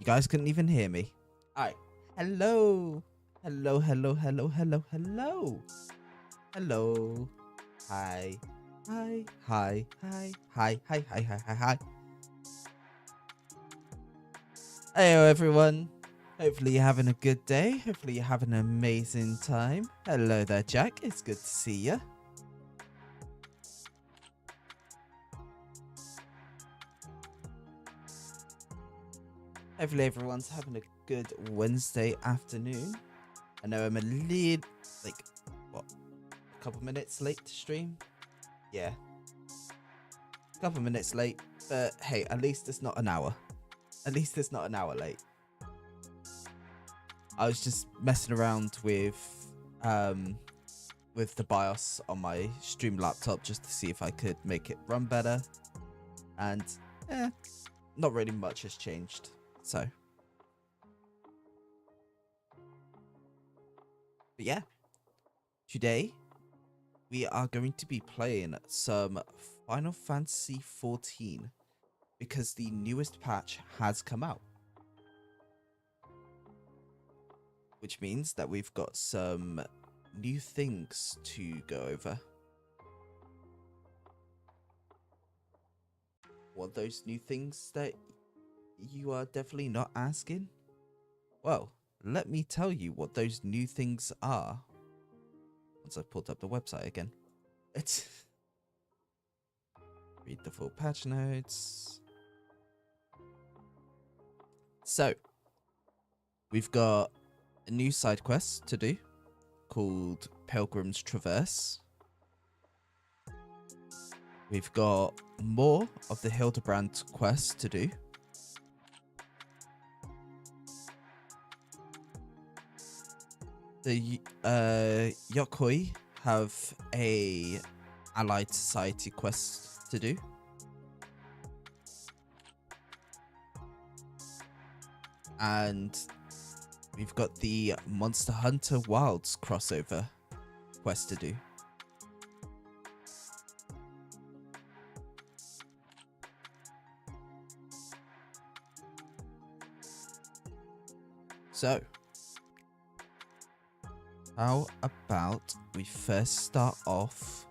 guys couldn't even hear me. Alright. Hello. Hello, hello, hello, hello, hello. Hello. Hi. Hi. Hi. Hi. Hi. Hi. Hi. Hi. Hi. Hi. Hello, everyone. Hopefully you're having a good day. Hopefully you're having an amazing time. Hello there, Jack. It's good to see you. Hopefully everyone's having a good Wednesday afternoon. I know I'm a couple minutes late to stream. Yeah. A couple minutes late, but hey, at least it's not an hour. At least it's not an hour late. I was just messing around with the BIOS on my stream laptop just to see if I could make it run better. And not really much has changed. So but yeah, today we are going to be playing some Final Fantasy XIV because the newest patch has come out, which means that we've got some new things to go over. What are those new things that you are definitely not asking? Well, let me tell you what those new things are. Once I've pulled up the website again. Read the full patch notes. So, we've got a new side quest to do called Pilgrim's Traverse. We've got more of the Hildebrand quest to do. The Yokoi have a Allied Society quest to do. And we've got the Monster Hunter Wilds crossover quest to do. So, how about we first start off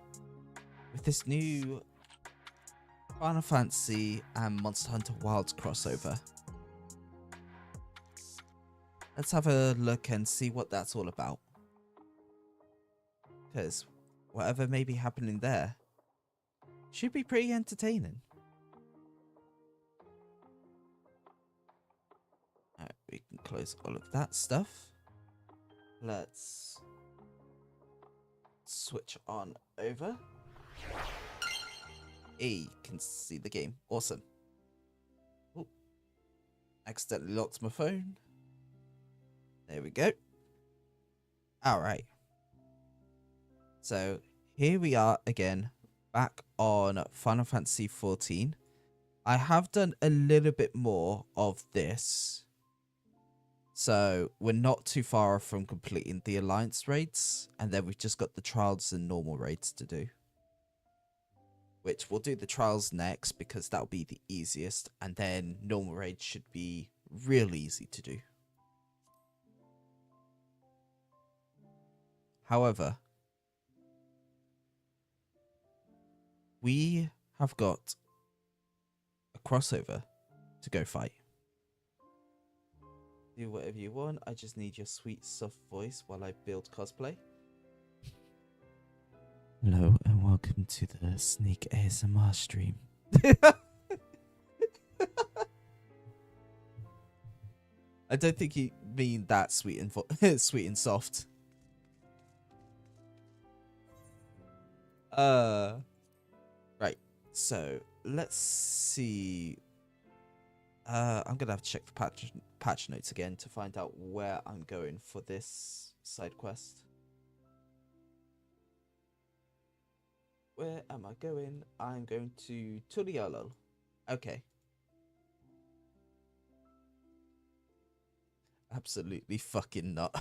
with this new Final Fantasy and Monster Hunter Wilds crossover. Let's have a look and see what that's all about. Because whatever may be happening there should be pretty entertaining. Alright, we can close all of that stuff. Let's switch on over. Hey, you can see the game. Awesome. Ooh. Accidentally locked my phone. There we go. Alright. So, here we are again, back on Final Fantasy XIV. I have done a little bit more of this. So, we're not too far from completing the Alliance raids. And then we've just got the Trials and normal raids to do. Which we'll do the Trials next because that'll be the easiest. And then normal raids should be real easy to do. However, we have got a crossover to go fight. Do whatever you want. I just need your sweet, soft voice while I build cosplay. Hello and welcome to the Sneak ASMR stream. I don't think you mean that sweet and sweet and soft. Right. So let's see. I'm gonna have to check the patch notes again to find out where I'm going for this side quest. Where am I going? I'm going to Tuliolo. Okay. Absolutely fucking not.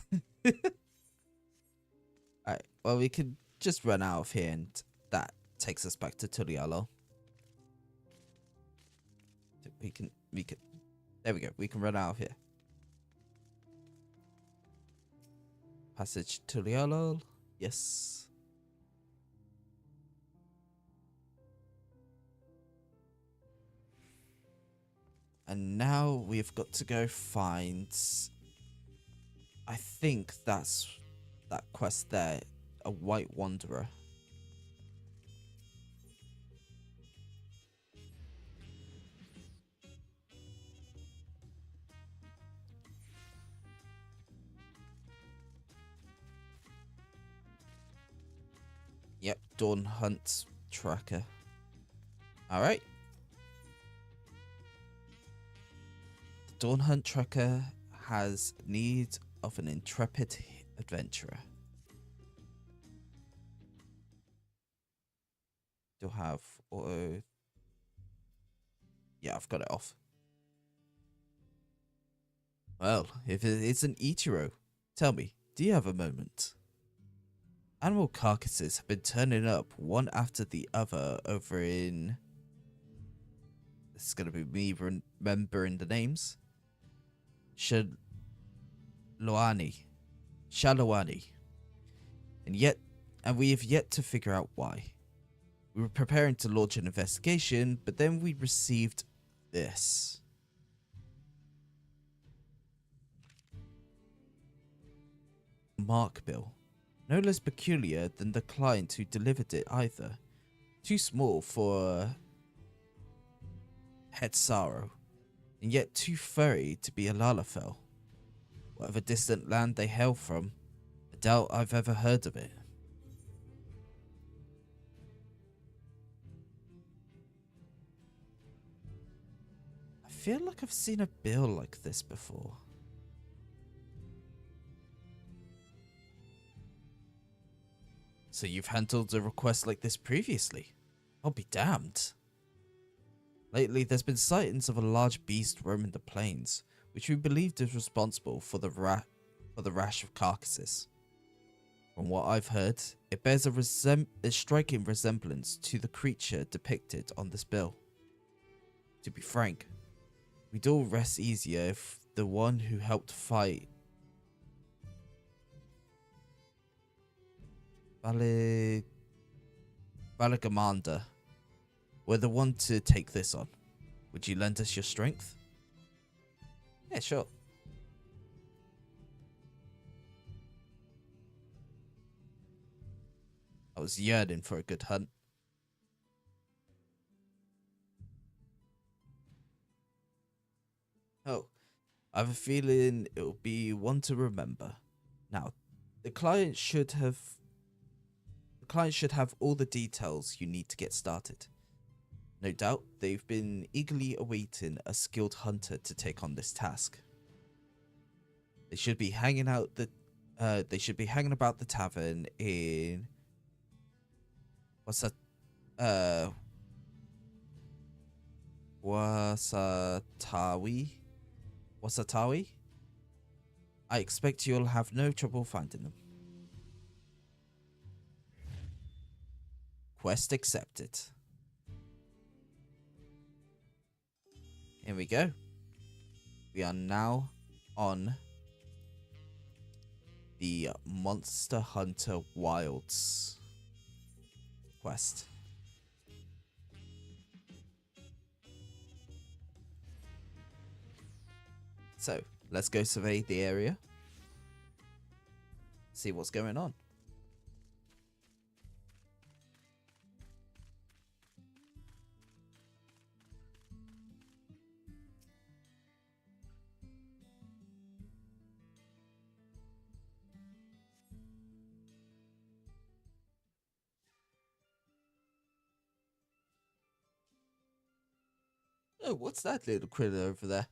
Alright, well we could just run out of here and that takes us back to Tuliolo. We can There we go. We can run out of here. Passage to Lialol. Yes. And now we've got to go find... I think that's that quest there. A White Wanderer. Yep, Dawn Hunt Tracker. Alright. The Dawn Hunt Tracker has need of an intrepid adventurer. Still have auto... Yeah, I've got it off. Well, if it's an Ichiro, tell me, do you have a moment? Animal carcasses have been turning up one after the other over in... This is going to be me remembering the names. Shalawani. And we have yet to figure out why. We were preparing to launch an investigation, but then we received this. Mark bill. No less peculiar than the client who delivered it either. Too small for Het Sorrow, and yet too furry to be a Lalafell. Whatever distant land they hail from, I doubt I've ever heard of it. I feel like I've seen a bill like this before. So you've handled a request like this previously? I'll be damned. Lately, there's been sightings of a large beast roaming the plains, which we believed is responsible for the rash of carcasses. From what I've heard, it bears a striking resemblance to the creature depicted on this bill. To be frank, we'd all rest easier if the one who helped fight Valagamanda were the one to take this on. Would you lend us your strength? Yeah, sure. I was yearning for a good hunt. Oh, I have a feeling it'll be one to remember. Now, the client should have all the details you need to get started. No doubt, they've been eagerly awaiting a skilled hunter to take on this task. They should be hanging about the tavern in Wasatawi. I expect you'll have no trouble finding them. Quest accepted. Here we go. We are now on the Monster Hunter Wilds quest. So, let's go survey the area. See what's going on. Oh, what's that little critter over there?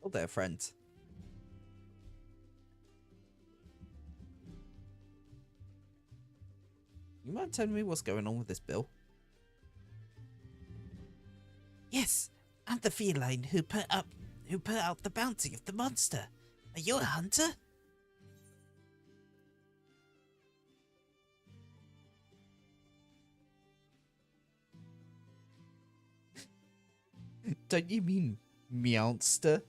Oh, there, friend. You mind telling me what's going on with this bill? the feline who put out the bounty of the monster. Are you a hunter? Don't you mean Meowster?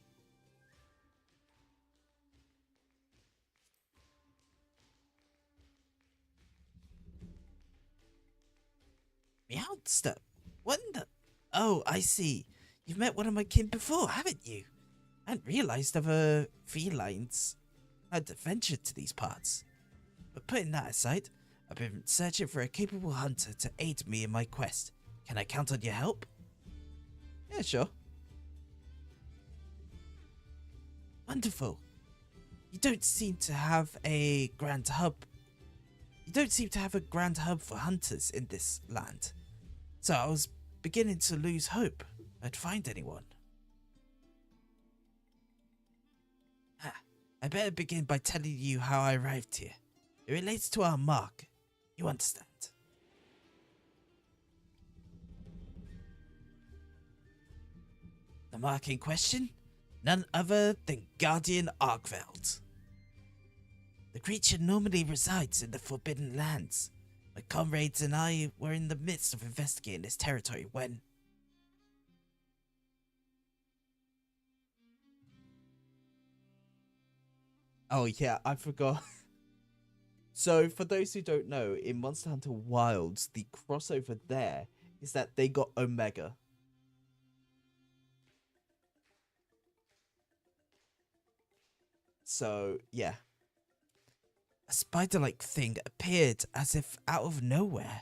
Meowster? What in the... Oh, I see. You've met one of my kin before, haven't you? I hadn't realised other felines had ventured to these parts. But putting that aside, I've been searching for a capable hunter to aid me in my quest. Can I count on your help? Yeah, sure. Wonderful. You don't seem to have a grand hub. You don't seem to have a grand hub for hunters in this land. So I was beginning to lose hope I'd find anyone. I better begin by telling you how I arrived here. It relates to our mark. You understand? The mark in question? None other than Guardian Arkveld. The creature normally resides in the Forbidden Lands. My comrades and I were in the midst of investigating this territory when... Oh yeah, I forgot. So for those who don't know, in Monster Hunter Wilds, the crossover there is that they got Omega. So yeah. A spider-like thing appeared as if out of nowhere.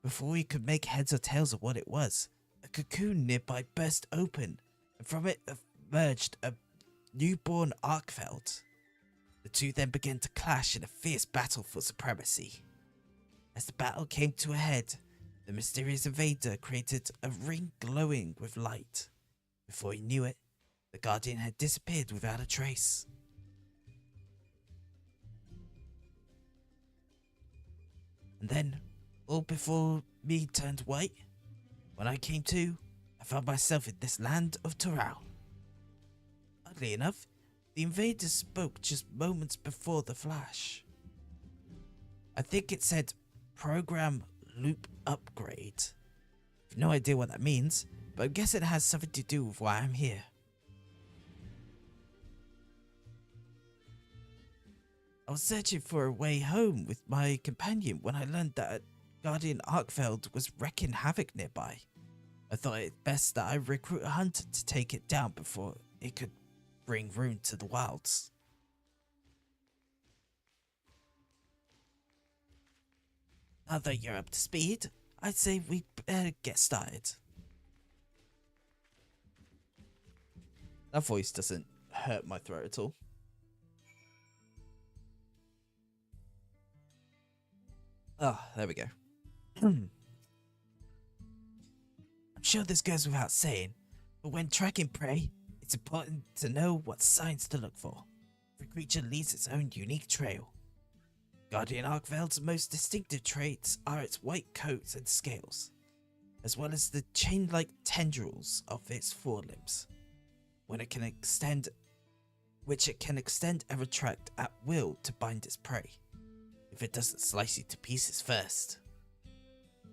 Before we could make heads or tails of what it was, a cocoon nearby burst open, and from it emerged a newborn Arkveld. The two then began to clash in a fierce battle for supremacy. As the battle came to a head, the mysterious invader created a ring glowing with light. Before he knew it, the Guardian had disappeared without a trace. And then, all before me turned white, when I came to, I found myself in this land of Toral. Oddly enough, the invader spoke just moments before the flash. I think it said, program loop upgrade. I've no idea what that means, but I guess it has something to do with why I'm here. I was searching for a way home with my companion when I learned that Guardian Arkveld was wreaking havoc nearby. I thought it best that I recruit a hunter to take it down before it could bring ruin to the wilds. Now that you're up to speed, I'd say we better get started. That voice doesn't hurt my throat at all. Oh, there we go. I'm sure this goes without saying, but when tracking prey, it's important to know what signs to look for. Every creature leaves its own unique trail. Guardian Arkveld's most distinctive traits are its white coat and scales, as well as the chain-like tendrils of its forelimbs, which it can extend and retract at will to bind its prey, if it doesn't slice you to pieces first.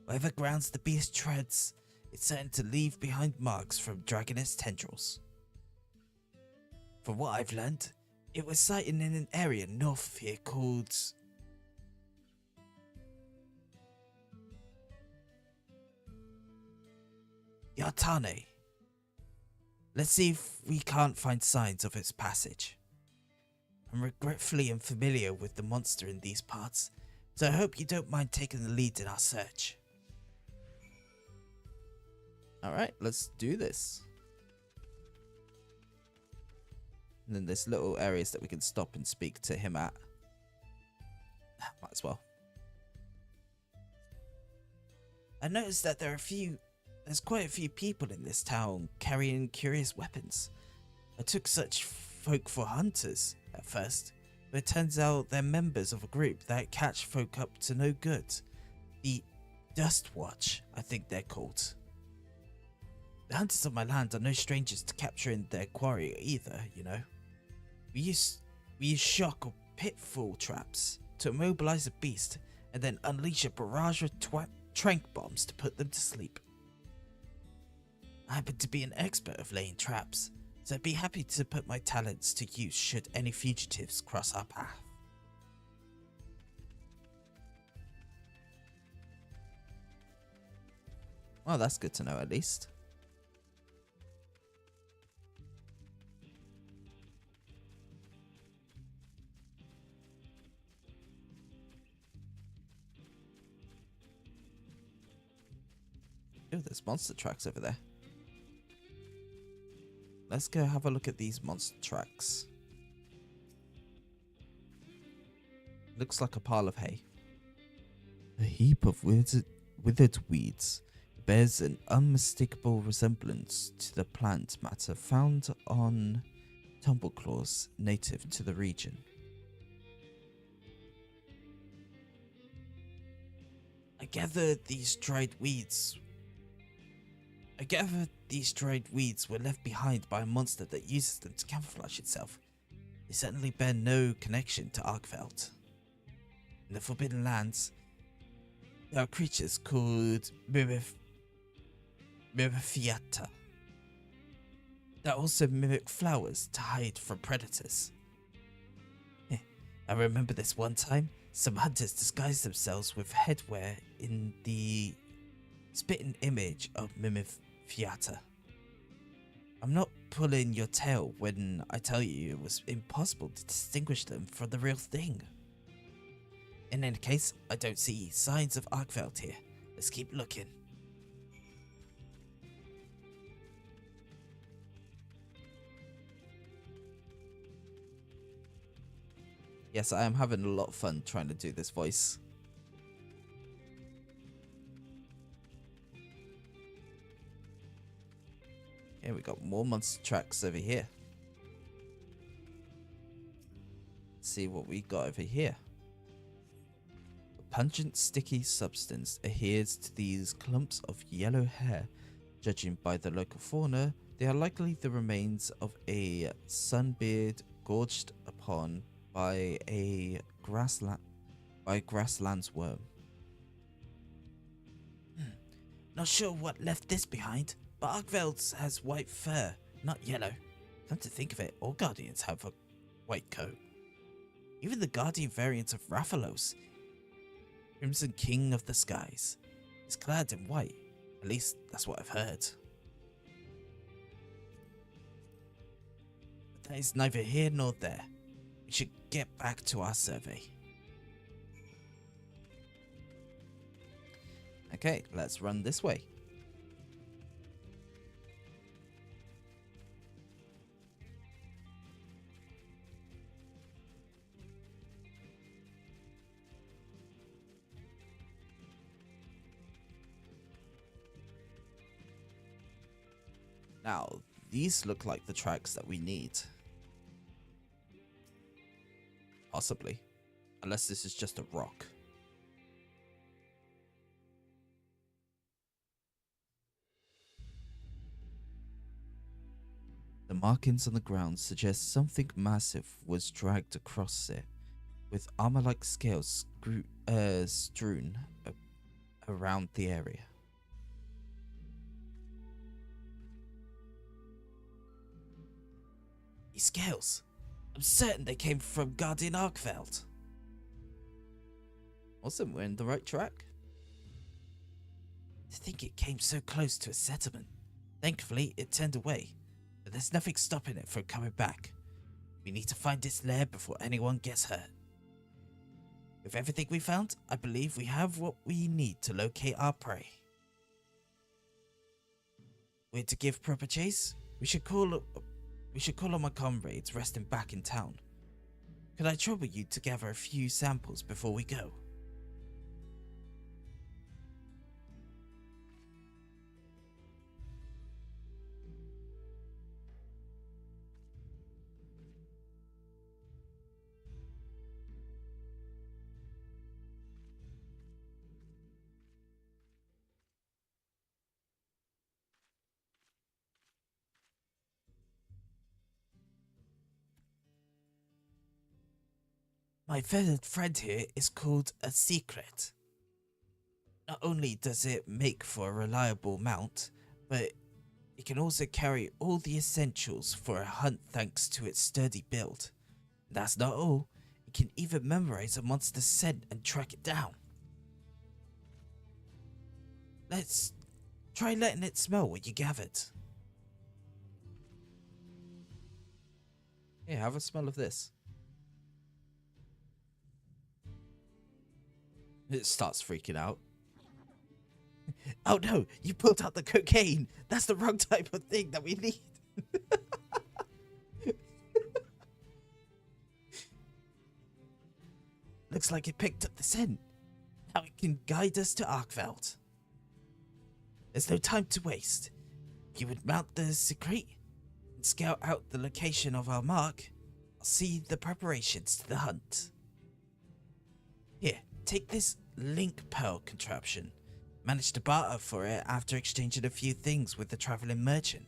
Whatever grounds the beast treads, it's certain to leave behind marks from dragging its tendrils. From what I've learned, it was sighted in an area north of here called... Yartane. Let's see if we can't find signs of its passage. I'm regretfully unfamiliar with the monster in these parts, so I hope you don't mind taking the lead in our search. Alright, let's do this. And then there's little areas that we can stop and speak to him at. Might as well. I noticed that there's quite a few people in this town carrying curious weapons. I took such folk for hunters at first, but it turns out they're members of a group that catch folk up to no good. The Dust Watch, I think they're called. The hunters of my land are no strangers to capturing their quarry either, you know. We use shock or pitfall traps to immobilize a beast and then unleash a barrage of trank bombs to put them to sleep. I happen to be an expert of laying traps, so I'd be happy to put my talents to use should any fugitives cross our path. Well, that's good to know at least. Oh, there's monster tracks over there. Let's go have a look at these monster tracks. Looks like a pile of hay. A heap of withered weeds bears an unmistakable resemblance to the plant matter found on tumbleclaws native to the region. I gather these dried weeds were left behind by a monster that uses them to camouflage itself. They certainly bear no connection to Arkveld. In the Forbidden Lands, there are creatures called Mirifiata that also mimic flowers to hide from predators. I remember this one time, some hunters disguised themselves with headwear in the spitting image of Mimifiata. I'm not pulling your tail when I tell you it was impossible to distinguish them from the real thing. In any case, I don't see signs of Arkveld here. Let's keep looking. Yes, I am having a lot of fun trying to do this voice. Okay, we got more monster tracks over here. Let's see what we got over here. A pungent, sticky substance adheres to these clumps of yellow hair. Judging by the local fauna, they are likely the remains of a sunbeard gorged upon by a grassland's worm. Not sure what left this behind, but Arkveld has white fur, not yellow. Come to think of it, all guardians have a white coat. Even the guardian variant of Rathalos, Crimson King of the Skies, is clad in white. At least that's what I've heard. But that is neither here nor there. We should get back to our survey. Okay, let's run this way. Now, these look like the tracks that we need. Possibly. Unless this is just a rock. The markings on the ground suggest something massive was dragged across it, with armor-like scales strewn around the area. These scales! I'm certain they came from Guardian Arkveld. Awesome, we're in the right track. To think it came so close to a settlement. Thankfully, it turned away, but there's nothing stopping it from coming back. We need to find its lair before anyone gets hurt. With everything we found, I believe we have what we need to locate our prey. We're to give proper chase? We should call on my comrades resting back in town. Could I trouble you to gather a few samples before we go? My feathered friend here is called a secret. Not only does it make for a reliable mount, but it can also carry all the essentials for a hunt thanks to its sturdy build. That's not all, it can even memorize a monster's scent and track it down. Let's try letting it smell what you gathered. Here, have a smell of this. It starts freaking out. Oh no, you pulled out the cocaine. That's the wrong type of thing that we need. Looks like it picked up the scent. Now it can guide us to Arkveld. There's no time to waste. If you would mount the secret and scout out the location of our mark, I'll see the preparations to the hunt. Here, take this link pearl contraption. Managed to barter for it after exchanging a few things with the traveling merchant.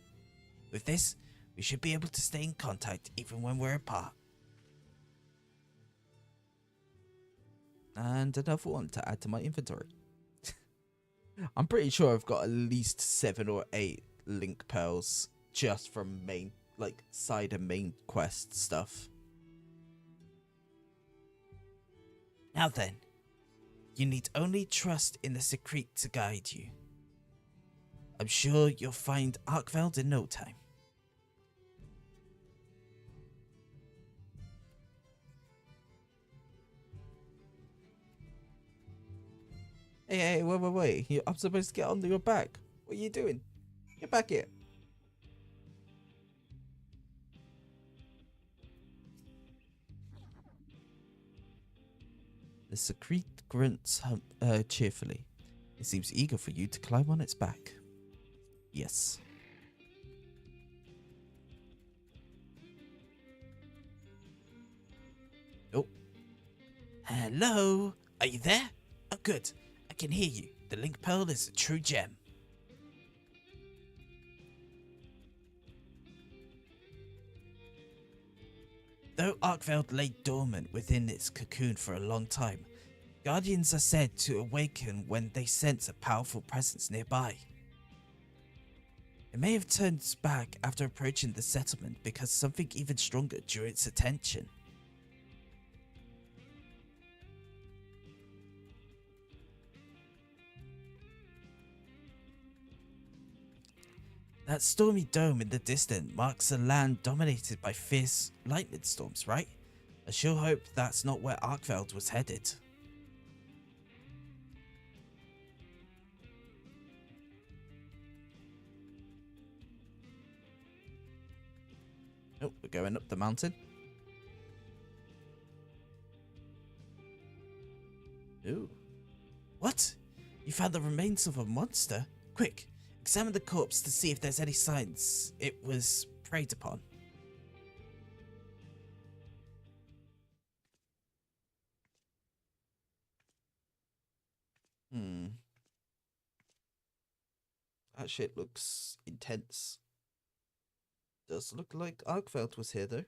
With this, we should be able to stay in contact even when we're apart. And another one to add to my inventory. I'm pretty sure I've got at least 7 or 8 link pearls just from main, like side and main quest stuff. Now then, you need only trust in the secret to guide you. I'm sure you'll find Arkveld in no time. Hey, wait. I'm supposed to get onto your back. What are you doing? Get back here. The secret grunts cheerfully. It seems eager for you to climb on its back. Yes. Oh. Hello? Are you there? Oh, good. I can hear you. The link pearl is a true gem. Though Arkveld lay dormant within its cocoon for a long time, guardians are said to awaken when they sense a powerful presence nearby. It may have turned back after approaching the settlement because something even stronger drew its attention. That stormy dome in the distance marks a land dominated by fierce lightning storms, right? I sure hope that's not where Arkveld was headed. Oh, we're going up the mountain. Ooh. What? You found the remains of a monster? Quick, examine the corpse to see if there's any signs it was preyed upon. That shit looks intense. Does look like Arkveld was here, though.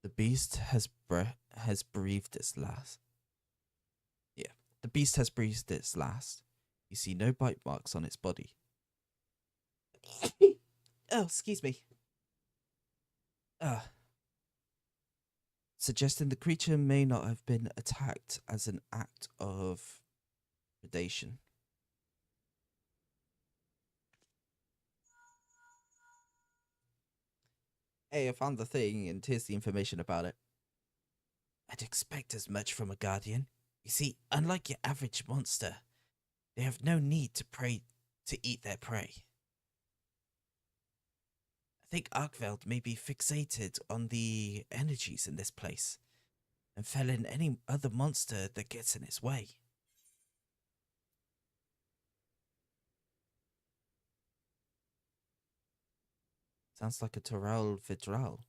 The beast has breathed its last. Yeah, the beast has breathed its last. You see no bite marks on its body. Oh, excuse me. Suggesting the creature may not have been attacked as an act of predation. Hey, I found the thing, and here's the information about it. I'd expect as much from a guardian. You see, unlike your average monster, they have no need to eat their prey. I think Arkveld may be fixated on the energies in this place, and fell in any other monster that gets in its way. Sounds like a Terrell Vidral.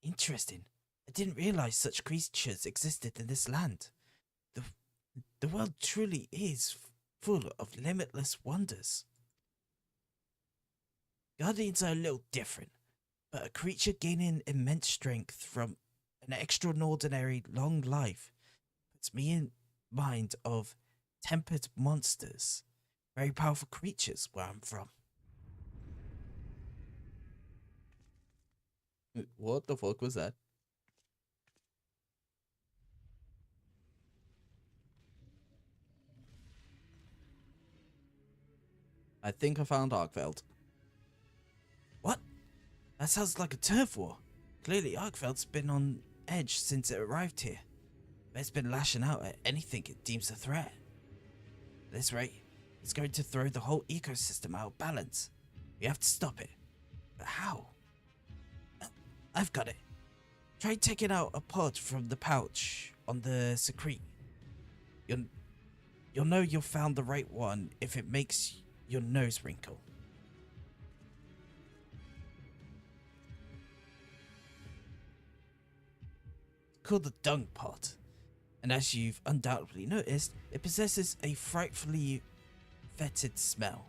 Interesting. I didn't realize such creatures existed in this land. The world truly is full of limitless wonders. Guardians are a little different, but a creature gaining immense strength from an extraordinary long life puts me in mind of tempered monsters, very powerful creatures where I'm from. What the fuck was that? I think I found Arkveld. What? That sounds like a turf war. Clearly Arkveld's been on edge since it arrived here. It's been lashing out at anything it deems a threat. At this rate, it's going to throw the whole ecosystem out of balance. We have to stop it. But how? I've got it. Try taking out a pod from the pouch on the secrete. You'll know you've found the right one if it makes your nose wrinkle. It's called the dung pod, and as you've undoubtedly noticed, it possesses a frightfully fetid smell.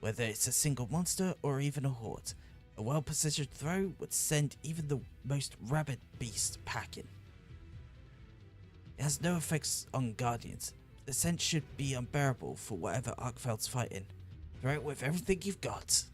Whether it's a single monster or even a horde, a well-positioned throw would send even the most rabid beast packing. It has no effects on guardians. The scent should be unbearable for whatever Arkveld's fighting. Throw it with everything you've got.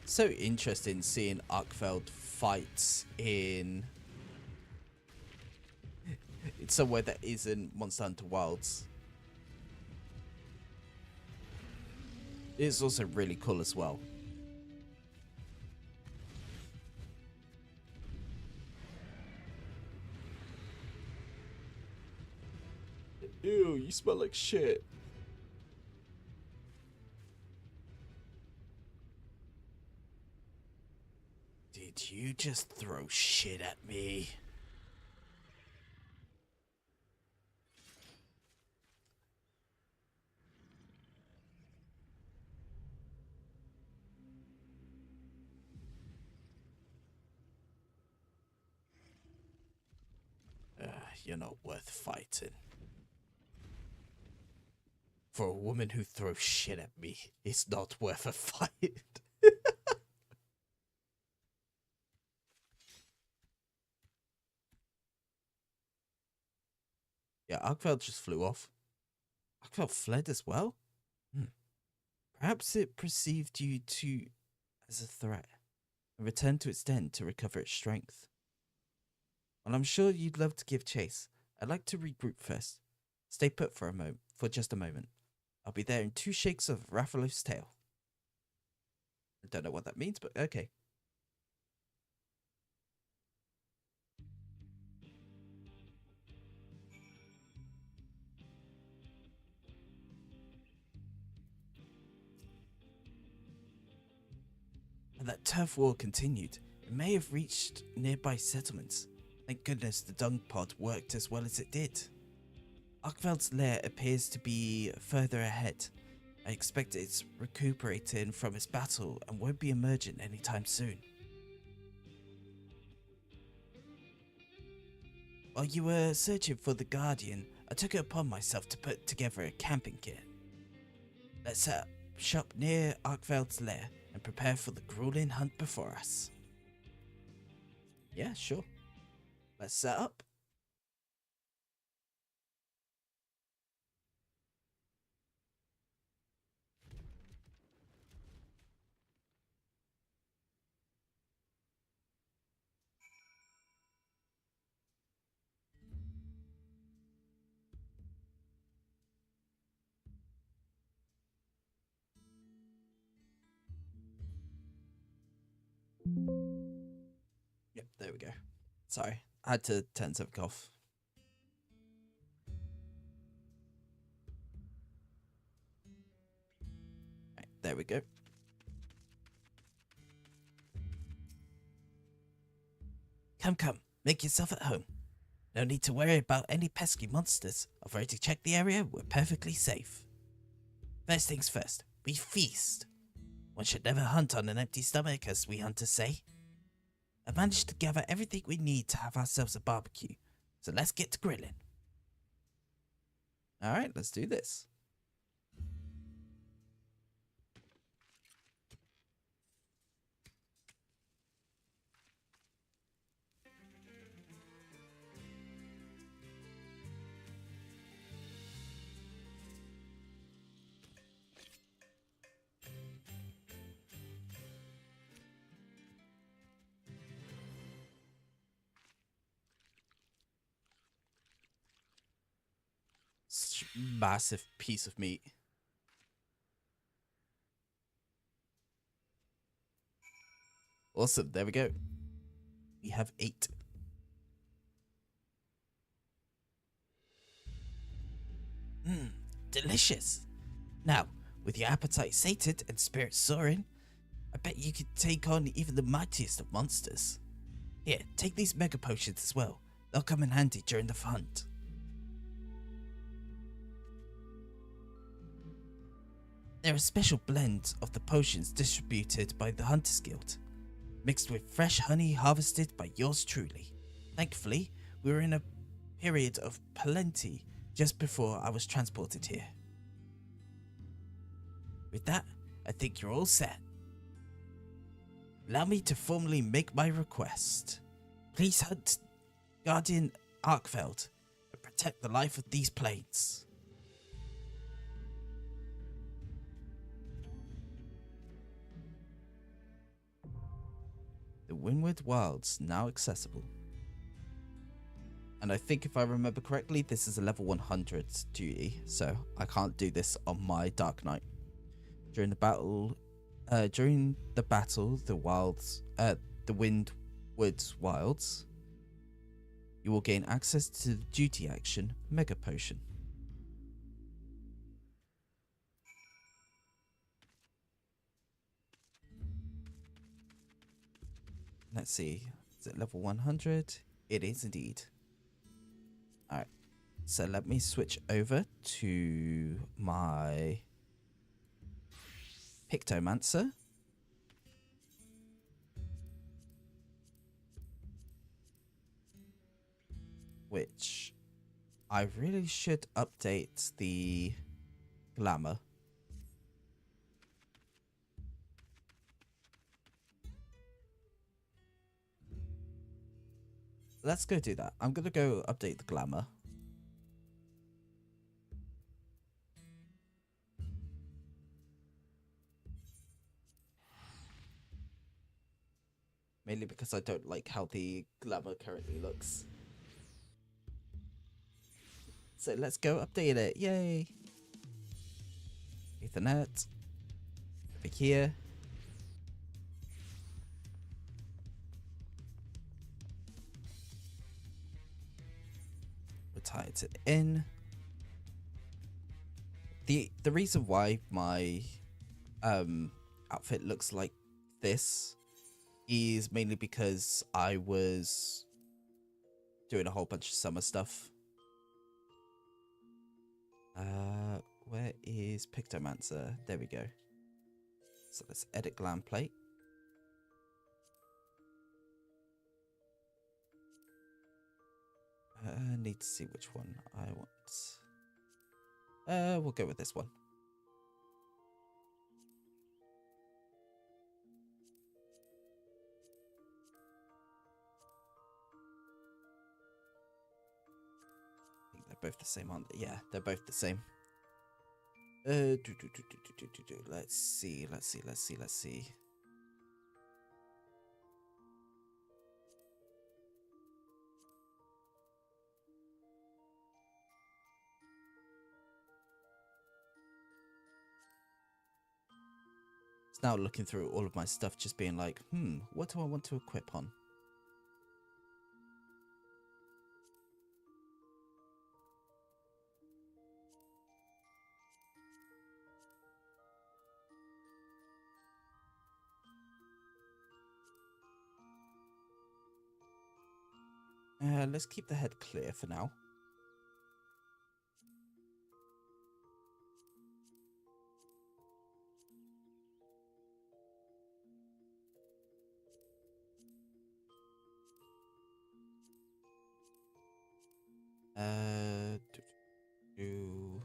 So interesting seeing Arkveld fight in somewhere that isn't Monster Hunter Wilds. It's also really cool as well. Ew, you smell like shit. Did you just throw shit at me? You're not worth fighting. For a woman who throws shit at me, it's not worth a fight. Yeah, Arkveld just flew off. Arkveld fled as well? Perhaps it perceived you two as a threat and returned to its den to recover its strength. Well, I'm sure you'd love to give chase. I'd like to regroup first. Stay put for just a moment. I'll be there in 2 shakes of Rathalos tail. I don't know what that means, but okay. And that turf war continued. It may have reached nearby settlements. Thank goodness the dung pod worked as well as it did. Arkveld's lair appears to be further ahead. I expect it's recuperating from its battle and won't be emergent anytime soon. While you were searching for the Guardian, I took it upon myself to put together a camping kit. Let's set up shop near Arkveld's lair and prepare for the grueling hunt before us. Yeah, sure. Let's set up. Yep, there we go. Sorry, I had to turn something off. Right, there we go. Come, make yourself at home. No need to worry about any pesky monsters. I've already checked the area. We're perfectly safe. First things first, we feast. One should never hunt on an empty stomach, as we hunters say. I've managed to gather everything we need to have ourselves a barbecue, so let's get to grilling. Alright, let's do this. Massive piece of meat. Awesome, there we go. We have 8. Delicious. Now, with your appetite sated and spirits soaring, I bet you could take on even the mightiest of monsters. Here, take these mega potions as well. They'll come in handy during the hunt. They're a special blend of the potions distributed by the Hunters Guild, mixed with fresh honey harvested by yours truly. Thankfully, we were in a period of plenty just before I was transported here. With that, I think you're all set. Allow me to formally make my request. Please hunt Guardian Arkfeld and protect the life of these plains. The Windward Wilds now accessible. And I think if I remember correctly, this is a level 100 duty, so I can't do this on my Dark Knight. During the battle, the Windward Wilds, you will gain access to the duty action Mega Potion. Let's see, is it level 100? It is indeed. Alright, so let me switch over to my Pictomancer. Which I really should update the glamour. Let's go do that. I'm gonna go update the glamour. Mainly because I don't like how the glamour currently looks. So let's go update it. Yay! Ethernet. Over here. We'll tie it to the in. The reason why my outfit looks like this is mainly because I was doing a whole bunch of summer stuff. Where is Pictomancer? There we go. So let's edit glam plate. I need to see which one I want. We'll go with this one. I think they're both the same, aren't they? Yeah, they're both the same. Let's see. It's now looking through all of my stuff, just being like, what do I want to equip on? Let's keep the head clear for now. Do, do.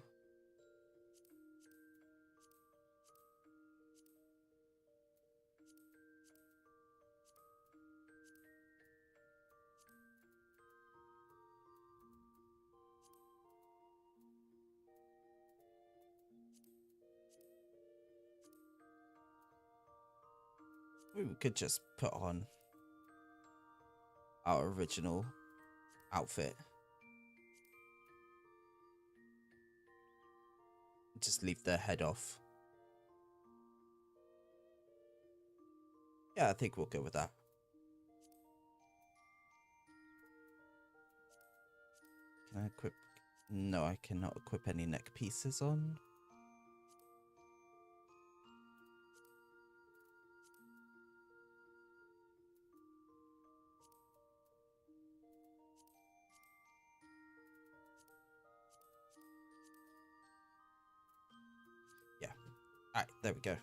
We could just put on our original outfit. Just leave the head off. Yeah, I think we'll go with that. Can I equip? No, I cannot equip any neck pieces on. Yeah. Alright, there we go.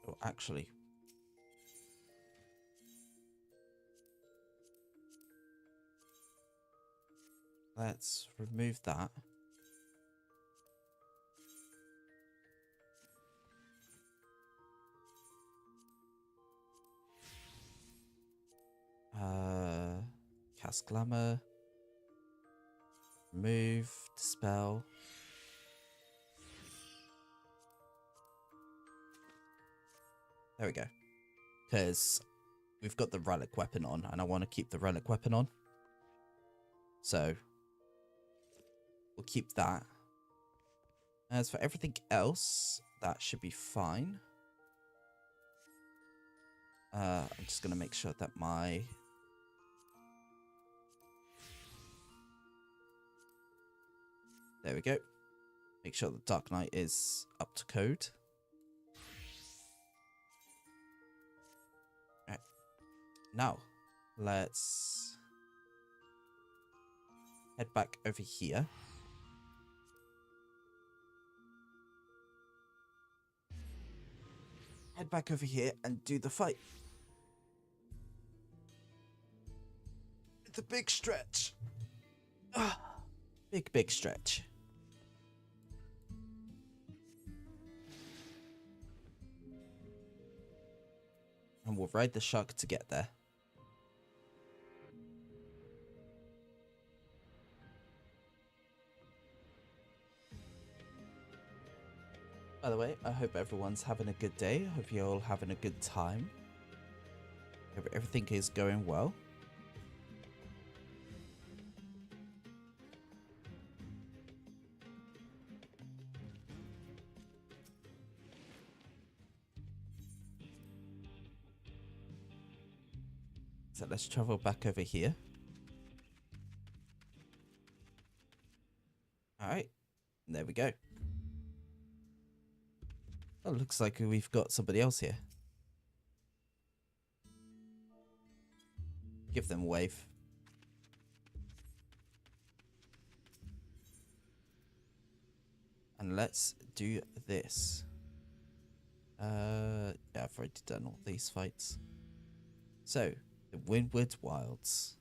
Oh, actually. Let's remove that. Cast Glamour. Remove, Dispel. There we go. Because we've got the relic weapon on, and I want to keep the relic weapon on. So we'll keep that. As for everything else, that should be fine. I'm just going to make sure that my... There we go. Make sure the Dark Knight is up to code. Alright. Now, let's head back over here. Head back over here and do the fight. It's a big stretch. Big stretch. And we'll ride the shark to get there. By the way, I hope everyone's having a good day. I hope you're all having a good time. Hope everything is going well. So let's travel back over here. Alright, there we go. Oh, looks like we've got somebody else here. Give them a wave. And let's do this. Yeah, I've already done all these fights. So, the Windward Wilds.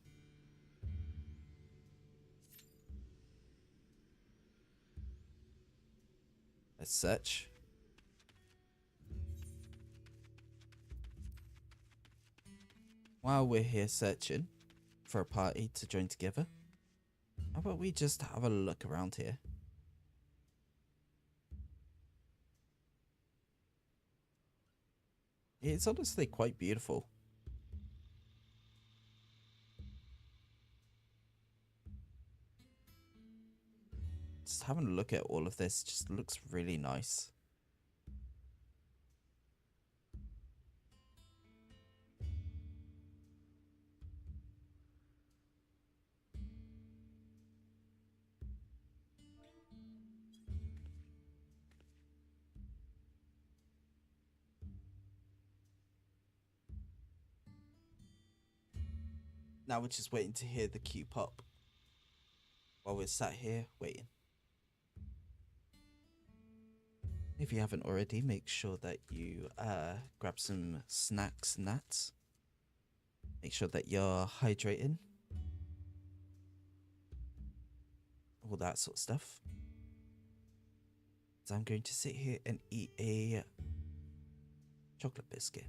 Let's search. While we're here searching for a party to join together, how about we just have a look around here? It's honestly quite beautiful. Just having a look at all of this just looks really nice. Now we're just waiting to hear the queue pop while we're sat here waiting. If you haven't already, make sure that you grab some snacks and that. Make sure that you're hydrating. All that sort of stuff. So I'm going to sit here and eat a chocolate biscuit.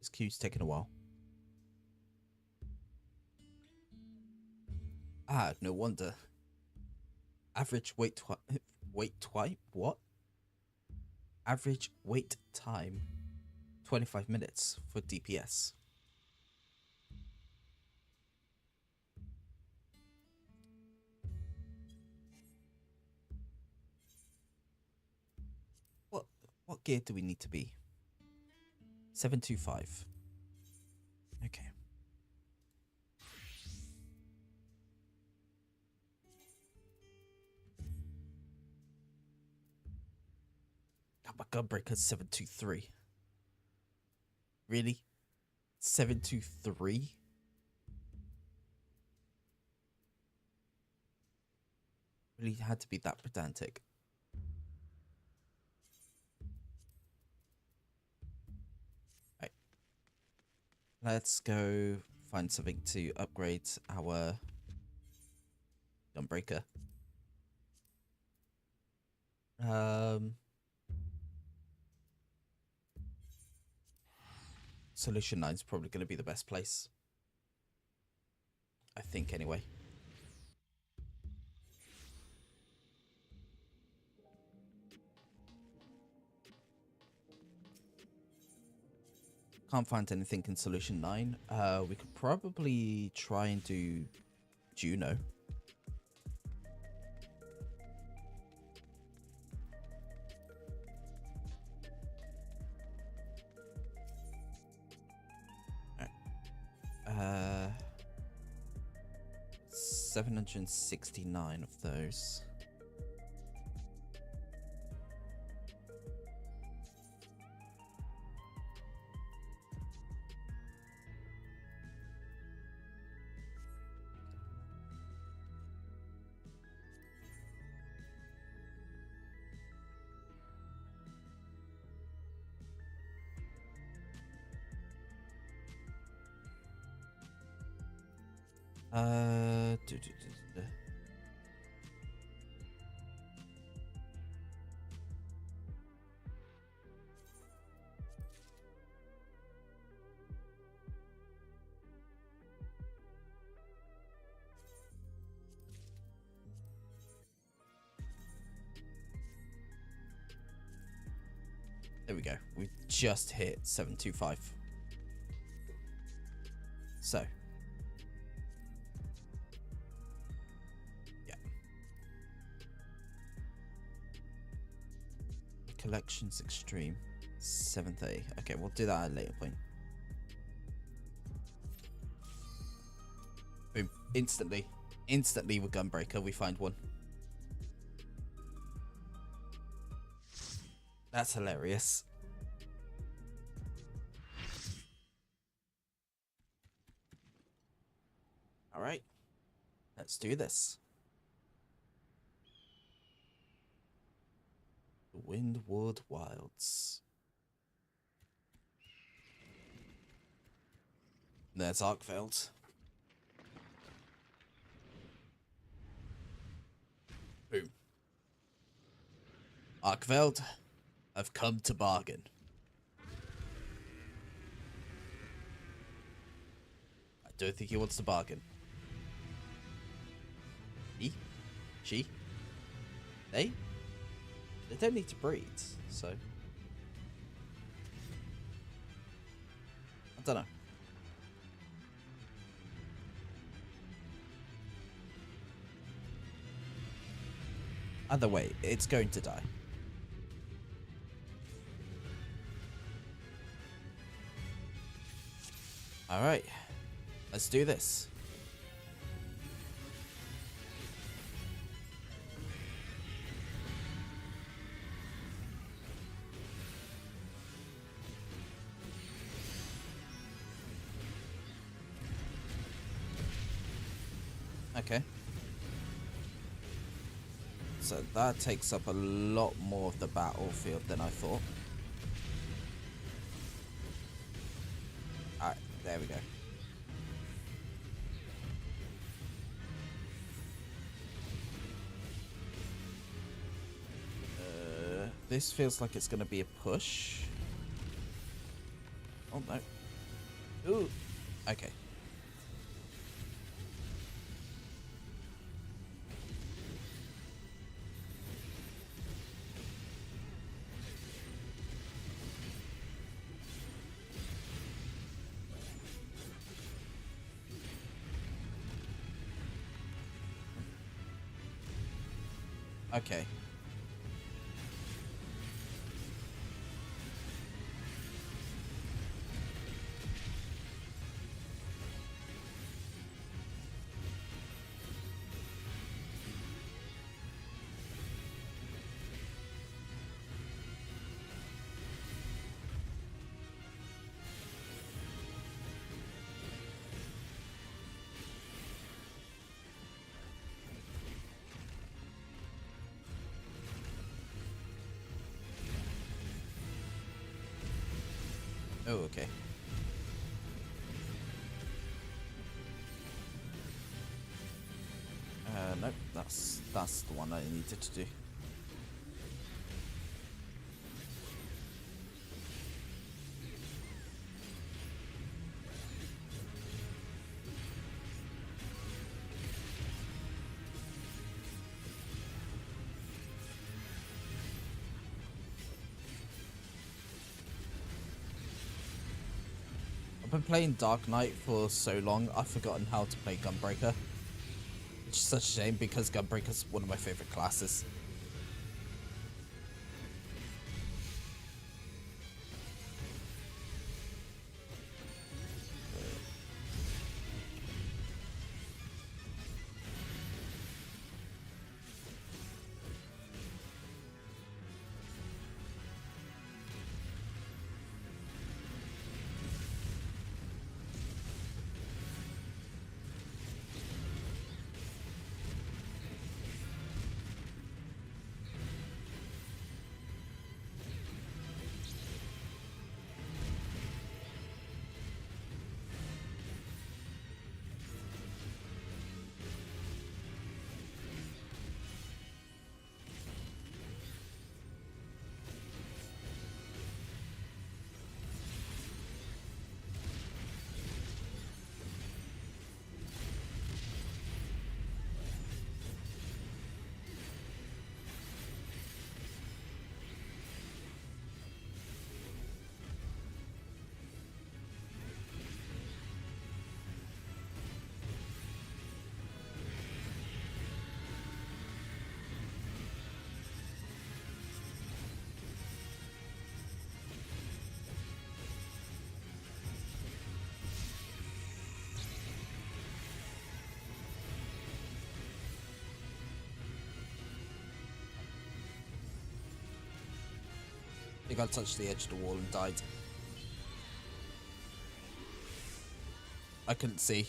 This queue's taking a while. Ah, no wonder. Average what? Average wait time 25 minutes for DPS. What gear do we need to be? 725. Okay. Oh, my Gunbreaker's 723. Really? 723? Really had to be that pedantic. Right. Let's go find something to upgrade our Gunbreaker. Solution 9 is probably going to be the best place. I think, anyway. Can't find anything in Solution 9. We could probably try and do Juno. Right. 769 of those. There we go. We just hit 725. So. Yeah. Collections Extreme. 730. Okay, we'll do that at a later point. Boom. Instantly with Gunbreaker, we find one. That's hilarious. All right. Let's do this. The Windward Wilds. There's Arkveld. Boom. Arkveld, I've come to bargain. I don't think he wants to bargain. He? She? They? They don't need to breed, so... I don't know. Either way, it's going to die. Alright. Let's do this. Okay. So that takes up a lot more of the battlefield than I thought. Alright, there we go. This feels like it's going to be a push. Oh no. Ooh. Okay. Okay. Oh, okay. Nope, that's the one I needed to do. I've been playing Dark Knight for so long, I've forgotten how to play Gunbreaker. Which is such a shame because Gunbreaker's one of my favorite classes. I think I touched the edge of the wall and died. I couldn't see.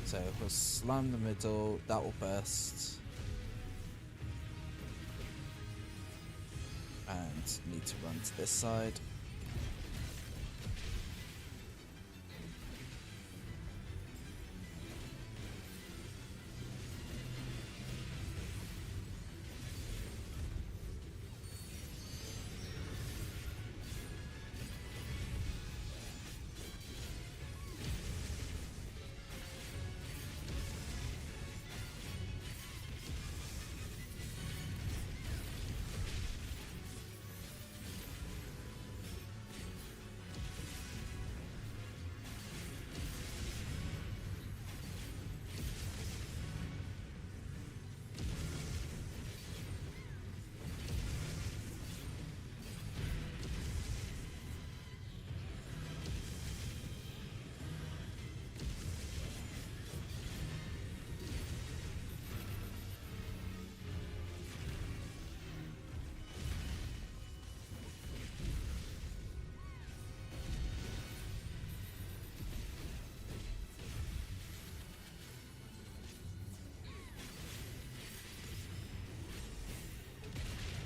So we'll slam the middle, that will burst. And need to run to this side.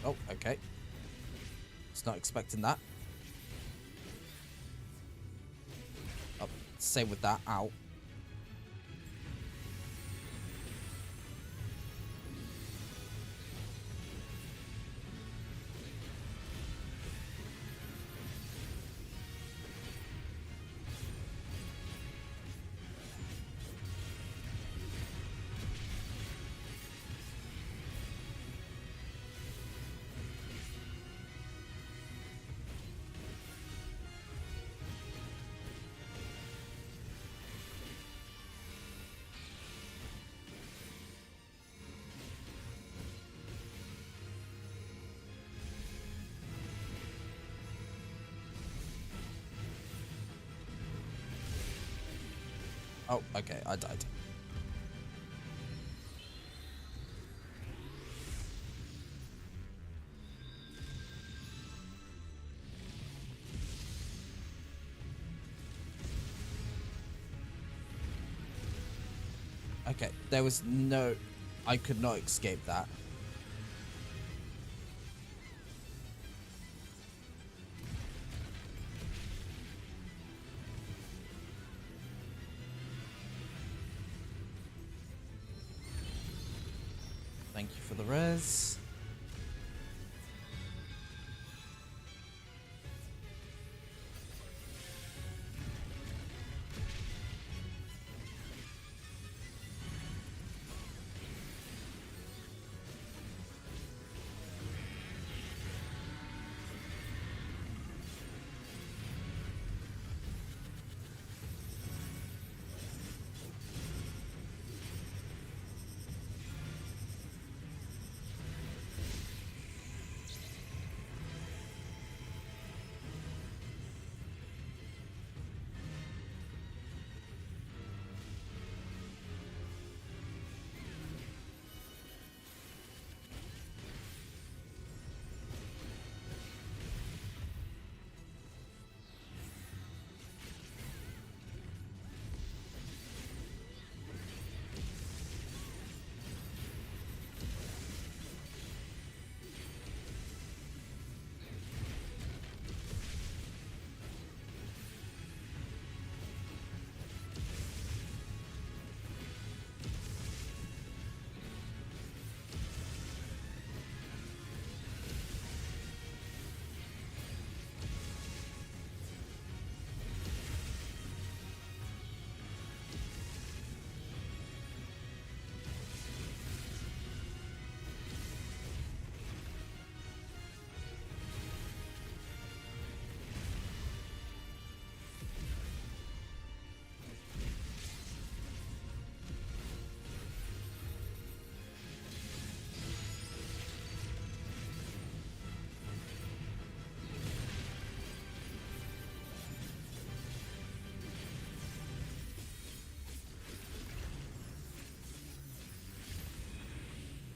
Oh, okay. Was not expecting that. Oh, same with that. Ow. Oh, okay, I died. Okay, there was no... I could not escape that. Thank you for the res.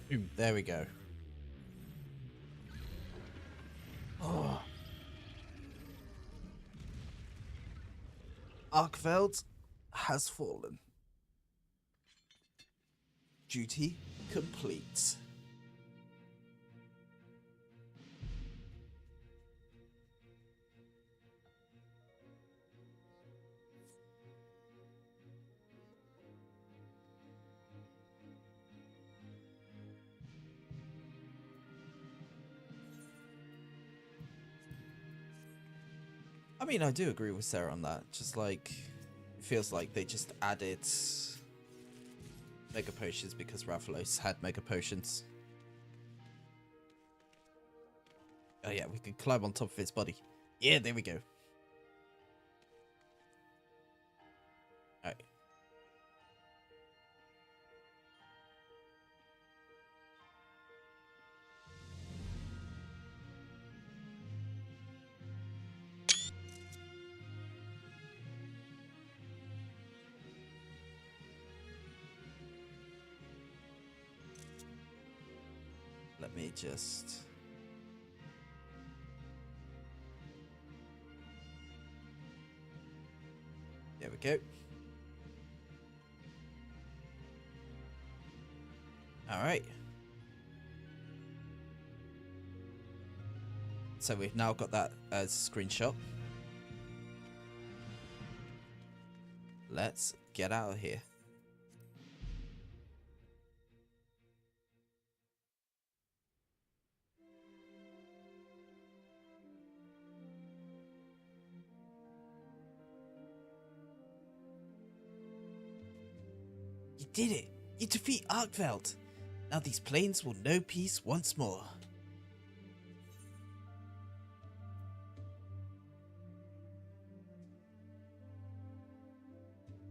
Boom, there we go. Oh. Arkveld has fallen. Duty complete. I mean, I do agree with Sarah on that. Just like, it feels like they just added Mega Potions because Rathalos had Mega Potions. Oh yeah, we can climb on top of his body. Yeah, there we go. Alright. Let me just... There we go. Alright. So we've now got that as a screenshot. Let's get out of here. You did it! You defeat Arkveld! Now these plains will know peace once more.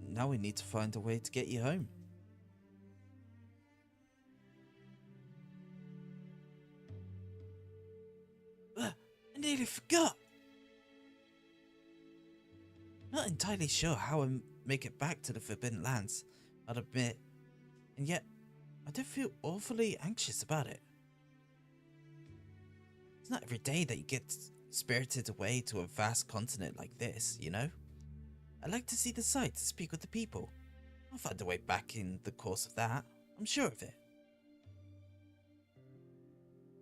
Now we need to find a way to get you home. I nearly forgot! Not entirely sure how I make it back to the Forbidden Lands, I'll admit. And yet, I do feel awfully anxious about it. It's not every day that you get spirited away to a vast continent like this, you know? I like to see the sights, speak with the people. I'll find a way back in the course of that. I'm sure of it.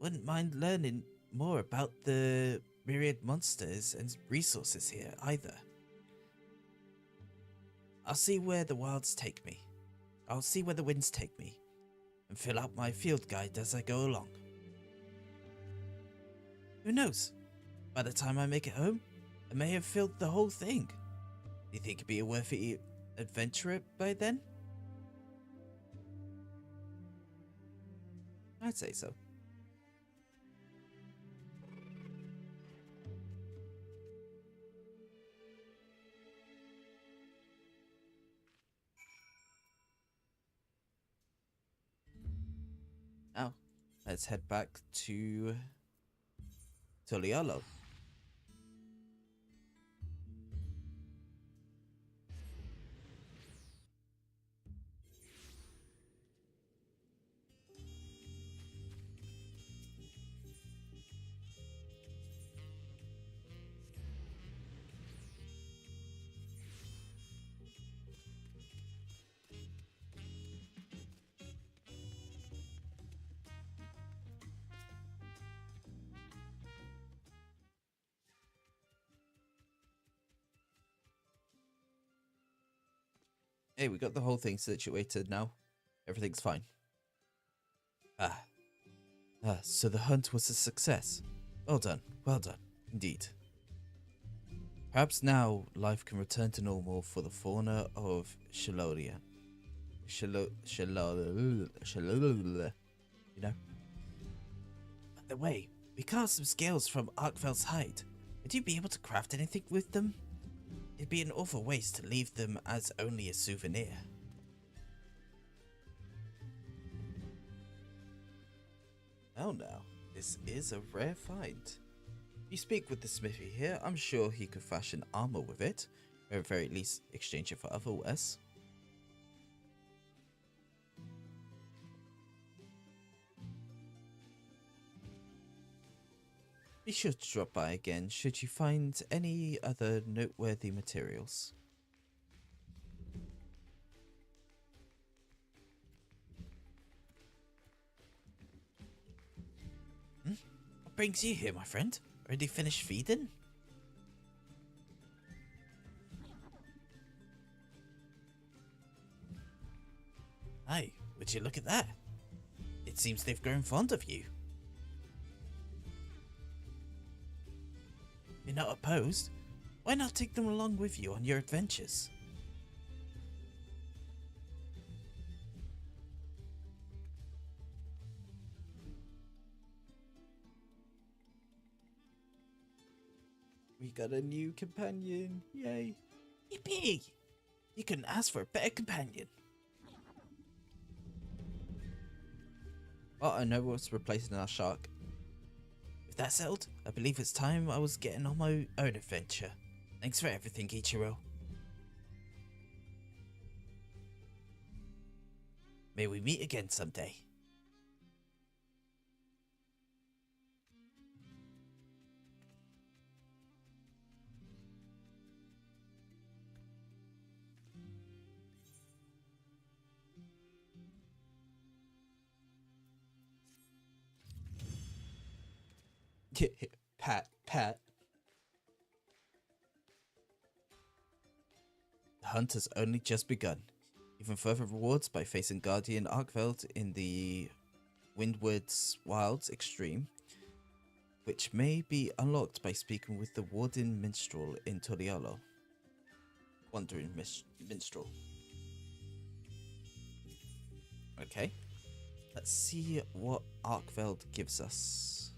Wouldn't mind learning more about the myriad monsters and resources here either. I'll see where the wilds take me. I'll see where the winds take me. And fill out my field guide as I go along. Who knows? By the time I make it home, I may have filled the whole thing. Do you think it'd be a worthy adventure by then? I'd say so. Now, let's head back to Tolialo. Hey, we got the whole thing situated now. Everything's fine. So the hunt was a success. Well done, indeed. Perhaps now life can return to normal for the fauna of Shalolia. You know? By the way, we cast some scales from Arkveld's hide. Would you be able to craft anything with them? It'd be an awful waste to leave them as only a souvenir. Oh no, this is a rare find. If you speak with the smithy here, I'm sure he could fashion armor with it, or at very least exchange it for other wares. Be sure to drop by again should you find any other noteworthy materials. What brings you here, my friend? Already finished feeding? Hey, would you look at that? It seems they've grown fond of you. You're not opposed? Why not take them along with you on your adventures? We got a new companion, yay. Yippee! You couldn't ask for a better companion. Well, I know what's replacing our shark. With that settled, I believe it's time I was getting on my own adventure. Thanks for everything, Ichiro. May we meet again someday. Pat, pat. The hunt has only just begun. Even further rewards by facing Guardian Arkveld in the Windward's Wilds Extreme, which may be unlocked by speaking with the Warden Minstrel in Toriolo. Wandering Minstrel. Okay. Let's see what Arkveld gives us.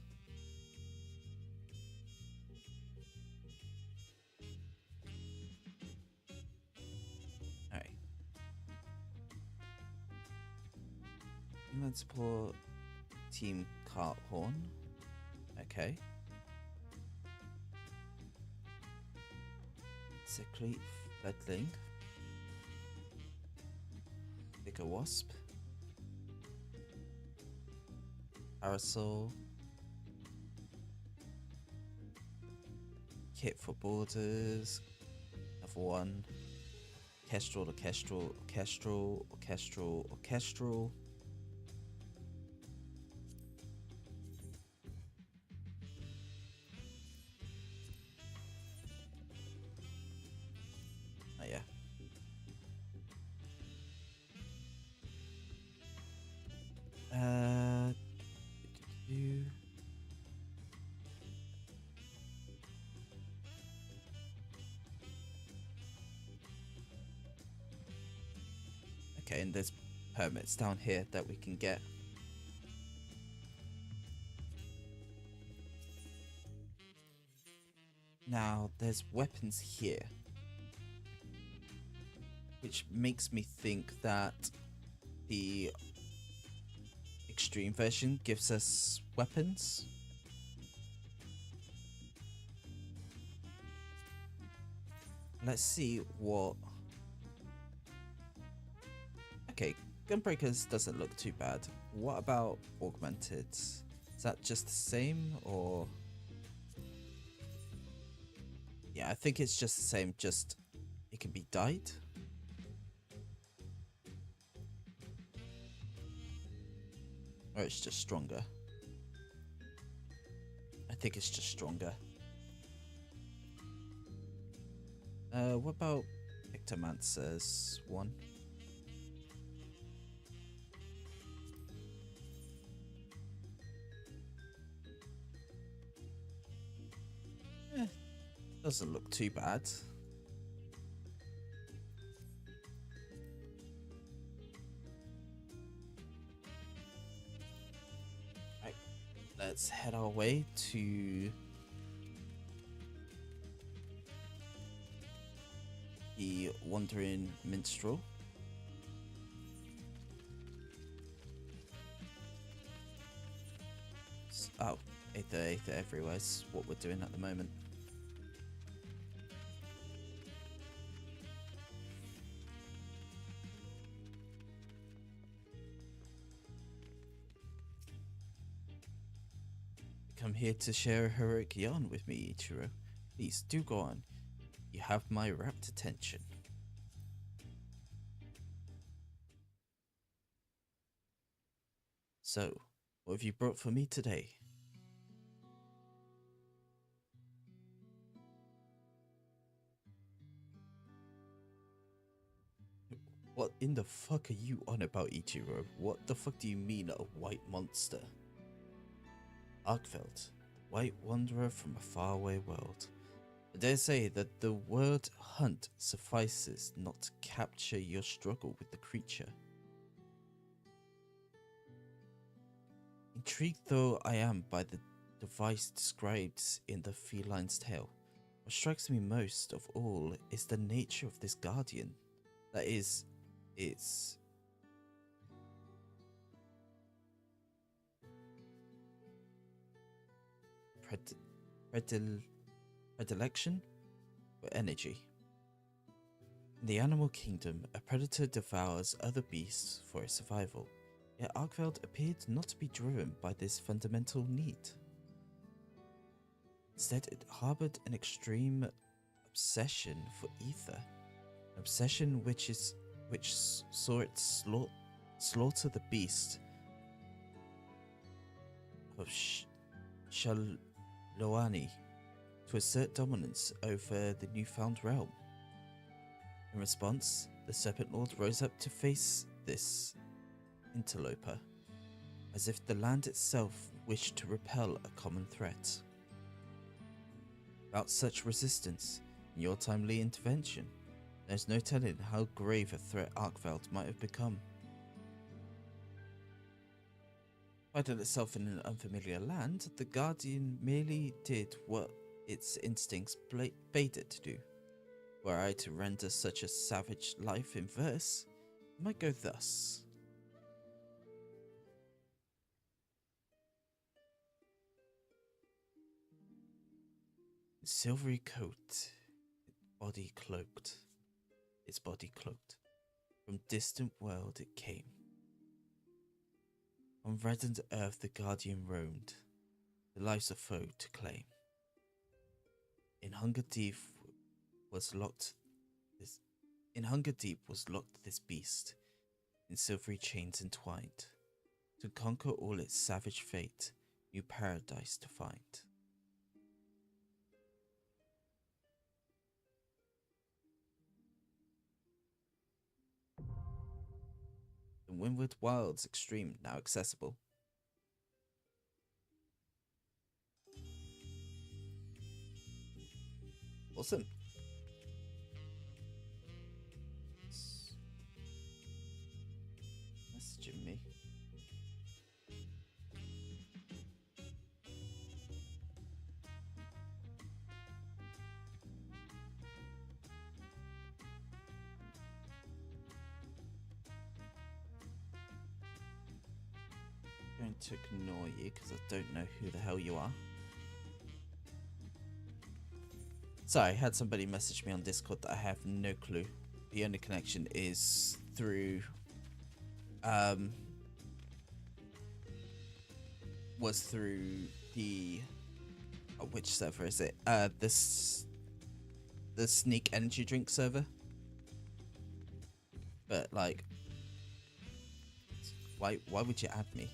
Alright. Inland support Team Carthorn. Okay. Secret Fledling. Bigger Wasp. Parasol. Kit for Borders. Another one. Orchestral, Orchestral, Orchestral, Orchestral, Orchestral. Oh yeah. Okay, and there's permits down here that we can get. Now, there's weapons here, which makes me think that the extreme version gives us weapons. Let's see what... Okay, Gunbreakers doesn't look too bad. What about Augmented? Is that just the same, or... Yeah, I think it's just the same, just it can be dyed. Or it's just stronger. I think it's just stronger. What about Pictomancer's one? Doesn't look too bad. Right, let's head our way to the Wandering Minstrel. Oh, Aether everywhere is what we're doing at the moment. come here to share a heroic yarn with me, Ichiro. Please do go on. You have my rapt attention. So, what have you brought for me today? What in the fuck are you on about, Ichiro? What the fuck do you mean, a white monster? Arkveld, white wanderer from a faraway world. I dare say that the word hunt suffices not to capture your struggle with the creature. Intrigued though I am by the device described in the feline's tale, what strikes me most of all is the nature of this guardian. That is, its predilection for energy. In the animal kingdom, a predator devours other beasts for its survival, yet Arkveld appeared not to be driven by this fundamental need. Instead, it harbored an extreme obsession for ether, an obsession which saw it slaughter the beast of Shalloani to assert dominance over the newfound realm. In response, the Serpent Lord rose up to face this interloper, as if the land itself wished to repel a common threat. Without such resistance and your timely intervention, there's no telling how grave a threat Arkveld might have become. Finding itself in an unfamiliar land, the Guardian merely did what its instincts bade it to do. Were I to render such a savage life in verse, it might go thus. Silvery coat, its body cloaked. From distant world it came. On reddened earth the Guardian roamed, the lives of foe to claim. In hunger deep was locked this beast, in silvery chains entwined, to conquer all its savage fate, new paradise to find. The Windward Wilds Extreme now accessible. Awesome. Messaging me. I'm going to ignore you because I don't know who the hell you are. Sorry, I had somebody message me on Discord that I have no clue. The only connection is through was through the which server is it? The Sneak Energy Drink server. But like, why would you add me?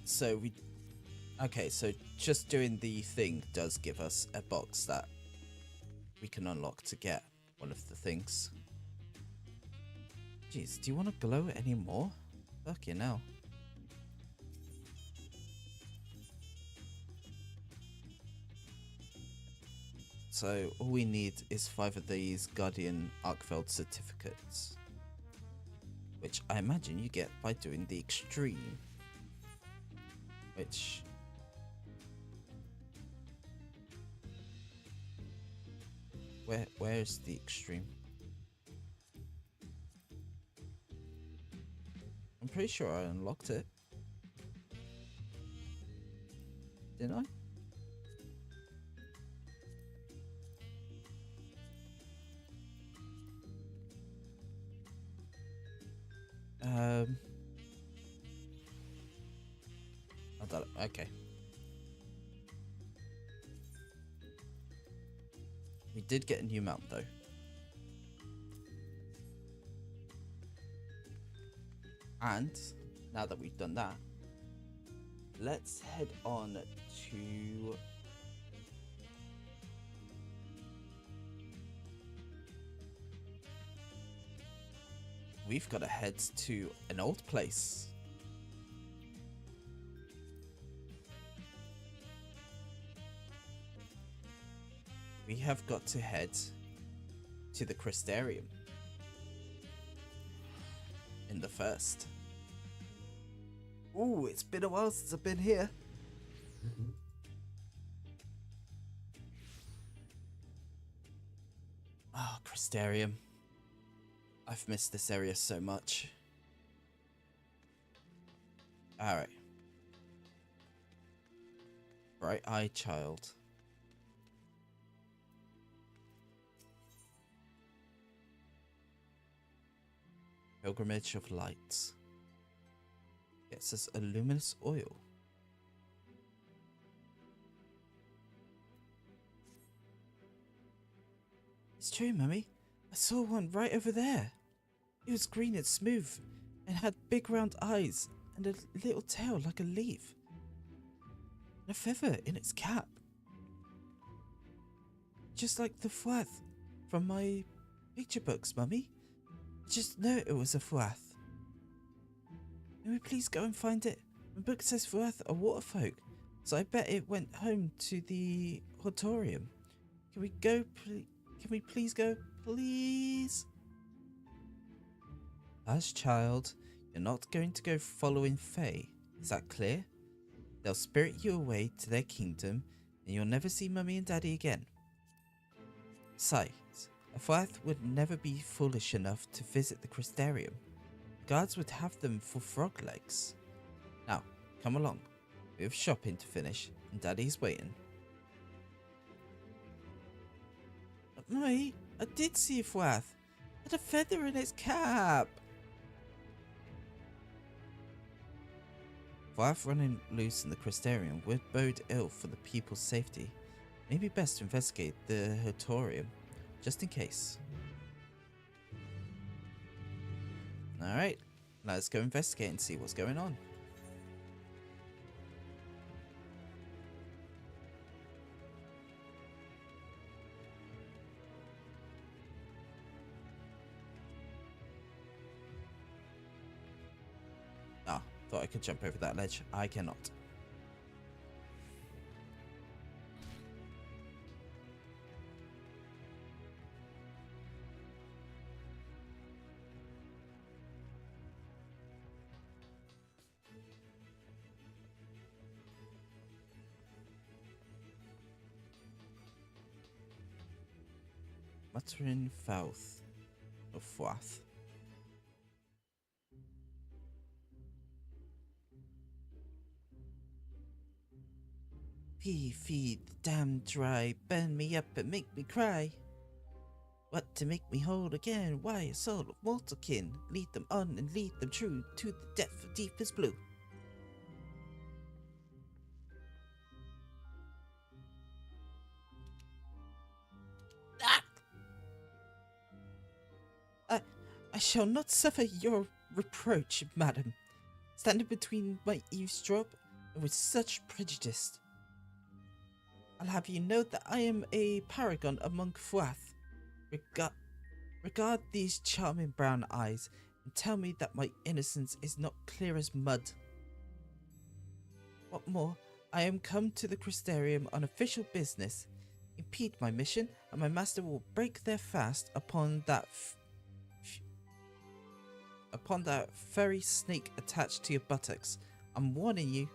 So so just doing the thing does give us a box that we can unlock to get one of the things. Jeez, do you want to glow anymore? Fuck you now. So all we need is 5 of these Guardian Arkveld certificates, which I imagine you get by doing the extreme. Which where's the extreme? pretty sure I unlocked it. Didn't I? I don't know. Okay. We did get a new mount though. And now that we've done that, let's head on to we've got to head to an old place. We have got to head to the Crystarium in the first. Ooh, it's been a while since I've been here. Oh, Crystarium. I've missed this area so much. Alright. Bright-eyed child. Pilgrimage of Lights. It says a luminous oil. It's true, Mummy. I saw one right over there. It was green and smooth, and had big round eyes and a little tail like a leaf, and a feather in its cap. Just like the fwath from my picture books, Mummy. I just know it was a fwath. Can we please go and find it? My book says fwath are water folk, so I bet it went home to the hortorium. Can we go, please? Can we please go, please? Hush, child. You're not going to go following Fae. Is that clear? They'll spirit you away to their kingdom, and you'll never see Mummy and Daddy again. Besides, a fwath would never be foolish enough to visit the Crystarium. The guards would have them for frog legs. Now, come along. We have shopping to finish, and Daddy's waiting. Mummy, I did see a fwath. It had a feather in its cap. Fwath running loose in the Crystarium would bode ill for the people's safety. Maybe best to investigate the hortorium, just in case. Alright, let's go investigate and see what's going on. Ah, thought I could jump over that ledge. I cannot. Muttering Fouth of Fwath. Pee, feed the dam dry, burn me up and make me cry. What to make me whole again? Why a soul of mortal kin? Lead them on and lead them true to the depth of deepest blue. I shall not suffer your reproach, madam, standing between my eavesdrop and with such prejudice. I'll have you know that I am a paragon among fwath. Regard these charming brown eyes and tell me that my innocence is not clear as mud. What more, I am come to the Crystarium on official business. Impede my mission, and my master will break their fast upon that furry snake attached to your buttocks. I'm warning you.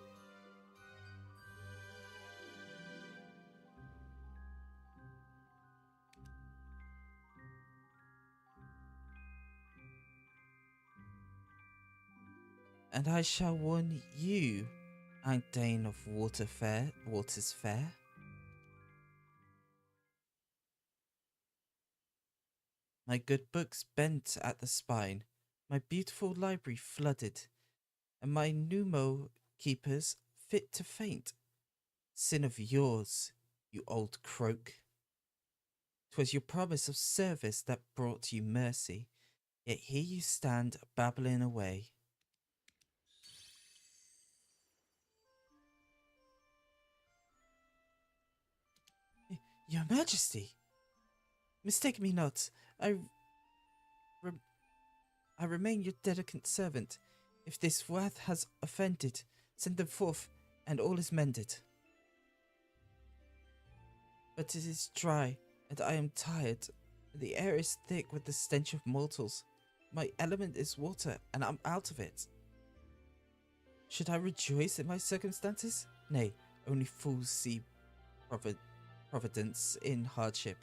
And I shall warn you, Dane of Water's Fair. My good books bent at the spine, my beautiful library flooded, and my pneumo keepers fit to faint. Sin of yours, you old croak. 'Twas your promise of service that brought you mercy, yet here you stand babbling away. Your Majesty, mistake me not. I remain your delicate servant. If this wrath has offended, send them forth, and all is mended. But it is dry, and I am tired. The air is thick with the stench of mortals. My element is water, and I'm out of it. Should I rejoice in my circumstances? Nay, only fools see providence in hardship.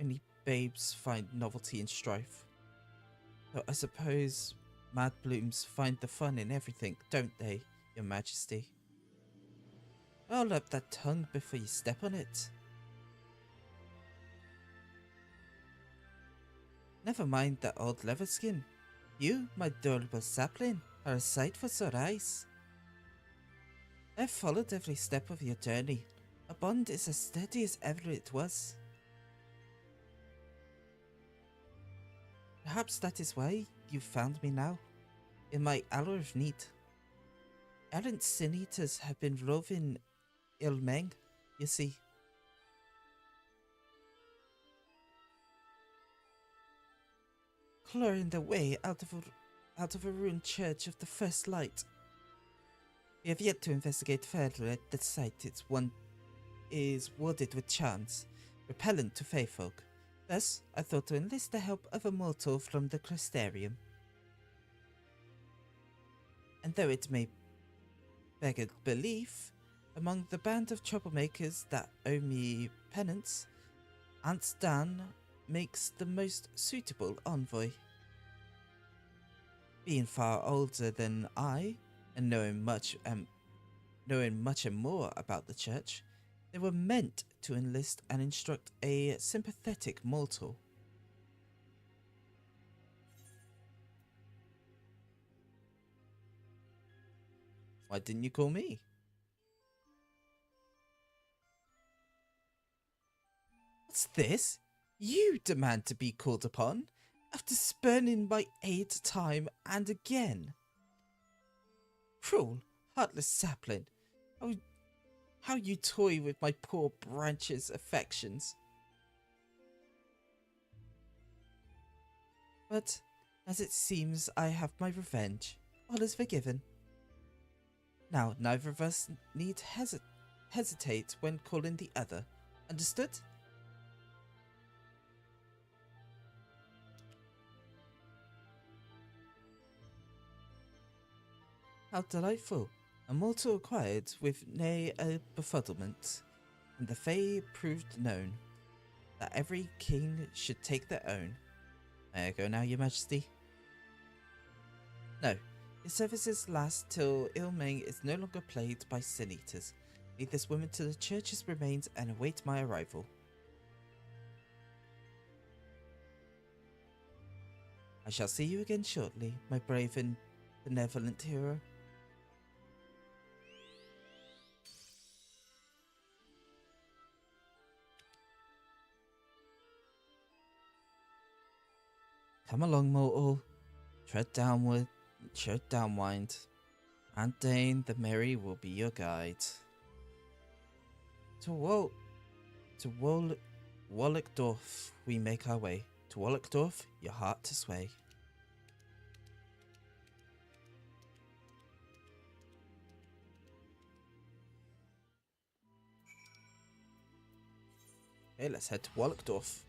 Only babes find novelty in strife. Though I suppose mad blooms find the fun in everything, don't they, Your Majesty? Hold up that tongue before you step on it. Never mind that old leather skin. You, my adorable sapling, are a sight for sore eyes. I've followed every step of your journey. A bond is as steady as ever it was. Perhaps that is why you found me now, in my hour of need. Errant sin eaters have been roving Ilmeng, you see. Clearing their way out of a ruined church of the First Light. We have yet to investigate further at the site. It's one is wooded with charms, repellent to fey folk. Thus, I thought to enlist the help of a mortal from the Crystarium. And though it may beg a belief, among the band of troublemakers that owe me penance, Aunt Dan makes the most suitable envoy. Being far older than I, and knowing much and more about the church, they were meant to enlist and instruct a sympathetic mortal. Why didn't you call me? What's this? You demand to be called upon, after spurning my aid time and again. Cruel, heartless sapling. How you toy with my poor branch's affections. But, as it seems I have my revenge, all is forgiven. Now, neither of us need hesitate when calling the other. Understood? How delightful. A mortal acquired with nay a befuddlement, and the Fae proved known, that every king should take their own. May I go now, Your Majesty? No, your services last till Ilmeng is no longer plagued by sin eaters. Lead this woman to the church's remains and await my arrival. I shall see you again shortly, my brave and benevolent hero. Come along, mortal. Tread downward, tread downwind. Aunt Dane the Merry will be your guide. To Wallachdorf we make our way. To Wallachdorf, your heart to sway. Okay, let's head to Wallachdorf.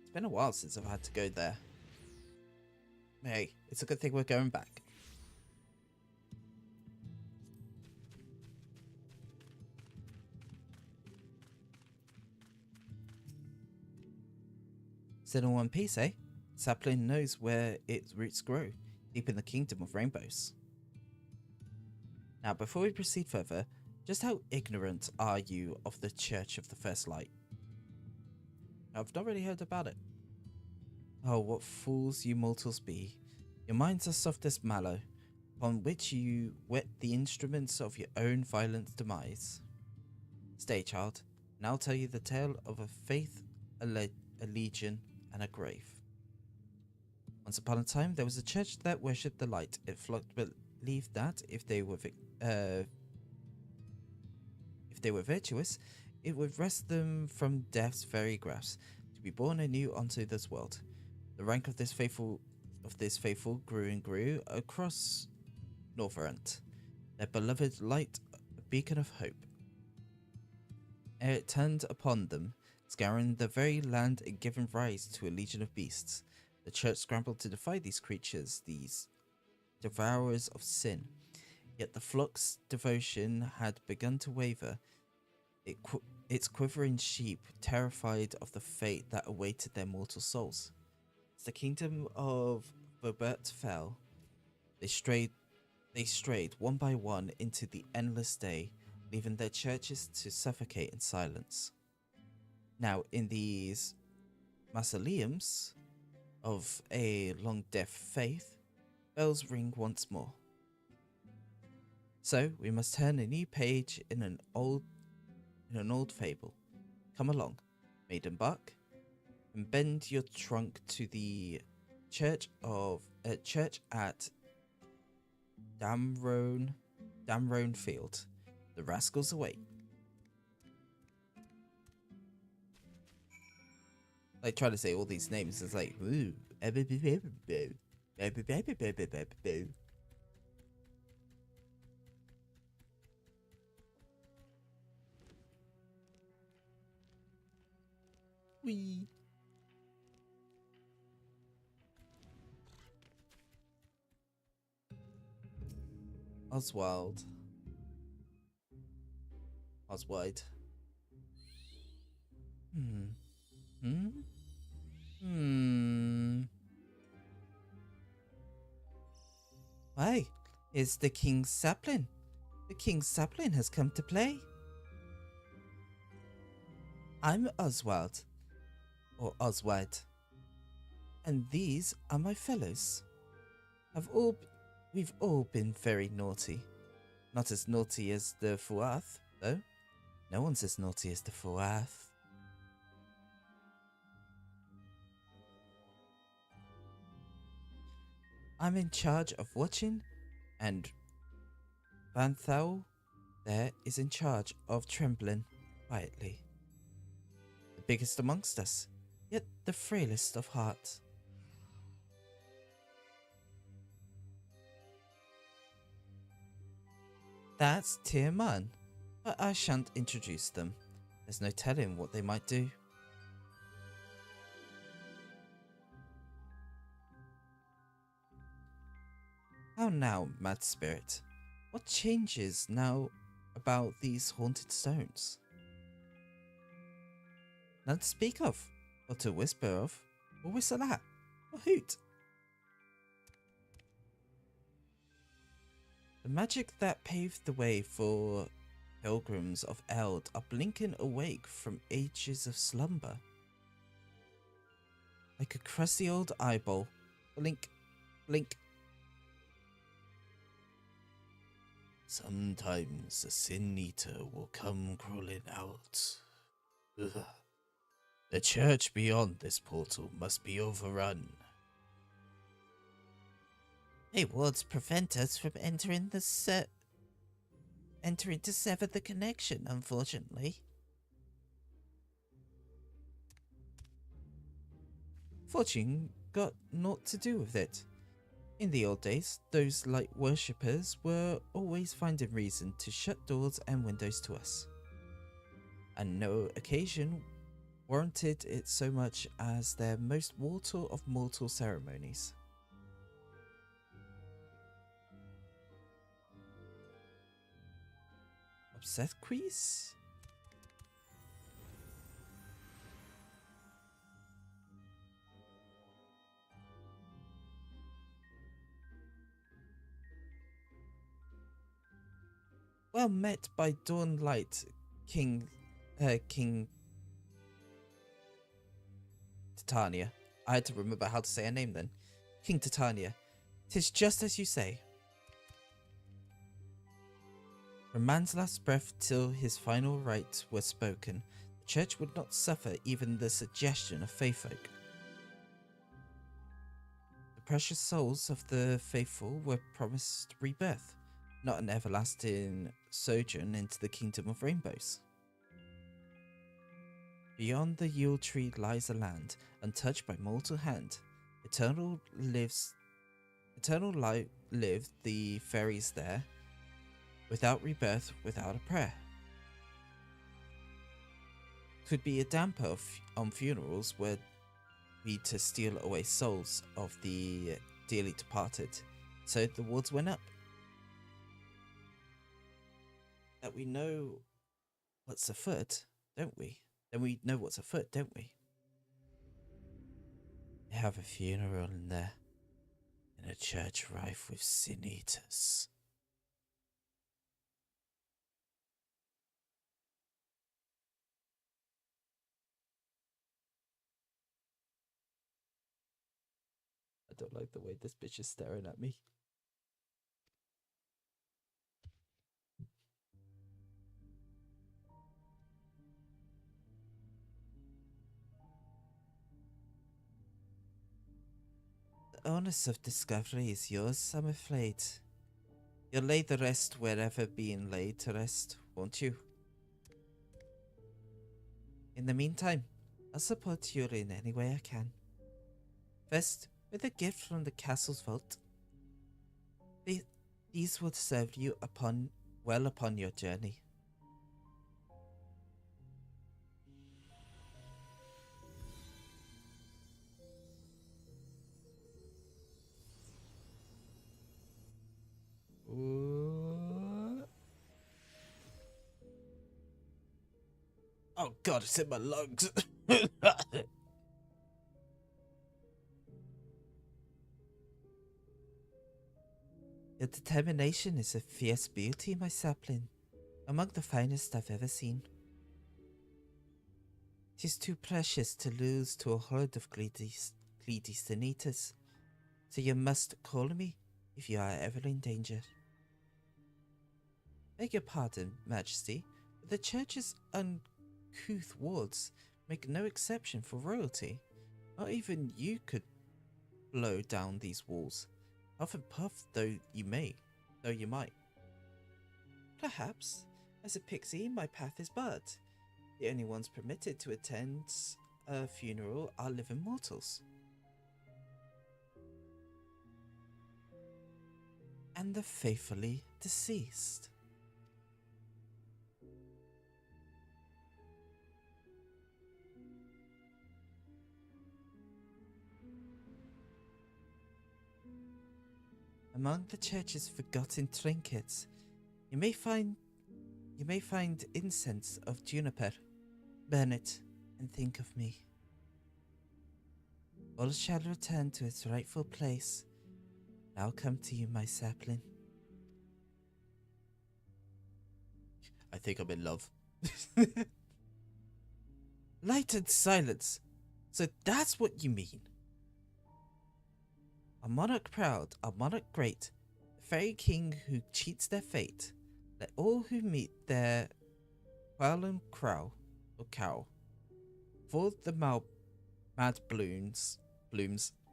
It's been a while since I've had to go there. Hey, it's a good thing we're going back. Still in one piece, eh? Sapling knows where its roots grow, deep in the kingdom of rainbows. Now, before we proceed further, just how ignorant are you of the Church of the First Light? I've not really heard about it. Oh, what fools you mortals be. Your minds are soft as mallow, upon which you whet the instruments of your own violent demise. Stay, child, and I'll tell you the tale of a faith, a legion, and a grave. Once upon a time, there was a church that worshipped the light. It flocked believed that if they were virtuous, it would wrest them from death's very grasp to be born anew onto this world. The rank of this faithful grew and grew across Northrant, their beloved light, a beacon of hope. Ere it turned upon them, scouring the very land and giving rise to a legion of beasts, the church scrambled to defy these creatures, these devourers of sin. Yet the flock's devotion had begun to waver. Its quivering sheep terrified of the fate that awaited their mortal souls. As the kingdom of Verbert fell, they strayed one by one into the endless day, leaving their churches to suffocate in silence. Now, in these mausoleums of a long deaf faith, bells ring once more. So we must turn a new page in an old fable. Come along, maiden buck, and bend your trunk to the church at Damrone Field. The rascals await. Like trying to say all these names is like ooh. Wee. Oswald. Oswald. Why, it's the King's Sapling. The King's Sapling has come to play. I'm Oswald, or Oswald, and these are my fellows. We've all been very naughty. Not as naughty as the Fuath, though. No one's as naughty as the Fuath. I'm in charge of watching, and Banthau there is in charge of trembling quietly. The biggest amongst us, yet the frailest of heart. That's Tierman, but I shan't introduce them. There's no telling what they might do. How now, mad spirit? What changes now about these haunted stones? None to speak of, or to whisper of, or whistle at, or hoot. The magic that paved the way for pilgrims of Eld are blinking awake from ages of slumber. Like a crusty old eyeball, blink, blink. Sometimes the Sin Eater will come crawling out. Ugh. The church beyond this portal must be overrun. Hey, wards prevent us from entering to sever the connection, unfortunately. Fortune got naught to do with it. In the old days, those light worshippers were always finding reason to shut doors and windows to us. And no occasion warranted it so much as their most mortal of mortal ceremonies. Obsequies? Well met by Dawnlight, King Titania. I had to remember how to say her name then. King Titania. 'Tis just as you say. From man's last breath till his final rites were spoken, the church would not suffer even the suggestion of faithfolk. The precious souls of the faithful were promised rebirth, not an everlasting sojourn into the kingdom of rainbows. Beyond the Yule tree lies a land untouched by mortal hand. Eternal life live the fairies there, without rebirth, without a prayer. 'Twould be a damper on funerals were we to steal away souls of the dearly departed. So the wards went up. That we know what's afoot, don't we? Then we know what's afoot, don't we? They have a funeral in there, in a church rife with sin eaters. I don't like the way this bitch is staring at me. The onus of discovery is yours, I'm afraid. You'll lay the rest wherever being laid to rest, won't you? In the meantime, I'll support you in any way I can. First, with a gift from the castle's vault. These will serve you well upon your journey. Ooh. Oh god, it's in my lungs. Your determination is a fierce beauty, my sapling, among the finest I've ever seen. 'Tis too precious to lose to a horde of greedy sin eaters, so you must call me if you are ever in danger. Beg your pardon, Majesty, but the church's uncouth wards make no exception for royalty. Not even you could blow down these walls. Huff and puff though you might. Perhaps, as a pixie, my path is barred. The only ones permitted to attend a funeral are living mortals. And the faithfully deceased. Among the church's forgotten trinkets, you may find incense of juniper. Burn it and think of me. All shall return to its rightful place. Now come to you, my sapling. I think I'm in love. Light and silence. So that's what you mean. A monarch proud, a monarch great, a fairy king who cheats their fate. Let all who meet their quail and cow, for the mad bloom's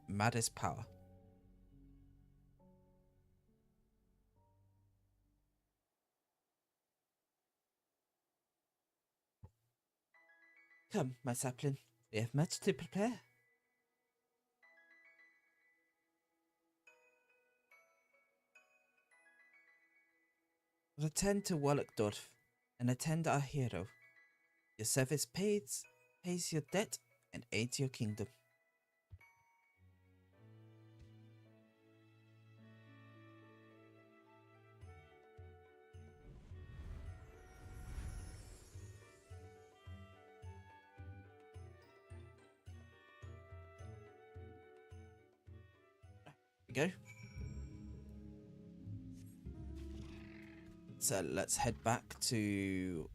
maddest power. Come, my sapling, we have much to prepare. Return to Wallachdorf and attend our hero. Your service pays your debt and aids your kingdom. There we go. So let's head back to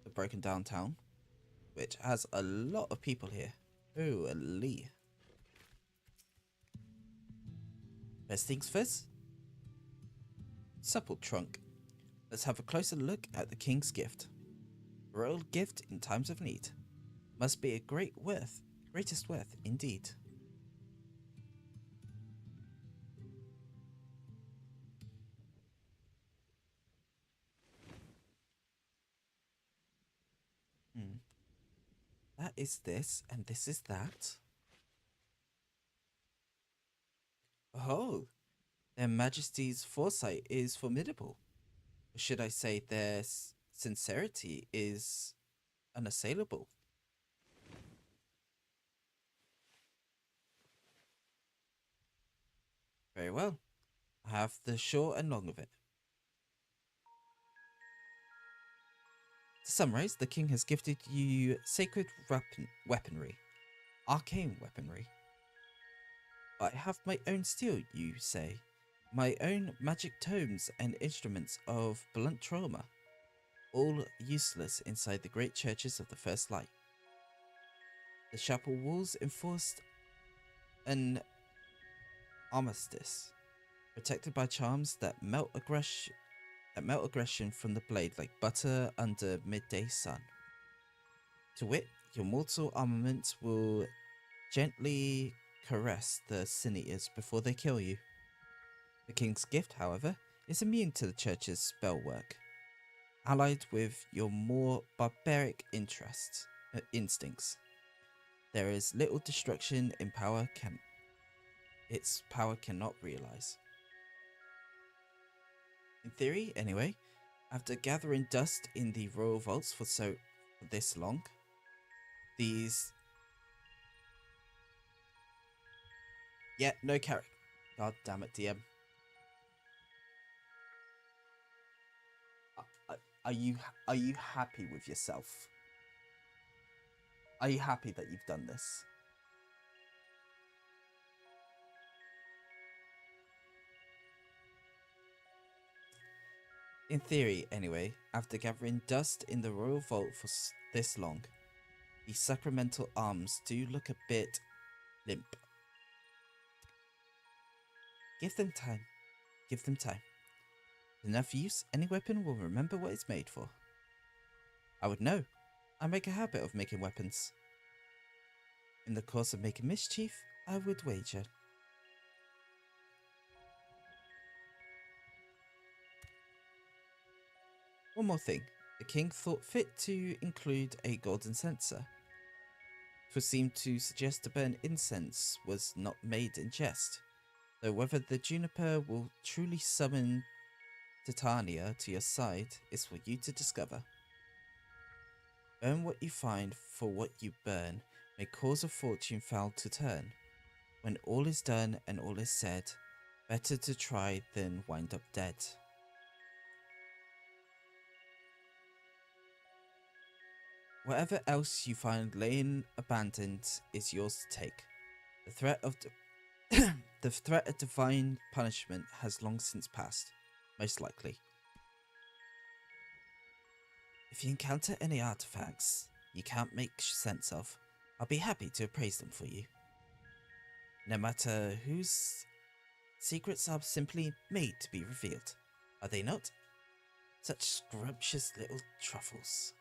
the broken downtown, which has a lot of people here. Ooh, a Lee. First things first, supple trunk. Let's have a closer look at the king's gift. A royal gift in times of need. Must be a greatest worth indeed. Hmm. That is this, and this is that. Oh, their Majesty's foresight is formidable. Or should I say their sincerity is unassailable? Very well. I have the short and long of it. To summarize, the king has gifted you sacred weaponry, arcane weaponry. I have my own steel, you say. My own magic tomes and instruments of blunt trauma, all useless inside the great churches of the First Light. The chapel walls enforced an armistice, protected by charms that melt aggression from the blade like butter under midday sun. To wit, your mortal armament will gently caress the sin eaters before they kill you. The king's gift, however, is immune to the church's spell work, allied with your more barbaric instincts. There is little destruction in its power cannot realize. In theory, anyway, after gathering dust in the royal vaults for this long, these no character. God damn it, DM. Are you are you happy with yourself? Are you happy that you've done this? In theory, anyway, after gathering dust in the royal vault for this long, the sacramental arms do look a bit limp. Give them time. Give them time. With enough use, any weapon will remember what it's made for. I would know. I make a habit of making weapons. In the course of making mischief, I would wager. One more thing. The king thought fit to include a golden censer. For seemed to suggest to burn incense was not made in jest, though whether the juniper will truly summon Titania to your side is for you to discover. Burn what you find, for what you burn may cause a fortune foul to turn. When all is done and all is said, better to try than wind up dead. Whatever else you find laying abandoned is yours to take. The threat of the threat of divine punishment has long since passed, most likely. If you encounter any artifacts you can't make sense of, I'll be happy to appraise them for you. No matter whose secrets are simply made to be revealed, are they not? Such scrumptious little truffles.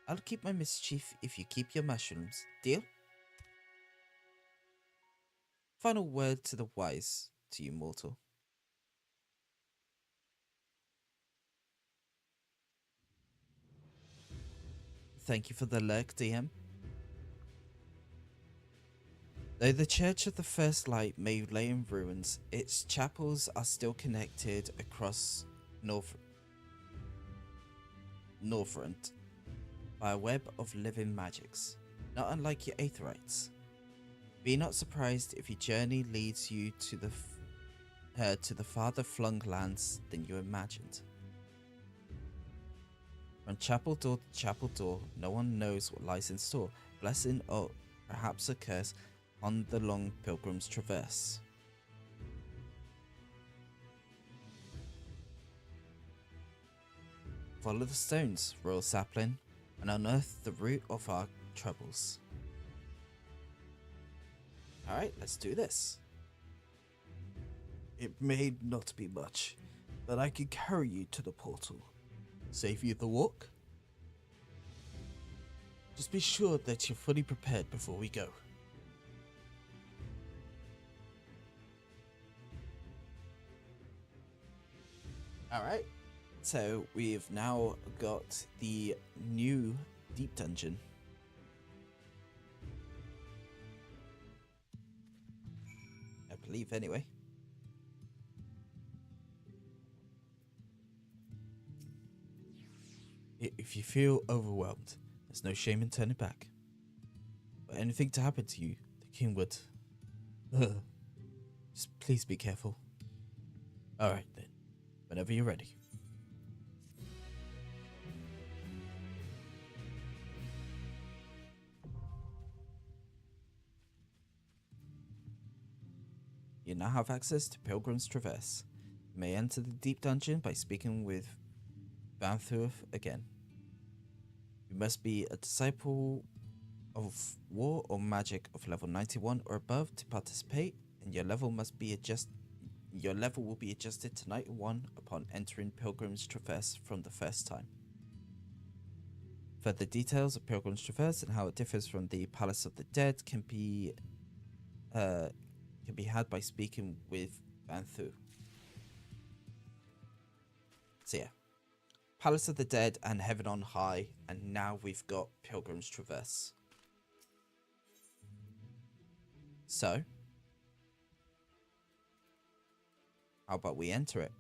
I'll keep my mischief if you keep your mushrooms. Deal? Final word to the wise, to you mortal. Thank you for the lurk, DM. Though the Church of the First Light may lay in ruins, its chapels are still connected across Northront by a web of living magics, not unlike your Aetherites. Be not surprised if your journey leads you to the farther flung lands than you imagined. From chapel door to chapel door, no one knows what lies in store, blessing or perhaps a curse, on the long Pilgrim's Traverse. Follow the stones, Royal Sapling, and unearth the root of our troubles. Alright, let's do this. It may not be much, but I can carry you to the portal. Save you the walk? Just be sure that you're fully prepared before we go. Alright, so we've now got the new deep dungeon. I believe, anyway. If you feel overwhelmed, there's no shame in turning back. But anything to happen to you, the king would... Just please be careful. Alright then, whenever you're ready. You now have access to Pilgrim's Traverse. You may enter the deep dungeon by speaking with ENVtuber again. You must be a disciple of war or magic of level 91 or above to participate, and your level will be adjusted to 91 upon entering Pilgrim's Traverse from the first time. Further details of Pilgrim's Traverse and how it differs from the Palace of the Dead can be had by speaking with ENVtuber. So yeah, Palace of the Dead and Heaven on High, and now we've got Pilgrim's Traverse. So, how about we enter it?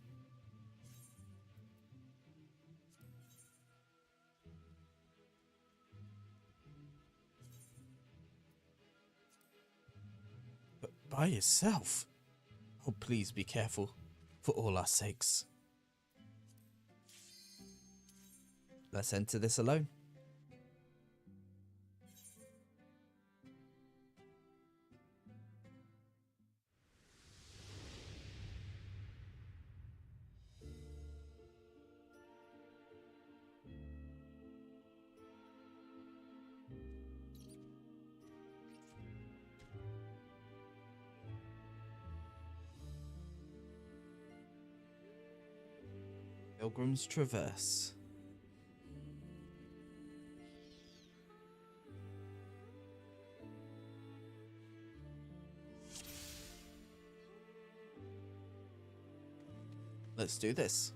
But by yourself? Oh, please be careful, for all our sakes. Let's enter this alone. Pilgrim's Traverse. Let's do this.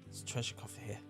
There's a treasure coffer here.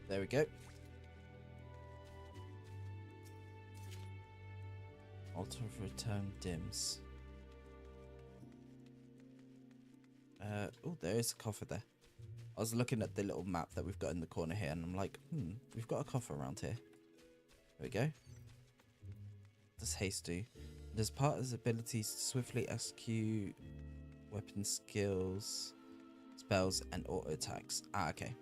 There we go. Altar of Return dims. Oh, there is a coffer there. I was looking at the little map that we've got in the corner here, and I'm like, we've got a coffer around here. There we go. What does haste do? It is part of his abilities to swiftly execute weapon skills, spells, and auto attacks. Ah, okay.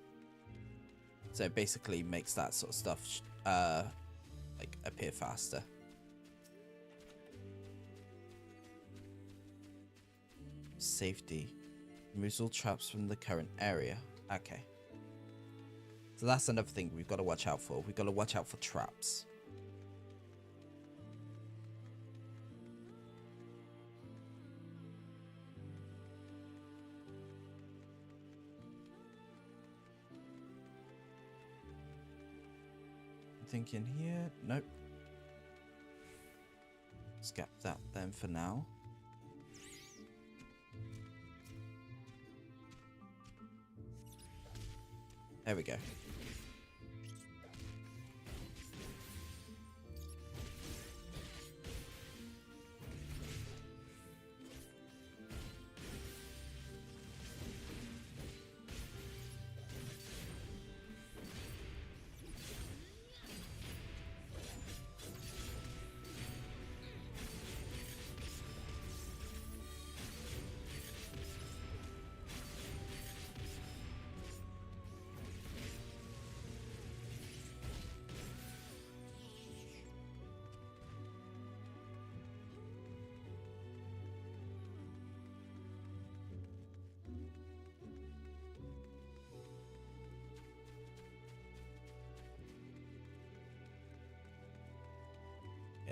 So it basically makes that sort of stuff like appear faster. Safety. Removes all traps from the current area. Okay. So that's another thing we've got to watch out for. We've got to watch out for traps. I'm thinking here. Nope. Scap that then for now. There we go.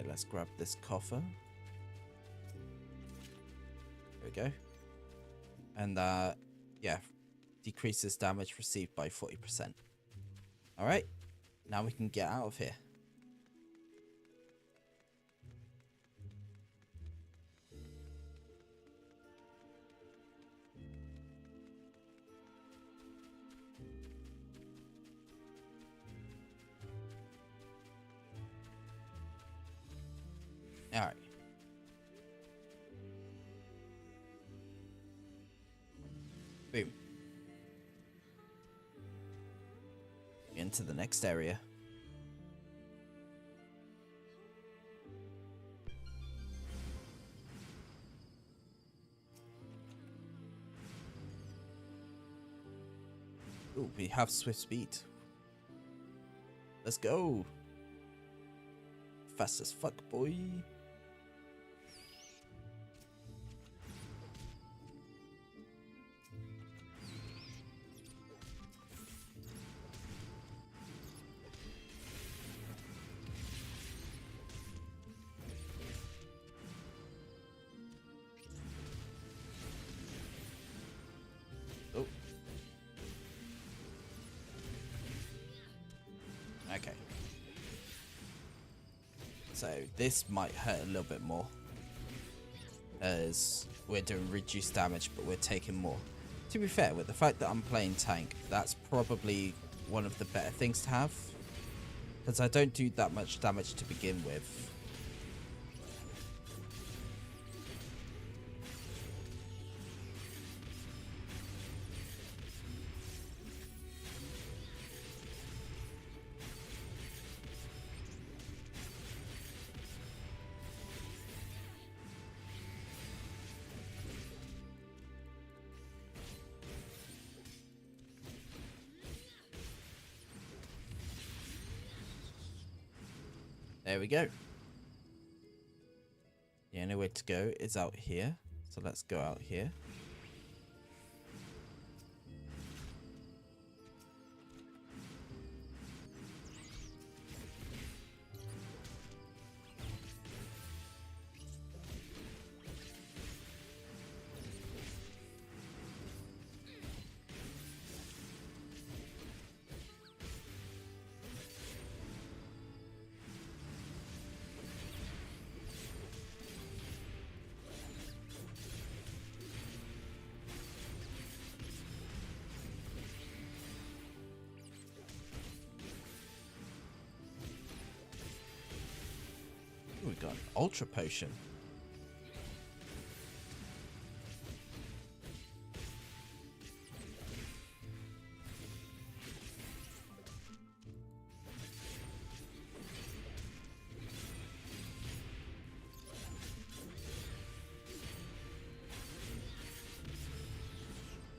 Okay, let's grab this coffer. There we go. And yeah, decreases damage received by 40%. Alright, now we can get out of here. Alright. Boom. Into the next area. Ooh, we have swift speed. Let's go. Fast as fuck, boy. Oh. Okay. So this might hurt a little bit more, as we're doing reduced damage, but we're taking more. To be fair, with the fact that I'm playing tank, that's probably one of the better things to have, because I don't do that much damage to begin with. There we go. The only way to go is out here. So let's go out here. Ooh, we got an ultra potion.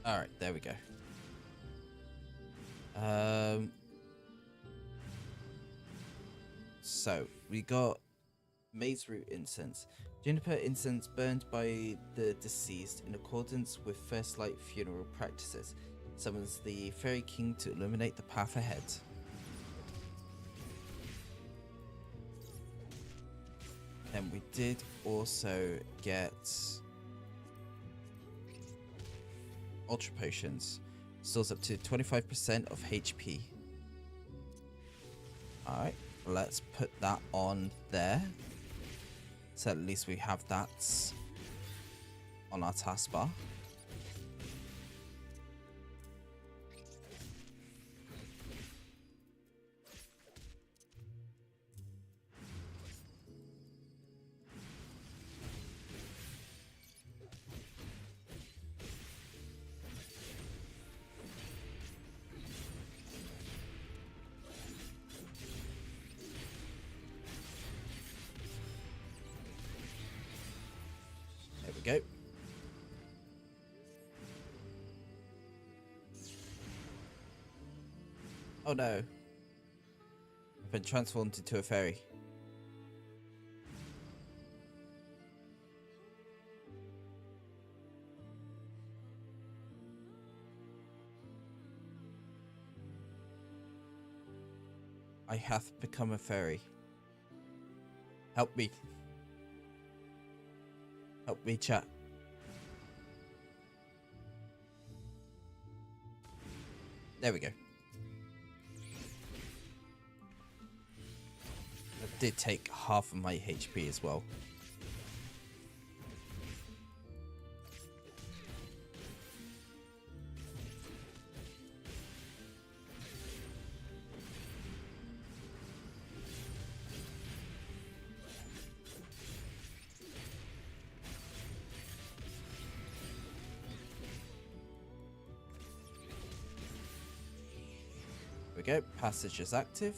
All right, there we go. So we got maze root incense. Juniper incense burned by the deceased in accordance with First Light funeral practices. Summons the Fairy King to illuminate the path ahead. And we did also get Ultra Potions. Stores up to 25% of HP. Alright, let's put that on there. So at least we have that on our taskbar. There we go. Oh no. I've been transformed into a fairy. I hath become a fairy. Help me. Help me, chat. There we go. That did take half of my HP as well. There we go. Passage is active.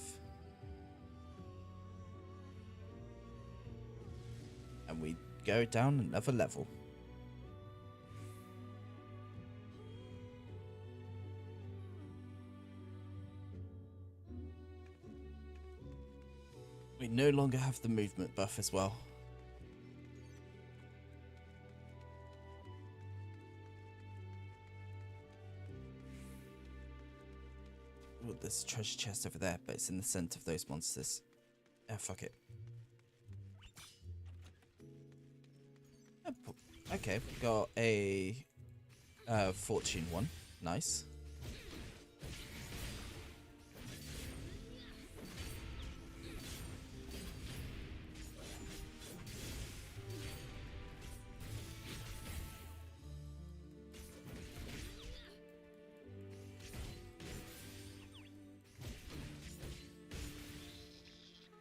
And we go down another level. We no longer have the movement buff as well. Ooh, there's a treasure chest over there, but it's in the center of those monsters. Oh, fuck it. Okay, got a fortune one. Nice.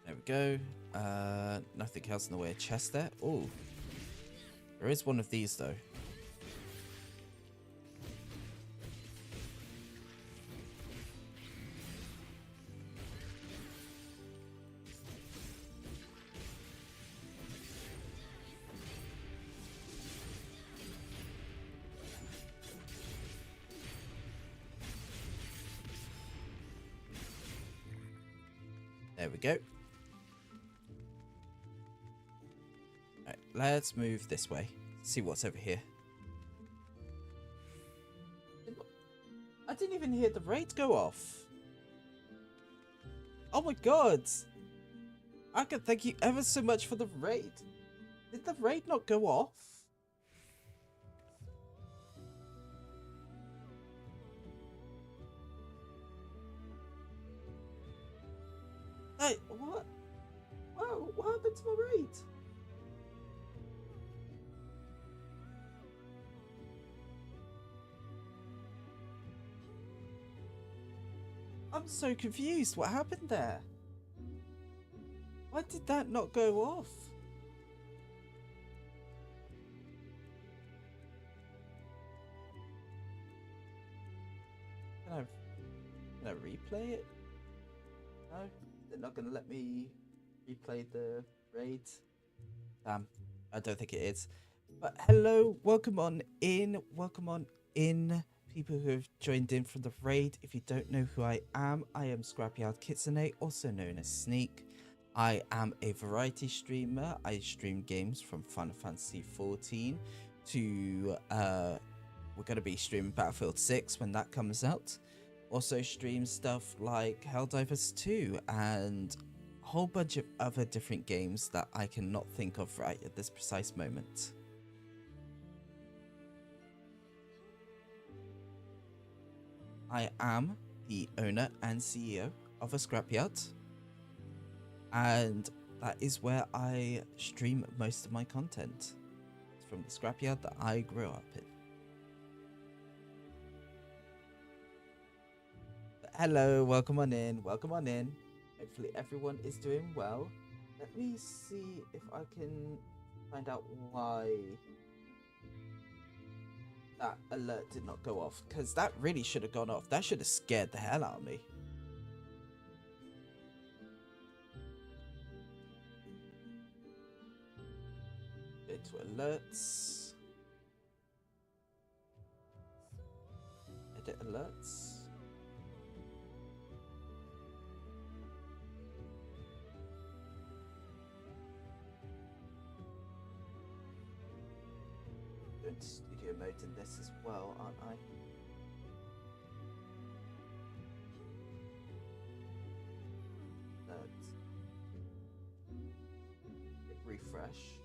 There we go. Nothing else in the way of chest there. Oh, there is one of these though. There we go. Alright, let's move this way. See what's over here. I didn't even hear the raid go off. Oh my god. I can thank you ever so much for the raid. Did the raid not go off? Hey, what? Wow, what happened to my raid? I'm so confused. What happened there? Why did that not go off? Can I replay it? No, they're not going to let me replay the raid. I don't think it is. But hello, welcome on in, people who have joined in from the raid. If you don't know who I am Scrappyard Kitsune, also known as Sneak. I am a variety streamer. I stream games from Final Fantasy 14 to we're going to be streaming Battlefield 6 when that comes out. Also stream stuff like Helldivers 2 and a whole bunch of other different games that I cannot think of right at this precise moment. I am the owner and CEO of a scrapyard, and that is where I stream most of my content. It's from the scrapyard that I grew up in. Hello, welcome on in, welcome on in. Hopefully everyone is doing well. Let me see if I can find out why that alert did not go off, because that really should have gone off. That should have scared the hell out of me. Go to alerts. Edit alerts. Studio mode in this as well, aren't I? Hit refresh.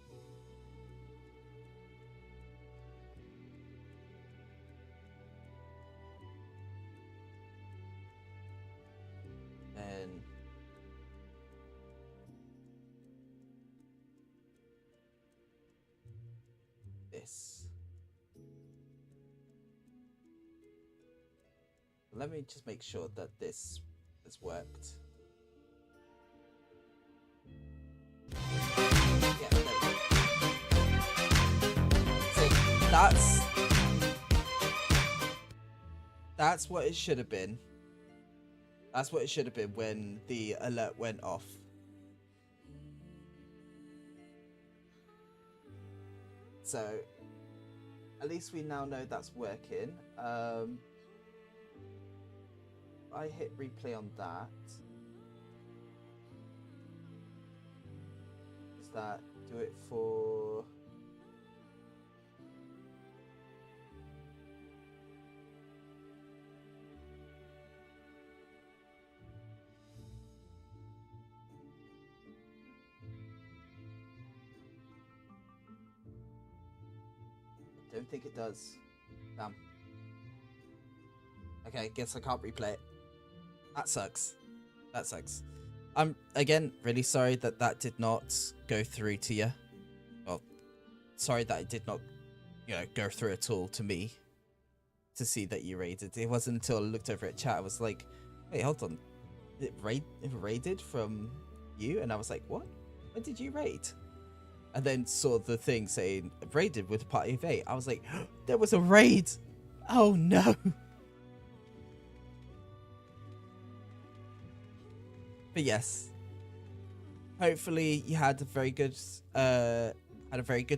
Then this. Let me just make sure that this has worked. Yeah, there we go. So that's what it should have been. That's what it should have been when the alert went off. So at least we now know that's working. I hit replay on that. Does that do it for... I don't think it does. Damn. Okay, guess I can't replay it. That sucks. That sucks. I'm, again, really sorry that that did not go through to you. Well, sorry that it did not, go through at all to me to see that you raided. It wasn't until I looked over at chat, I was like, wait, hold on. It raided from you? And I was like, what? When did you raid? And then saw the thing saying, raided with a party of 8. I was like, there was a raid! Oh no! But yes, hopefully you had a very good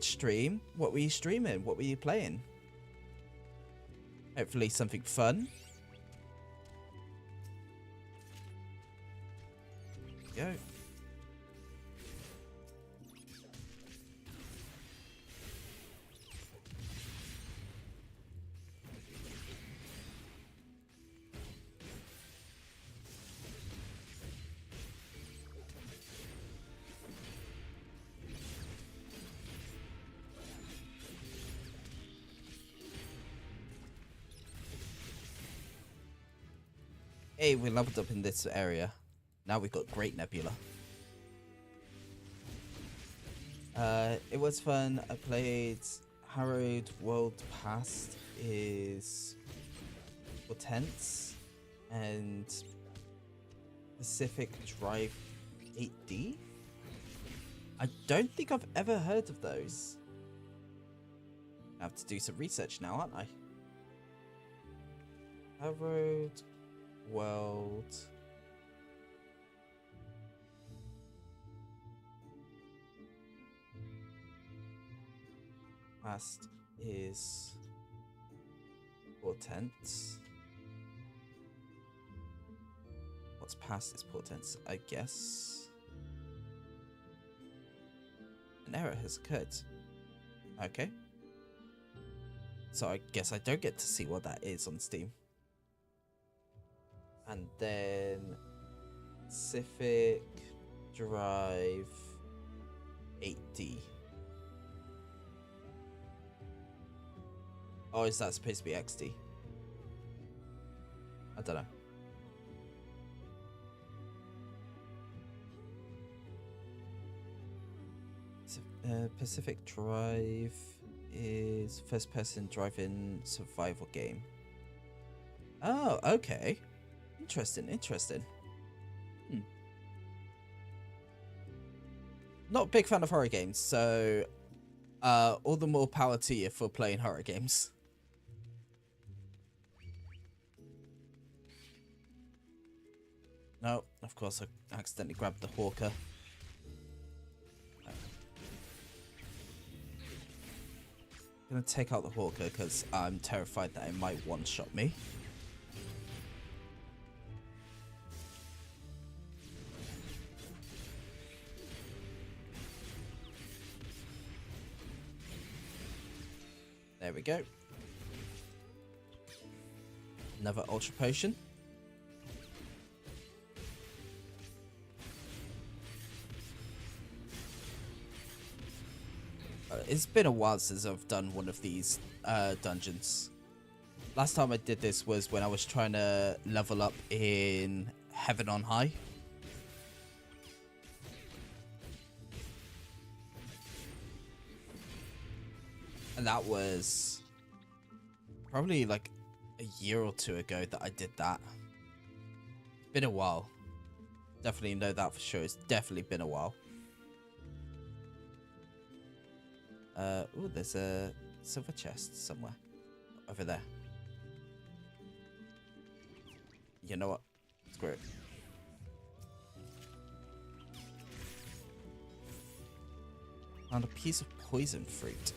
stream. What were you streaming? What were you playing? Hopefully something fun. Go. Hey, we leveled up in this area. Now we've got Great Nebula. It was fun. I played Harrowed World Past is Tense and Pacific Drive 8D. I don't think I've ever heard of those. I have to do some research now, aren't I? Harrowed World Past is Portents. What's past is Portents, I guess. An error has occurred. Okay. So I guess I don't get to see what that is on Steam. And then Pacific Drive 8D. Oh, is that supposed to be XD? I don't know. Pacific Drive is first-person drive-in survival game. Oh, okay. Interesting, interesting. Not a big fan of horror games, so all the more power to you for playing horror games. No, of course I accidentally grabbed the hawker. I'm gonna take out the hawker because I'm terrified that it might one-shot me. There we go. Another ultra potion. It's been a while since I've done one of these dungeons. Last time I did this was when I was trying to level up in Heaven on High. And that was probably like a year or two ago that I did that. It's been a while. Definitely know that for sure. It's definitely been a while. Oh, there's a silver chest somewhere. Over there. You know what? Screw it. Found a piece of poison fruit.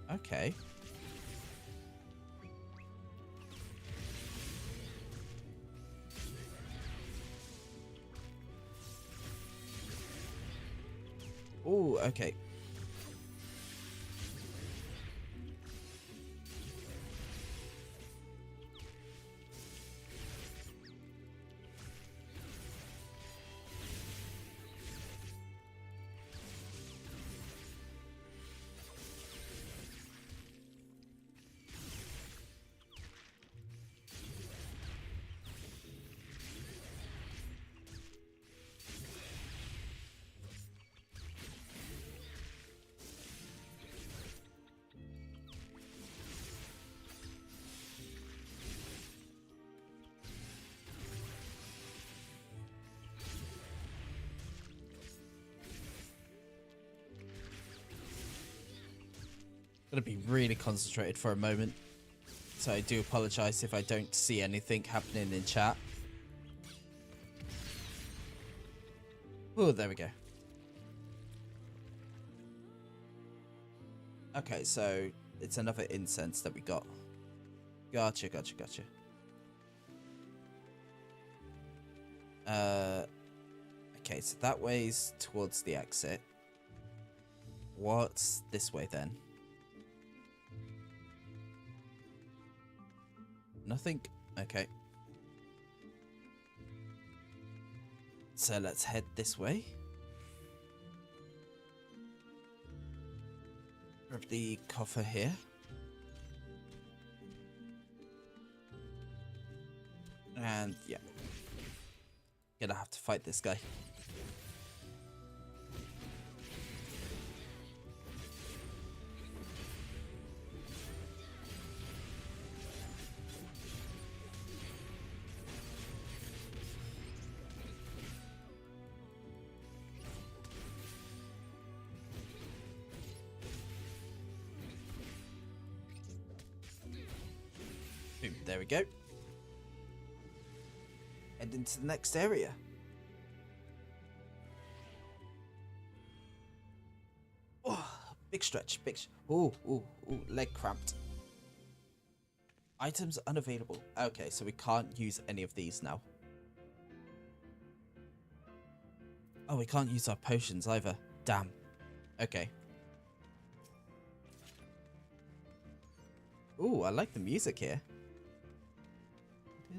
Okay. Oh, okay. Gonna be really concentrated for a moment, so I do apologize if I don't see anything happening in chat. Oh, there we go. Okay, so it's another incense that we got. Gotcha. Okay, so that way's towards the exit. What's this way then? Nothing? Okay. So let's head this way. Grab the coffer here. And yeah. Gonna have to fight this guy. Boom, there we go. Head into the next area. Oh, big stretch, ooh, leg cramped. Items unavailable. Okay, so we can't use any of these now. Oh, we can't use our potions either. Damn. Okay. Ooh, I like the music here. I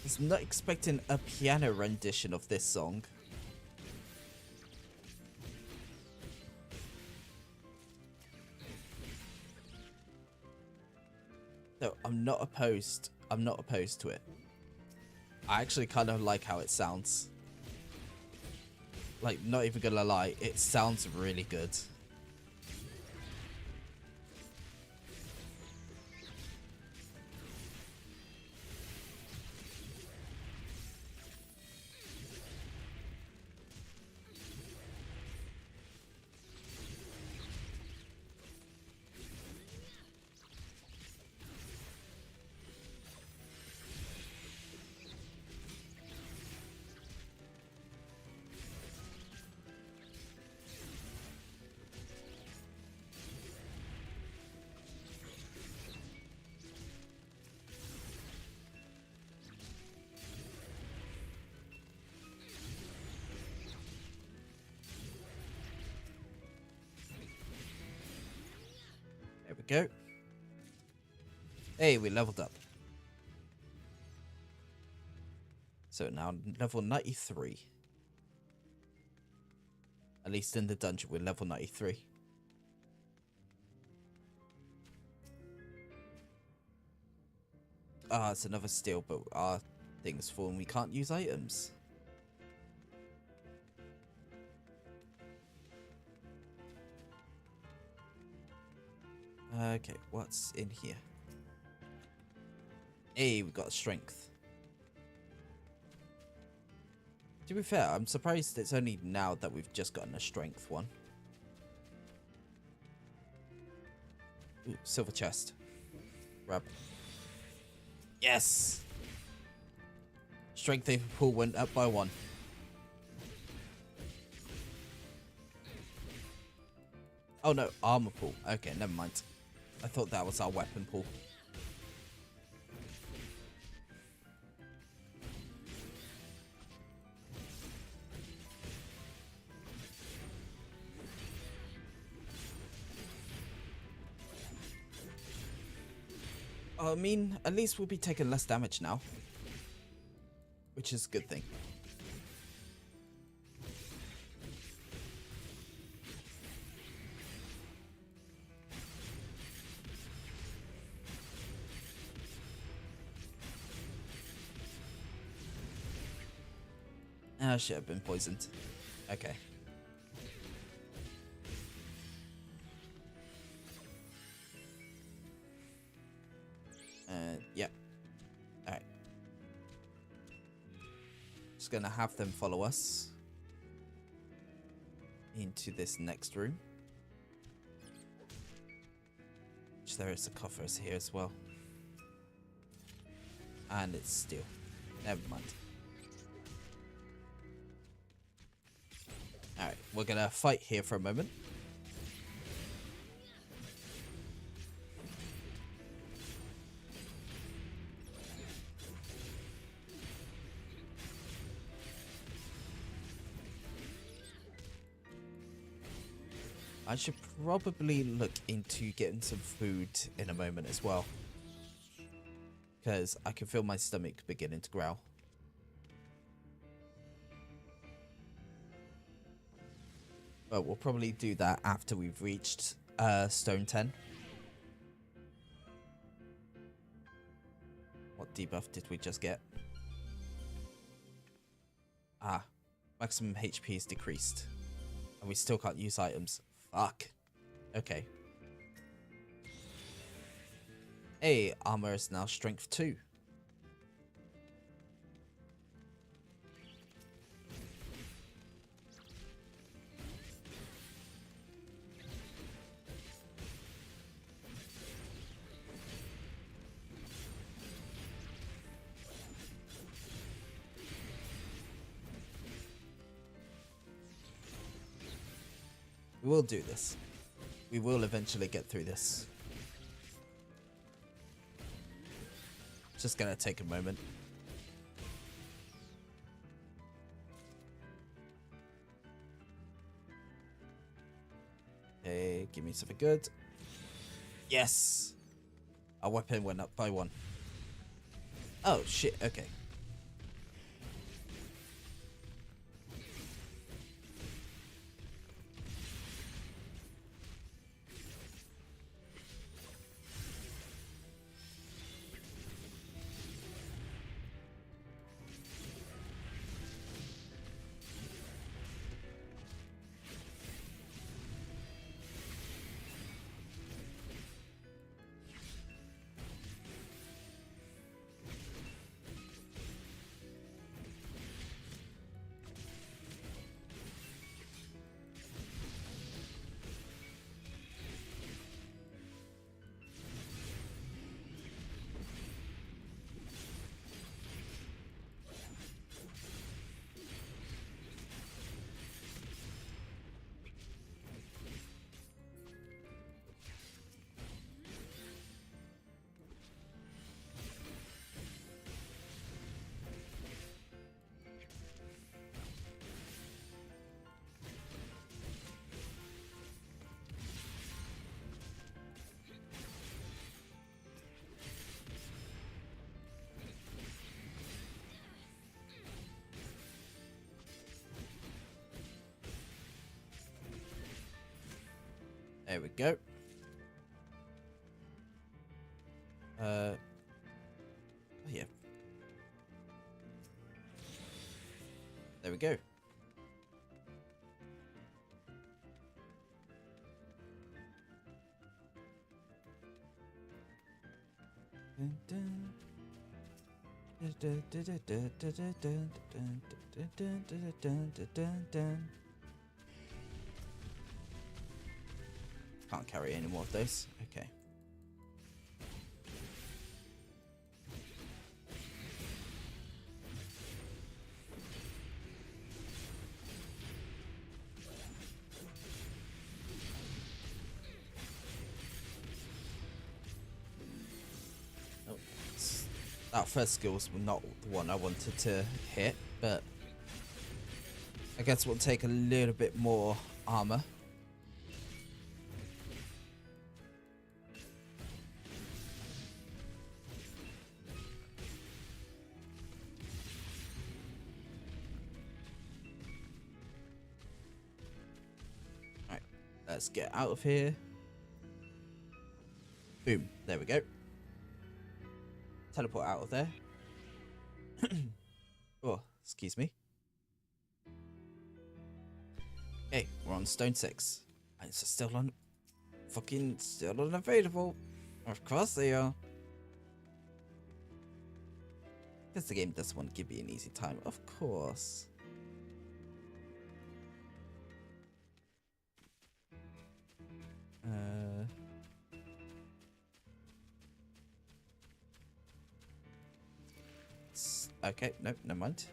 was not expecting a piano rendition of this song. No, I'm not opposed. I'm not opposed to it. I actually kind of like how it sounds. Like, not even gonna lie, it sounds really good. There we go. Hey, we leveled up. So now level 93. At least in the dungeon, we're level 93. Ah, it's another steal, but our thing's full and we can't use items. Okay, what's in here? Hey, we got strength. To be fair, I'm surprised it's only now that we've just gotten a strength one. Ooh, silver chest. Grab. Yes! Strength pool went up by 1. Oh no, armor pool. Okay, never mind. I thought that was our weapon pool. I mean, at least we'll be taking less damage now. Which is a good thing. Ah, shit, I've been poisoned. Okay. Yep. Alright. Just gonna have them follow us into this next room. Which there is a coffers here as well. And it's steel. Never mind. Alright, we're gonna fight here for a moment. I should probably look into getting some food in a moment as well. Because I can feel my stomach beginning to growl. But we'll probably do that after we've reached Stone 10. What debuff did we just get? Ah, maximum HP is decreased. And we still can't use items. Fuck. Okay. Hey, armor is now strength 2. We will do this. We will eventually get through this. Just gonna take a moment. Okay, give me something good. Yes! Our weapon went up by 1. Oh, shit, okay. There we go. Oh yeah. There we go. Can't carry any more of those. Okay. Oh, that first skill was not the one I wanted to hit, but I guess we'll take a little bit more armor. Let's get out of here. Boom. There we go. Teleport out of there. Oh, excuse me. Okay, we're on Stone 6. And it's still on... Fucking still unavailable. Of course they are. Because the game doesn't want to give me an easy time. Of course. Okay, no, never mind.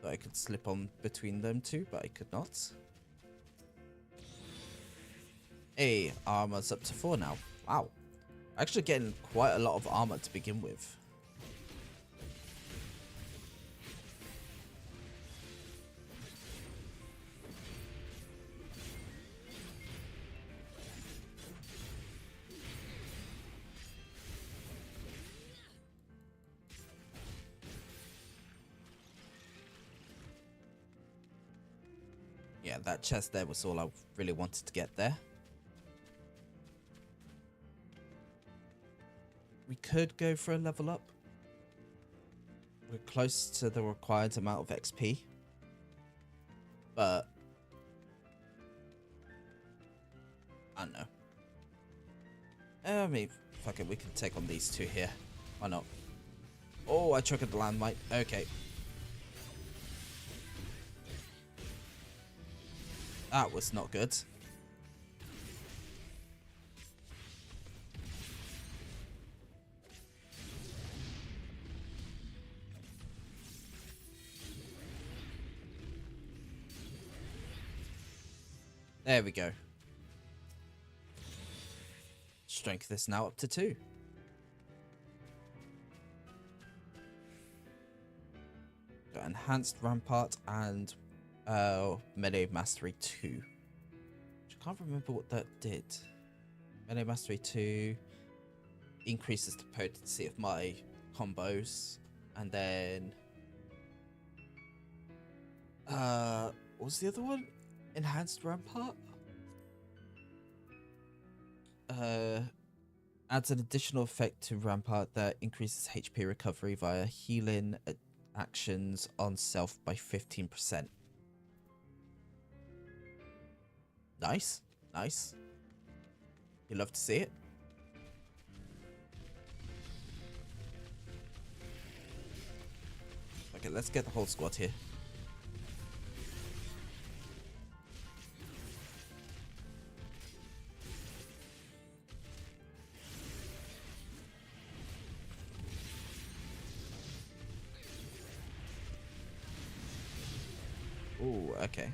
Thought I could slip on between them two, but I could not. Hey, armor's up to 4 now. Wow. Actually getting quite a lot of armor to begin with. Yeah, that chest there was all I really wanted to get there. We could go for a level up. We're close to the required amount of XP. But I don't know. I mean, fuck it, we can take on these two here. Why not? Oh, I triggered the landmine. Okay. That was not good. There we go. Strength is now up to 2. Got enhanced rampart and melee mastery 2. I can't remember what that did. Melee mastery 2 increases the potency of my combos, and then what was the other one? Enhanced rampart. Adds an additional effect to rampart that increases HP recovery via healing actions on self by 15%. Nice, nice. You love to see it. Okay, let's get the whole squad here. Ooh, okay.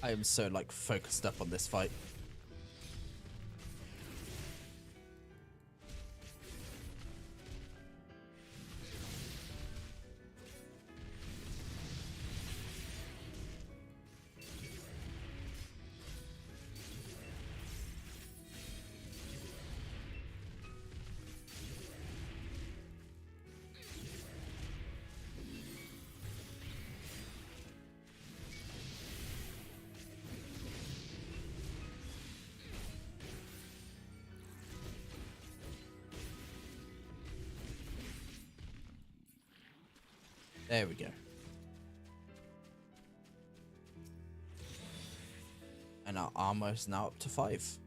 I am so, like, focused up on this fight. There we go. And our armor is now up to 5.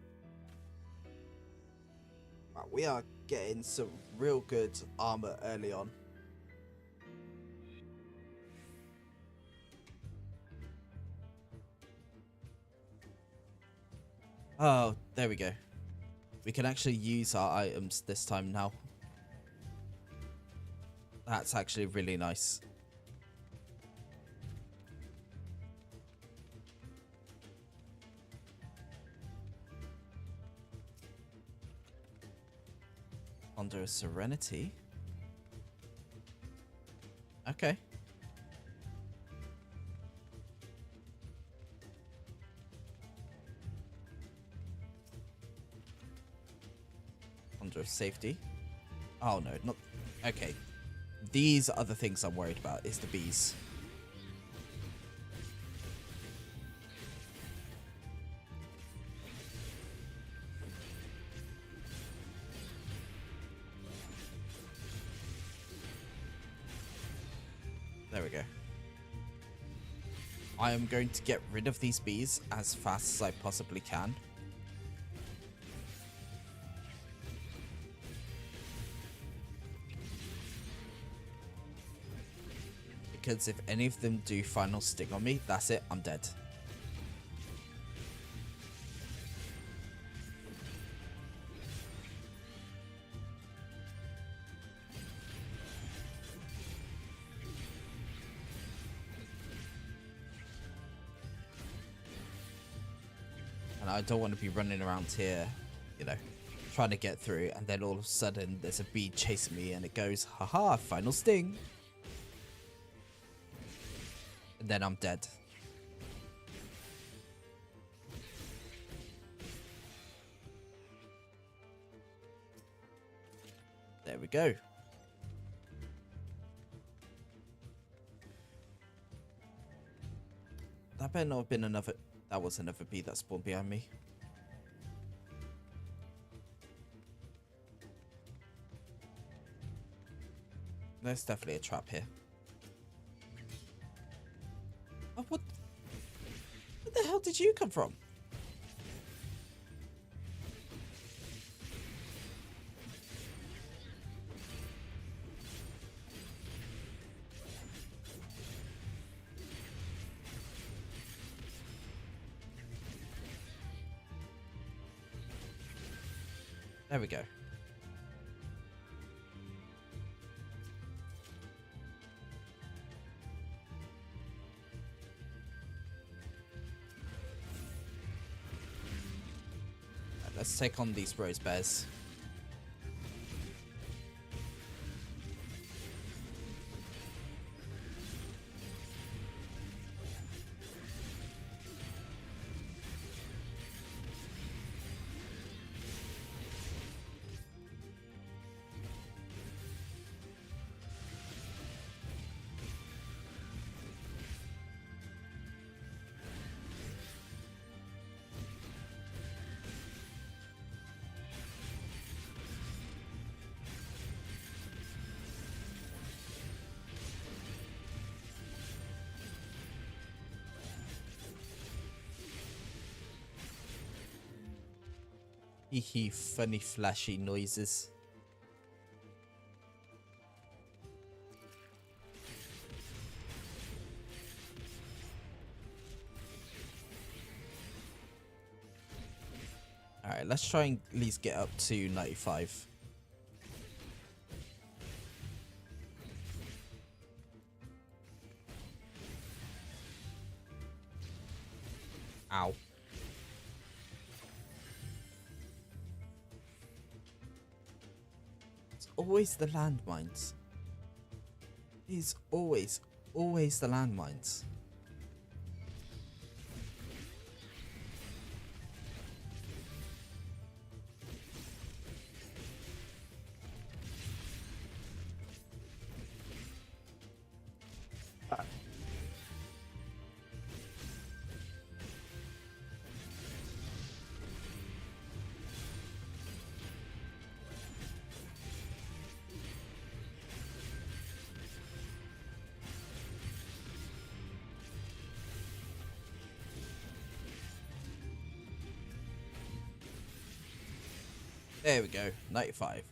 Wow, we are getting some real good armor early on. Oh, there we go. We can actually use our items this time now. That's actually really nice. Under Serenity. Okay. Under Safety. Oh no, not... Okay. These are the things I'm worried about, is the bees. There we go. I am going to get rid of these bees as fast as I possibly can. Because if any of them do final sting on me, that's it, I'm dead. And I don't want to be running around here, you know, trying to get through, and then all of a sudden there's a bee chasing me and it goes, haha, final sting. And then I'm dead. There we go. That better not have been another... That was another bee that spawned behind me. There's definitely a trap here. Oh, what? Where the hell did you come from? There we go. Right, let's take on these rose bears. Hee funny flashy noises. Alright, let's try and at least get up to 95. Ow. It's always the landmines. It's always the landmines. There we go, 95.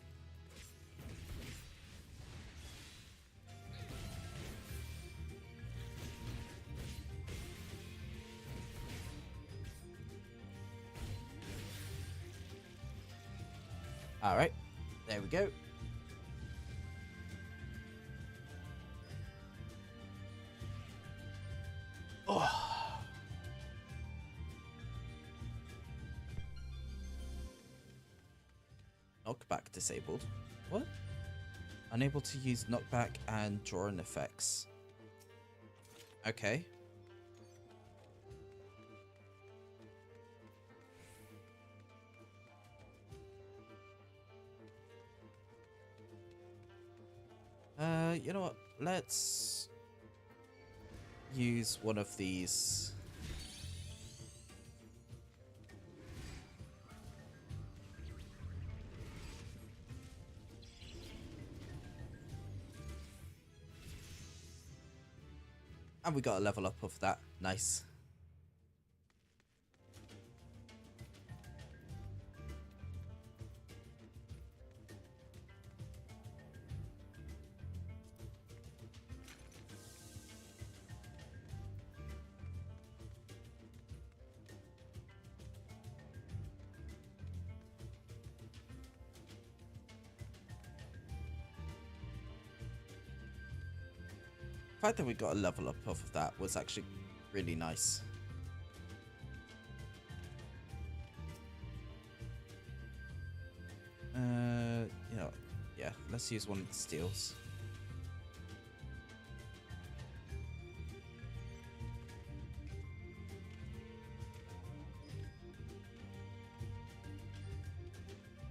Alright, there we go. Oh. Knockback disabled. What? Unable to use knockback and drawing effects. Okay. You know what? Let's use one of these. And we got a level up of that. Nice. The fact that we got a level up off of that was actually really nice. You know, yeah, let's use one of the steels.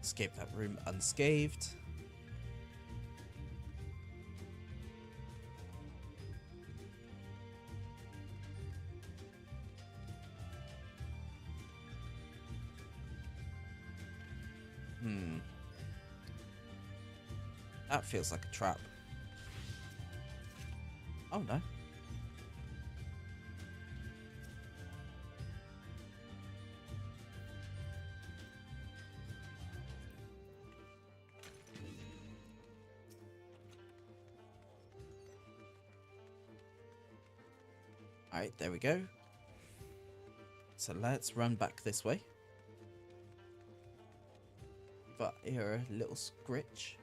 Escape that room unscathed. That feels like a trap. Oh no. Alright, there we go. So let's run back this way. But here a little scritch.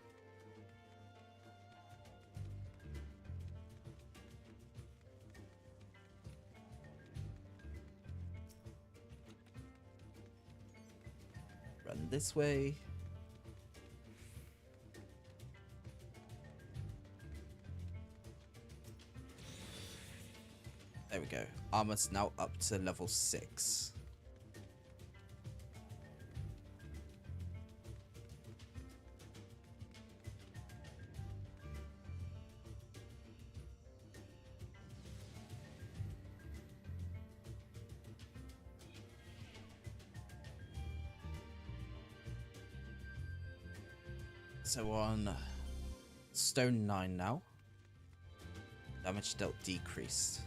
Run this way. There we go. Armor's now up to level 6. So on stone 9 now. Damage dealt decreased.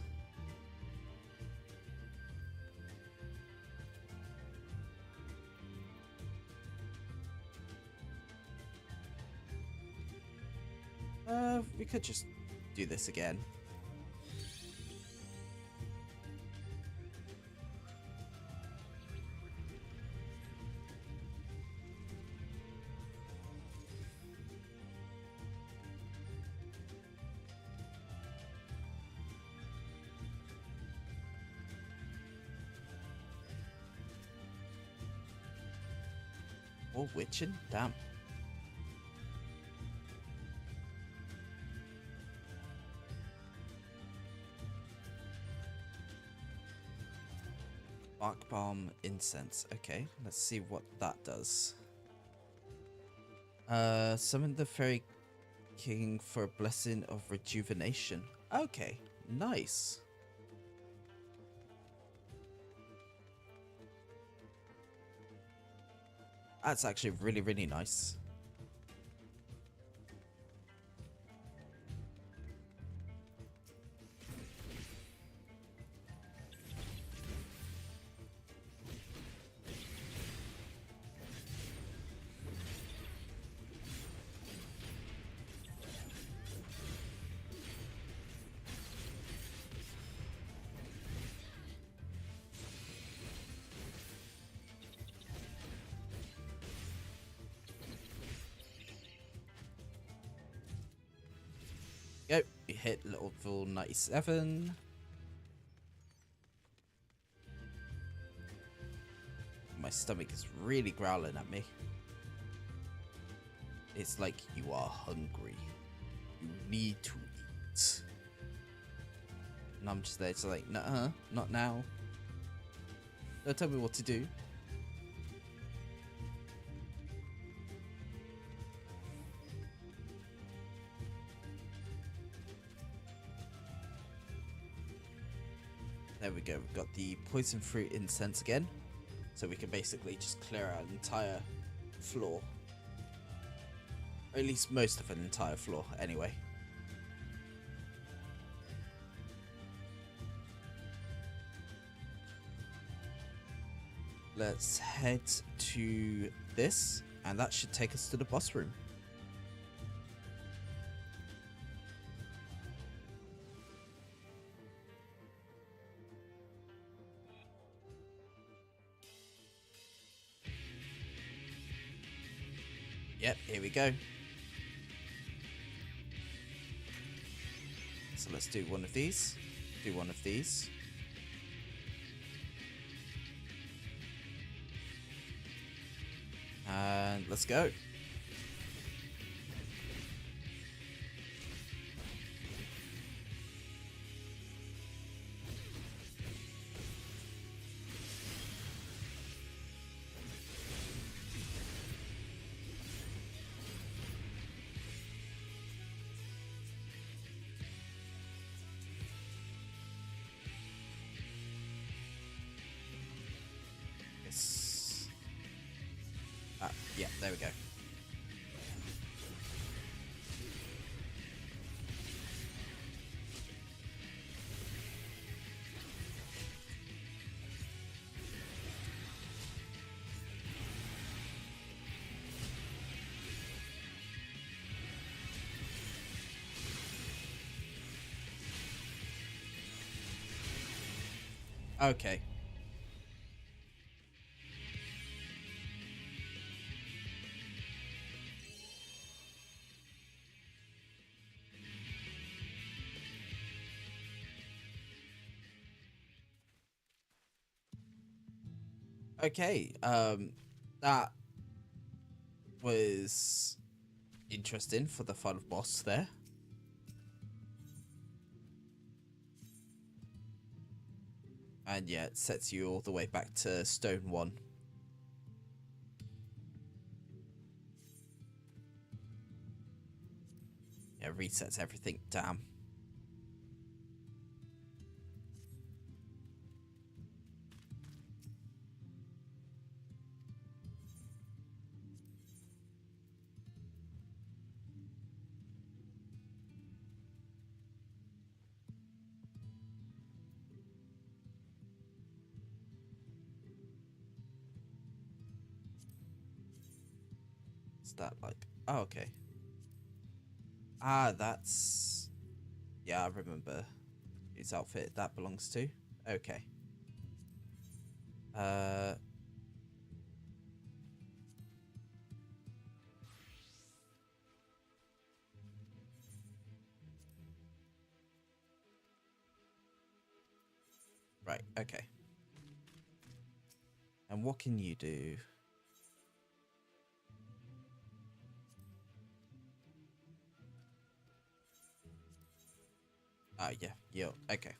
We could just do this again. Or witching? Damn. Bark Balm Incense. Okay, let's see what that does. Summon the Fairy King for a blessing of rejuvenation. Okay, nice. That's actually really, really nice. Yep, we hit level 97. My stomach is really growling at me. It's like you are hungry. You need to eat. And I'm just there to like, nuh-uh, not now. Don't tell me what to do. There we go, we've got the poison fruit incense again. So we can basically just clear out an entire floor. Or at least most of an entire floor, anyway. Let's head to this, and that should take us to the boss room. Yep, here we go. So let's do one of these. Do one of these. And let's go. Yeah, there we go. Okay. Okay. That was interesting for the final boss there. And yeah, it sets you all the way back to Stone 1. Yeah, resets everything. Damn. Is that like... Oh, okay. Ah, that's... Yeah, I remember whose outfit that belongs to. Okay. Right, okay. And what can you do? Oh, yeah, yo, okay.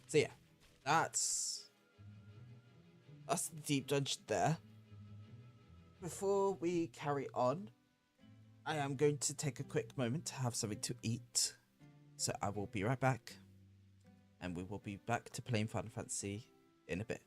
So yeah, that's the deep dungeon there. Before we carry on, I am going to take a quick moment to have something to eat. So I will be right back. And we will be back to playing Final Fantasy in a bit.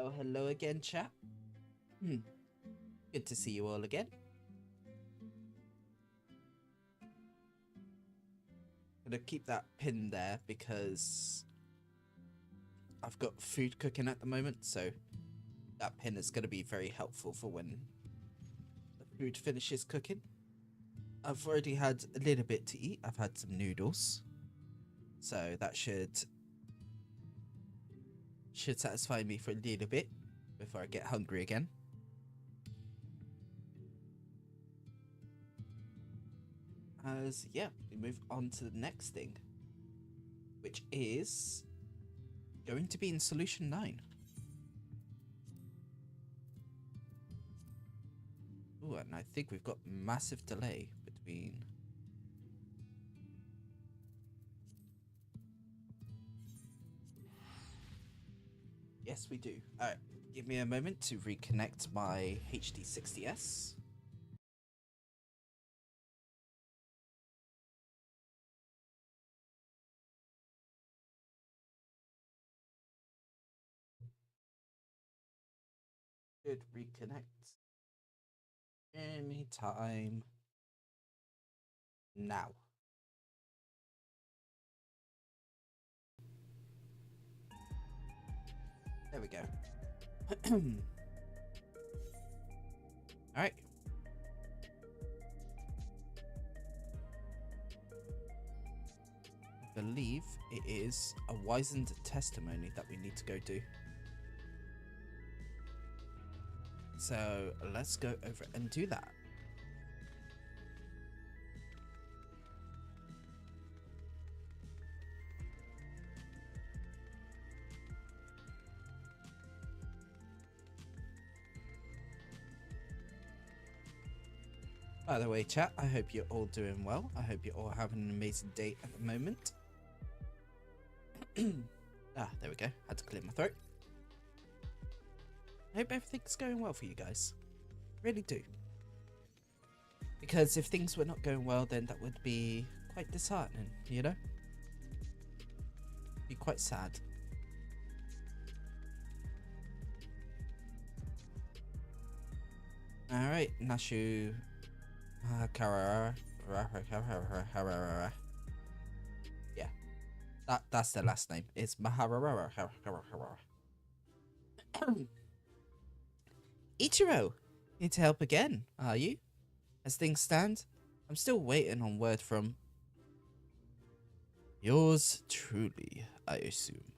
Well, hello again, chat. Good to see you all again. I'm gonna keep that pin there because I've got food cooking at the moment, so that pin is gonna be very helpful for when the food finishes cooking. I've already had a little bit to eat. I've had some noodles, so that should satisfy me for a little bit before I get hungry again. As yeah, we move on to the next thing, which is going to be in solution 9. Ooh, and I think we've got massive delay between. Yes, we do. Alright, give me a moment to reconnect my HD60S. Should reconnect anytime now. There we go. Alright. I believe it is a wizened testimony that we need to go do. So let's go over and do that. By the way, chat, I hope you're all doing well. I hope you're all having an amazing day at the moment. There we go. Had to clear my throat. I hope everything's going well for you guys. Really do. Because if things were not going well, then that would be quite disheartening, you know? Be quite sad. Alright, Nashu Karara. Yeah. That's their last name. It's Maharara. Ichiro, need to help again, are you? As things stand, I'm still waiting on word from yours truly, I assume.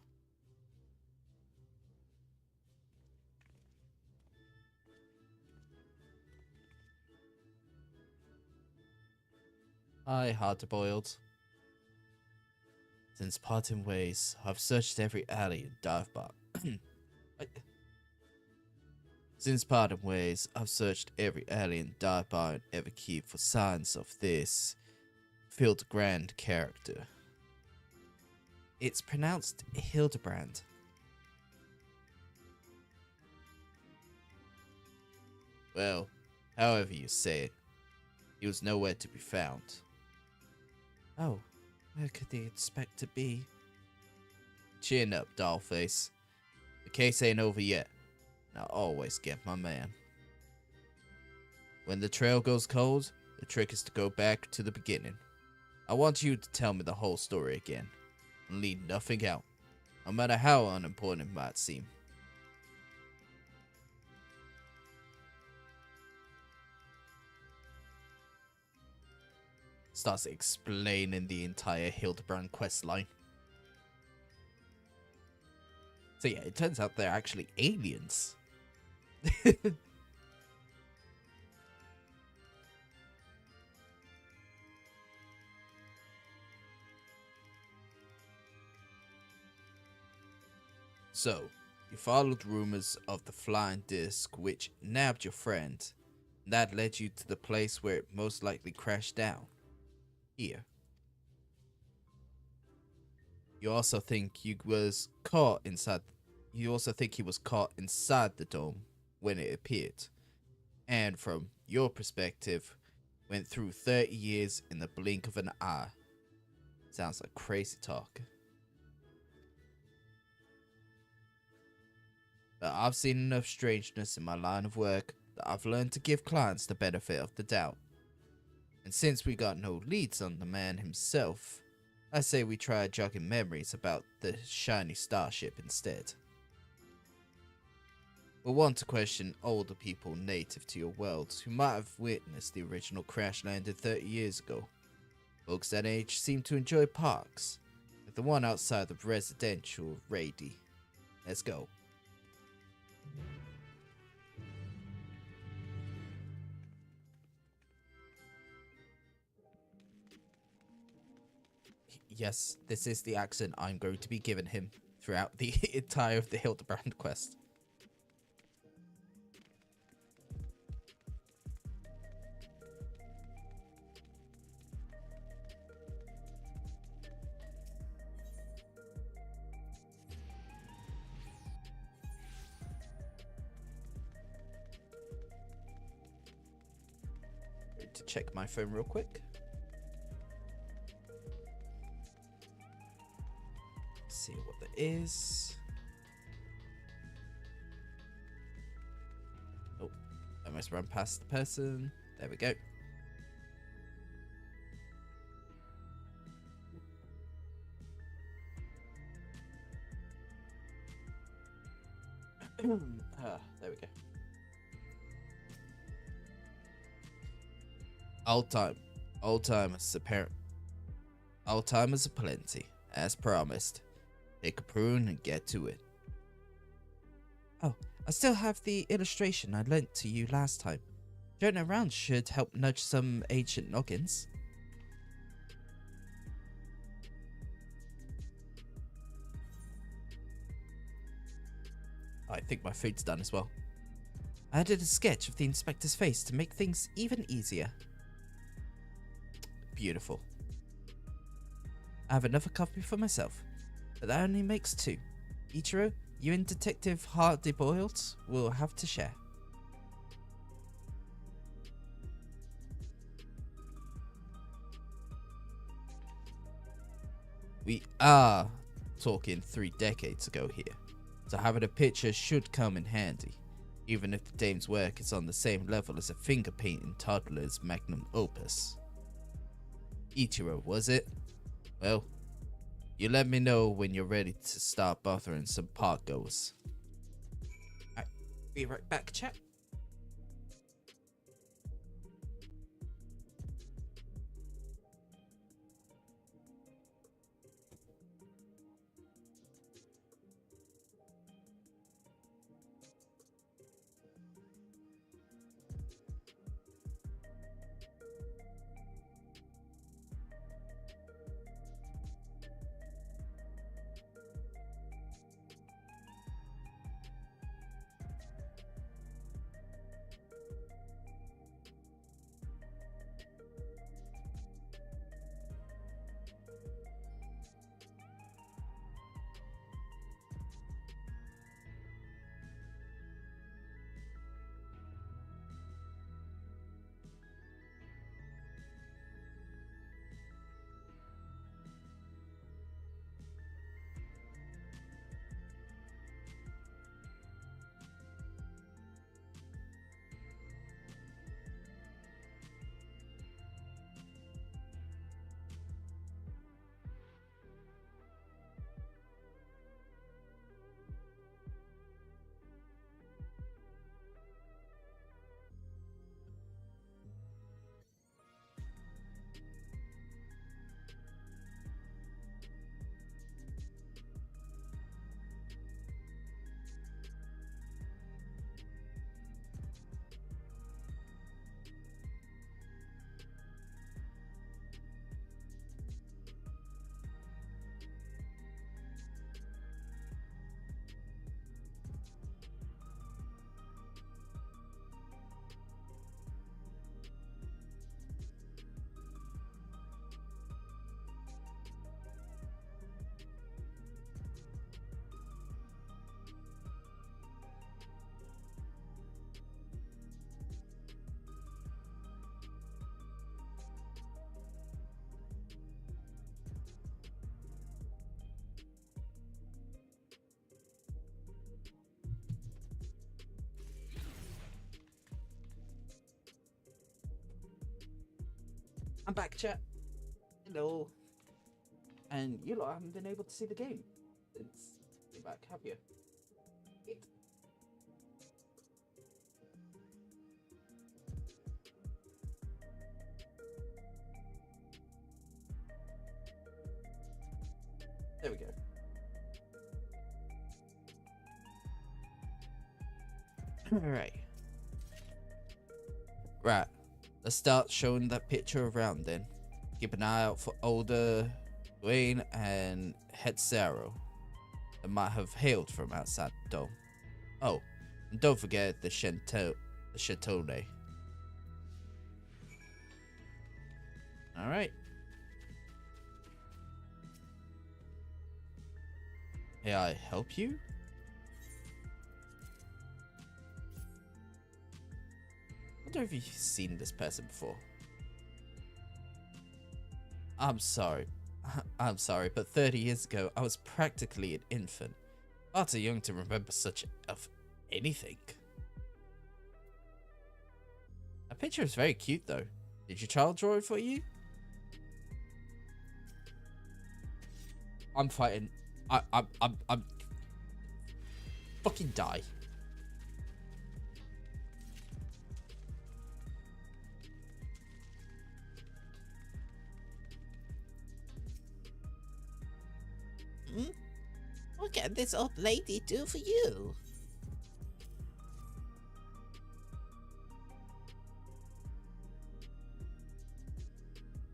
Aye, hard-boiled. Since parting ways, I've searched every alley and dive bar. Since parting ways, I've searched every alley and dive bar and ever keep for signs of this Hildegard character. It's pronounced Hildebrand. Well, however you say it, he was nowhere to be found. Oh, where could they expect to be? Chin up, dollface. The case ain't over yet, and I'll always get my man. When the trail goes cold, the trick is to go back to the beginning. I want you to tell me the whole story again, and leave nothing out, no matter how unimportant it might seem. Starts explaining the entire Hildebrand questline. So yeah, it turns out they're actually aliens. So, you followed rumors of the flying disc which nabbed your friend, and that led you to the place where it most likely crashed down. Here. You also think he was caught inside the dome when it appeared. And from your perspective, went through 30 years in the blink of an eye. Sounds like crazy talk. But I've seen enough strangeness in my line of work that I've learned to give clients the benefit of the doubt. And since we got no leads on the man himself, I say we try jogging memories about the shiny starship instead. We'll want to question older people native to your world who might have witnessed the original crash landing 30 years ago. Folks that age seem to enjoy parks, like the one outside the residential Rady. Let's go. Yes, this is the accent I'm going to be giving him throughout the entire of the Hildebrand quest. To check my phone real quick. See what that is. Oh, I almost ran past the person. There we go. There we go. Old timers apparent. Old timers aplenty, as promised. Take a prune and get to it. Oh, I still have the illustration I lent to you last time. Showing it around should help nudge some ancient noggins. I think my food's done as well. I added a sketch of the inspector's face to make things even easier. Beautiful. I have another copy for myself, but that only makes 2. Ichiro, you and Detective Hard-Boiled will have to share. We are talking 3 decades ago here, so having a picture should come in handy, even if the dame's work is on the same level as a finger-painting toddler's magnum opus. Ichiro, was it? Well, you let me know when you're ready to start bothering some park goers. Alright, be right back, chat. I'm back, chat. Hello. And you lot haven't been able to see the game since you're back, have you? There we go. Alright. Right. Let's start showing that picture around then. Keep an eye out for older Dwayne and Hetzero that might have hailed from outside the dome. Oh, and don't forget the Chateau. Alright. May I help you? I wonder if you've seen this person before. I'm sorry. I'm sorry, but 30 years ago, I was practically an infant. Far too young to remember such of anything. That picture is very cute, though. Did your child draw it for you? I'm fighting. I'm fucking die. What can this old lady do for you?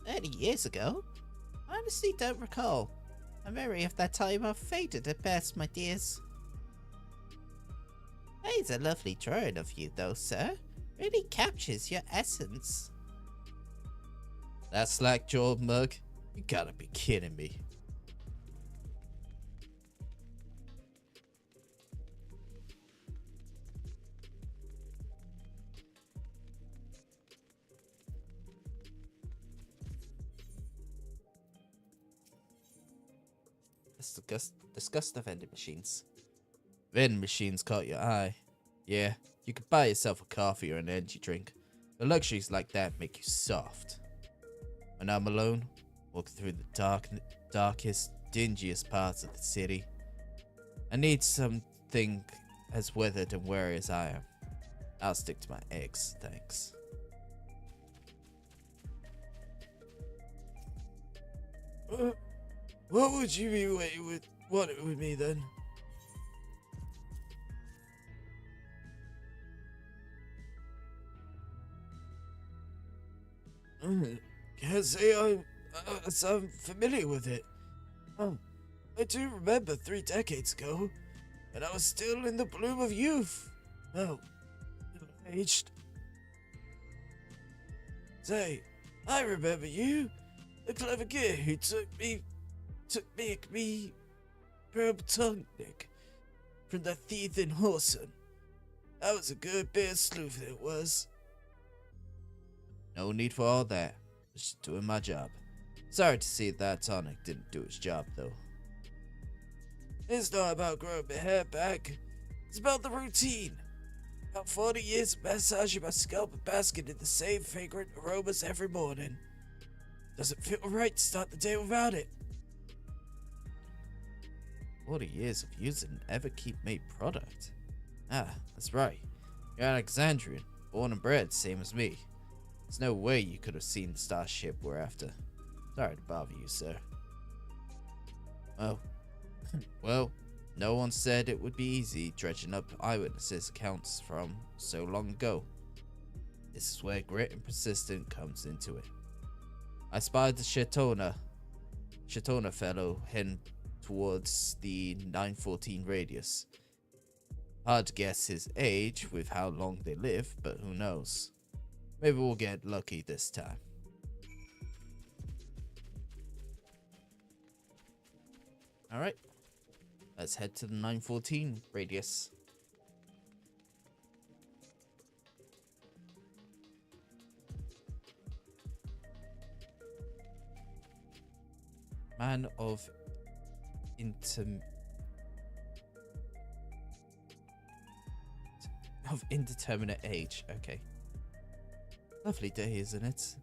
"30 years ago? I honestly don't recall. My memory of that time have faded at best, my dears. That is a lovely drawing of you, though, sir. Really captures your essence." That slack-jawed mug? You gotta be kidding me. Let's discuss the vending machines. Vending machines caught your eye. Yeah, you could buy yourself a coffee or an energy drink. The luxuries like that make you soft. When I'm alone, walking through the darkest, dingiest parts of the city, I need something as weathered and wary as I am. I'll stick to my eggs, thanks. What would you be wanting with me then? Can't say I'm familiar with it. I do remember 3 decades ago, and I was still in the bloom of youth. Well, middle-aged. Say, I remember you, the clever kid who took me purple tongue Nick from that thief in Horson. That was a good bit of sleuthing, it was. No need for all that. Just doing my job. Sorry to see that tonic didn't do its job, though. It's not about growing my hair back. It's about the routine. About 40 years of massaging my scalp and basking in the same fragrant aromas every morning. Doesn't feel right to start the day without it. 40 years of using an Everkeep made product. Ah, that's right. You're Alexandrian, born and bred, same as me. There's no way you could have seen the starship we're after. Sorry to bother you, sir. Well, no one said it would be easy dredging up eyewitnesses' accounts from so long ago. This is where grit and persistence comes into it. I spied the Shatona fellow heading towards the 914 radius. Hard to guess his age with how long they live, but who knows. Maybe we'll get lucky this time. Alright. Let's head to the 914 radius. Man of indeterminate age. Okay. Lovely day, isn't it?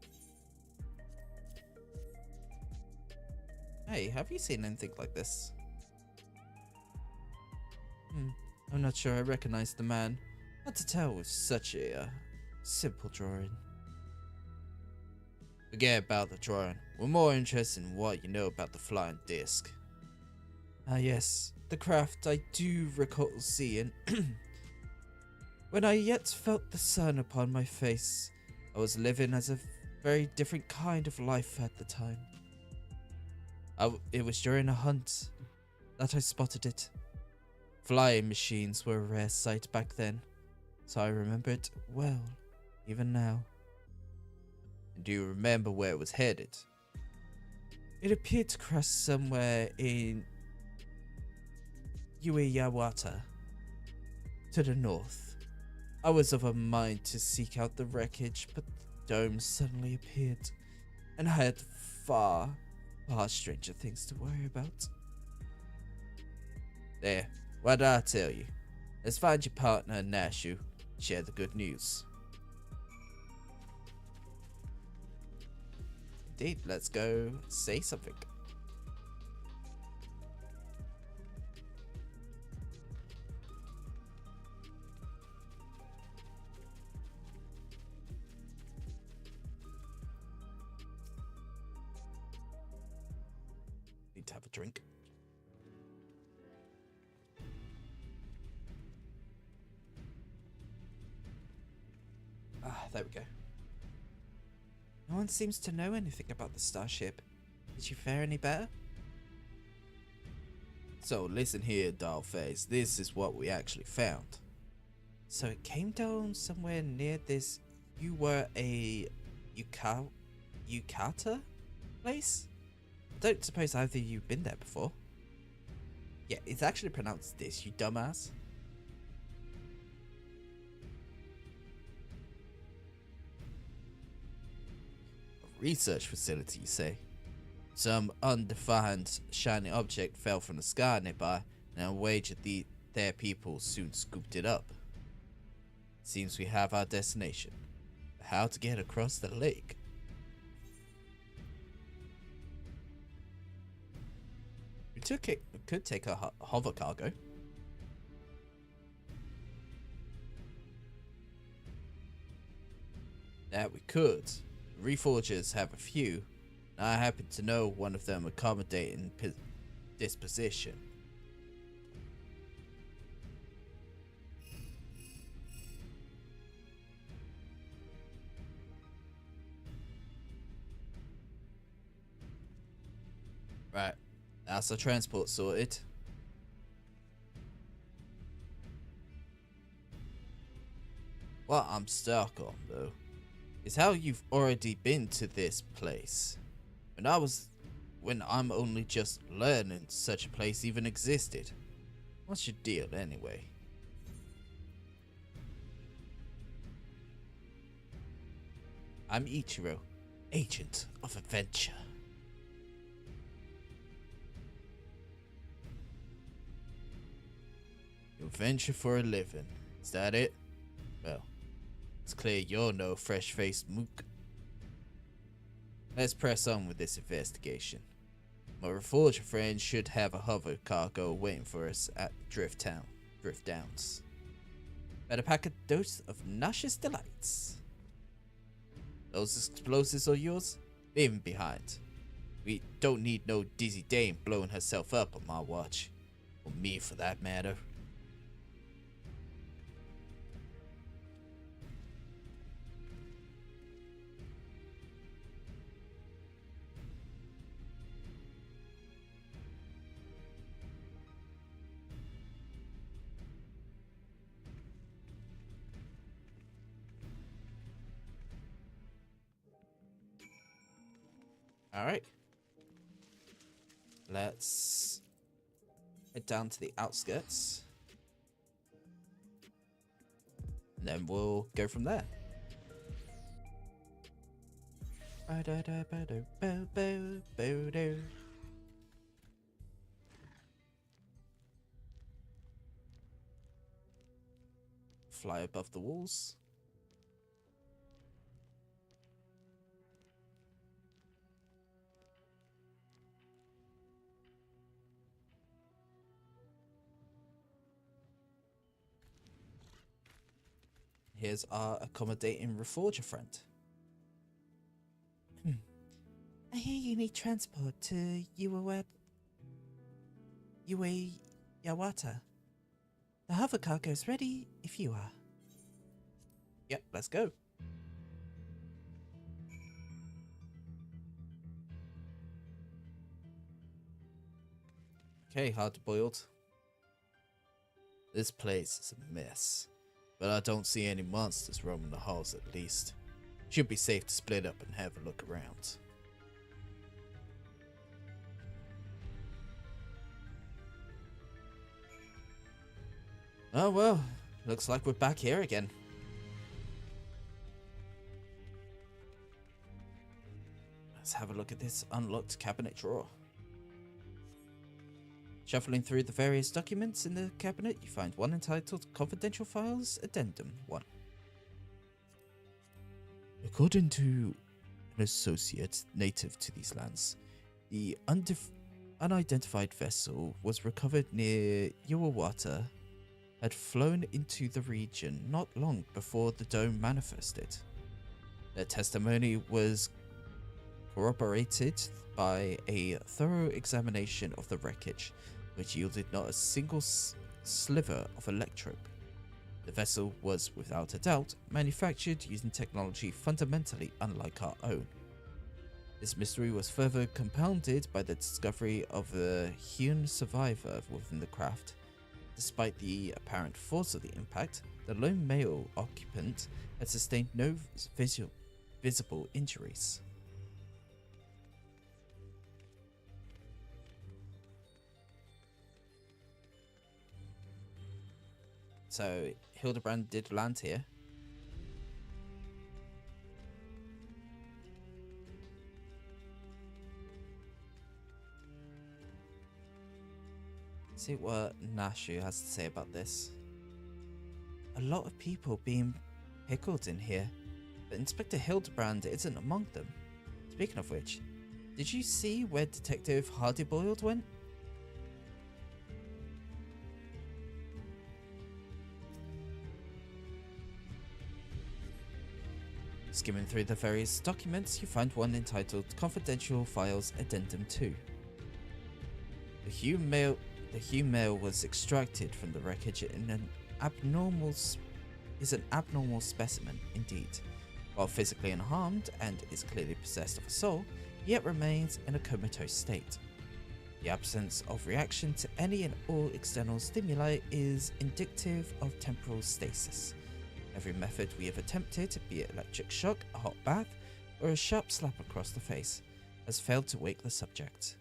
Hey, have you seen anything like this? I'm not sure I recognize the man. Hard to tell with such a simple drawing. Forget about the drawing. We're more interested in what you know about the flying disc. Ah yes, the craft I do recall seeing. When I yet felt the sun upon my face, I was living as a very different kind of life at the time. It was during a hunt that I spotted it. Flying machines were a rare sight back then, so I remember it well, even now. And do you remember where it was headed? It appeared to crash somewhere in Ueyawata, to the north. I was of a mind to seek out the wreckage, but the dome suddenly appeared, and I had far stranger things to worry about. There, what did I tell you? Let's find your partner and Nashu. Share the good news. Indeed, let's go say something. Need to have a drink. Ah, there we go. No one seems to know anything about the starship. Did you fare any better? So listen here, dollface. This is what we actually found. So it came down somewhere near this. You were a Yukata place? I don't suppose either of you've been there before. Yeah, it's actually pronounced this, you dumbass. Research facility, you say? Some undefined shiny object fell from the sky nearby, and I wagered their people soon scooped it up. Seems we have our destination. But how to get across the lake? We could take a hover cargo. That we could. Reforgers have a few, and I happen to know one of them accommodating disposition. Right, that's the transport sorted. What I'm stuck on, though, is how you've already been to this place. When I'm only just learning such a place even existed. What's your deal anyway? I'm Ichiro, agent of adventure. You adventure for a living, is that it? Well, it's clear you're no fresh-faced mook. Let's press on with this investigation. My Reforger friend should have a hover cargo waiting for us at Drift Downs. Better pack a dose of nauseous delights. Those explosives are yours? Leave them behind. We don't need no dizzy dame blowing herself up on my watch. Or me for that matter. Alright. Let's head down to the outskirts. And then we'll go from there. Fly above the walls. here's our accommodating reforger friend. I hear you need transport to Yawata. The hover cargo is ready if you are. Yep, let's go. Okay, hard-boiled. This place is a mess, but I don't see any monsters roaming the halls at least. Should be safe to split up and have a look around. Oh well, looks like we're back here again. Let's have a look at this unlocked cabinet drawer. Shuffling through the various documents in the cabinet, you find one entitled Confidential Files Addendum 1. According to an associate native to these lands, the unidentified vessel was recovered near Yawata, had flown into the region not long before the dome manifested. Their testimony was corroborated by a thorough examination of the wreckage, which yielded not a single sliver of electrope. The vessel was, without a doubt, manufactured using technology fundamentally unlike our own. This mystery was further compounded by the discovery of a hewn survivor within the craft. Despite the apparent force of the impact, the lone male occupant had sustained no visible injuries. So, Hildebrand did land here. See what Nashu has to say about this. A lot of people being pickled in here, but Inspector Hildebrand isn't among them. Speaking of which, did you see where Detective Hardyboiled went? Skimming through the various documents, you find one entitled Confidential Files Addendum 2. The Hugh male was extracted from the wreckage in an abnormal specimen indeed. While physically unharmed and is clearly possessed of a soul, yet remains in a comatose state. The absence of reaction to any and all external stimuli is indicative of temporal stasis. Every method we have attempted, be it electric shock, a hot bath, or a sharp slap across the face, has failed to wake the subject.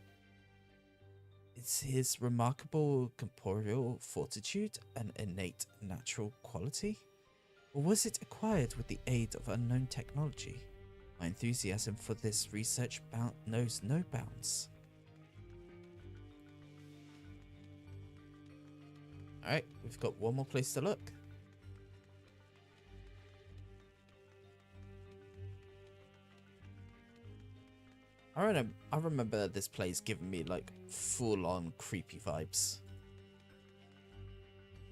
Is his remarkable corporeal fortitude an innate natural quality? Or was it acquired with the aid of unknown technology? My enthusiasm for this research knows no bounds. Alright, we've got one more place to look. I remember this place giving me like full-on creepy vibes.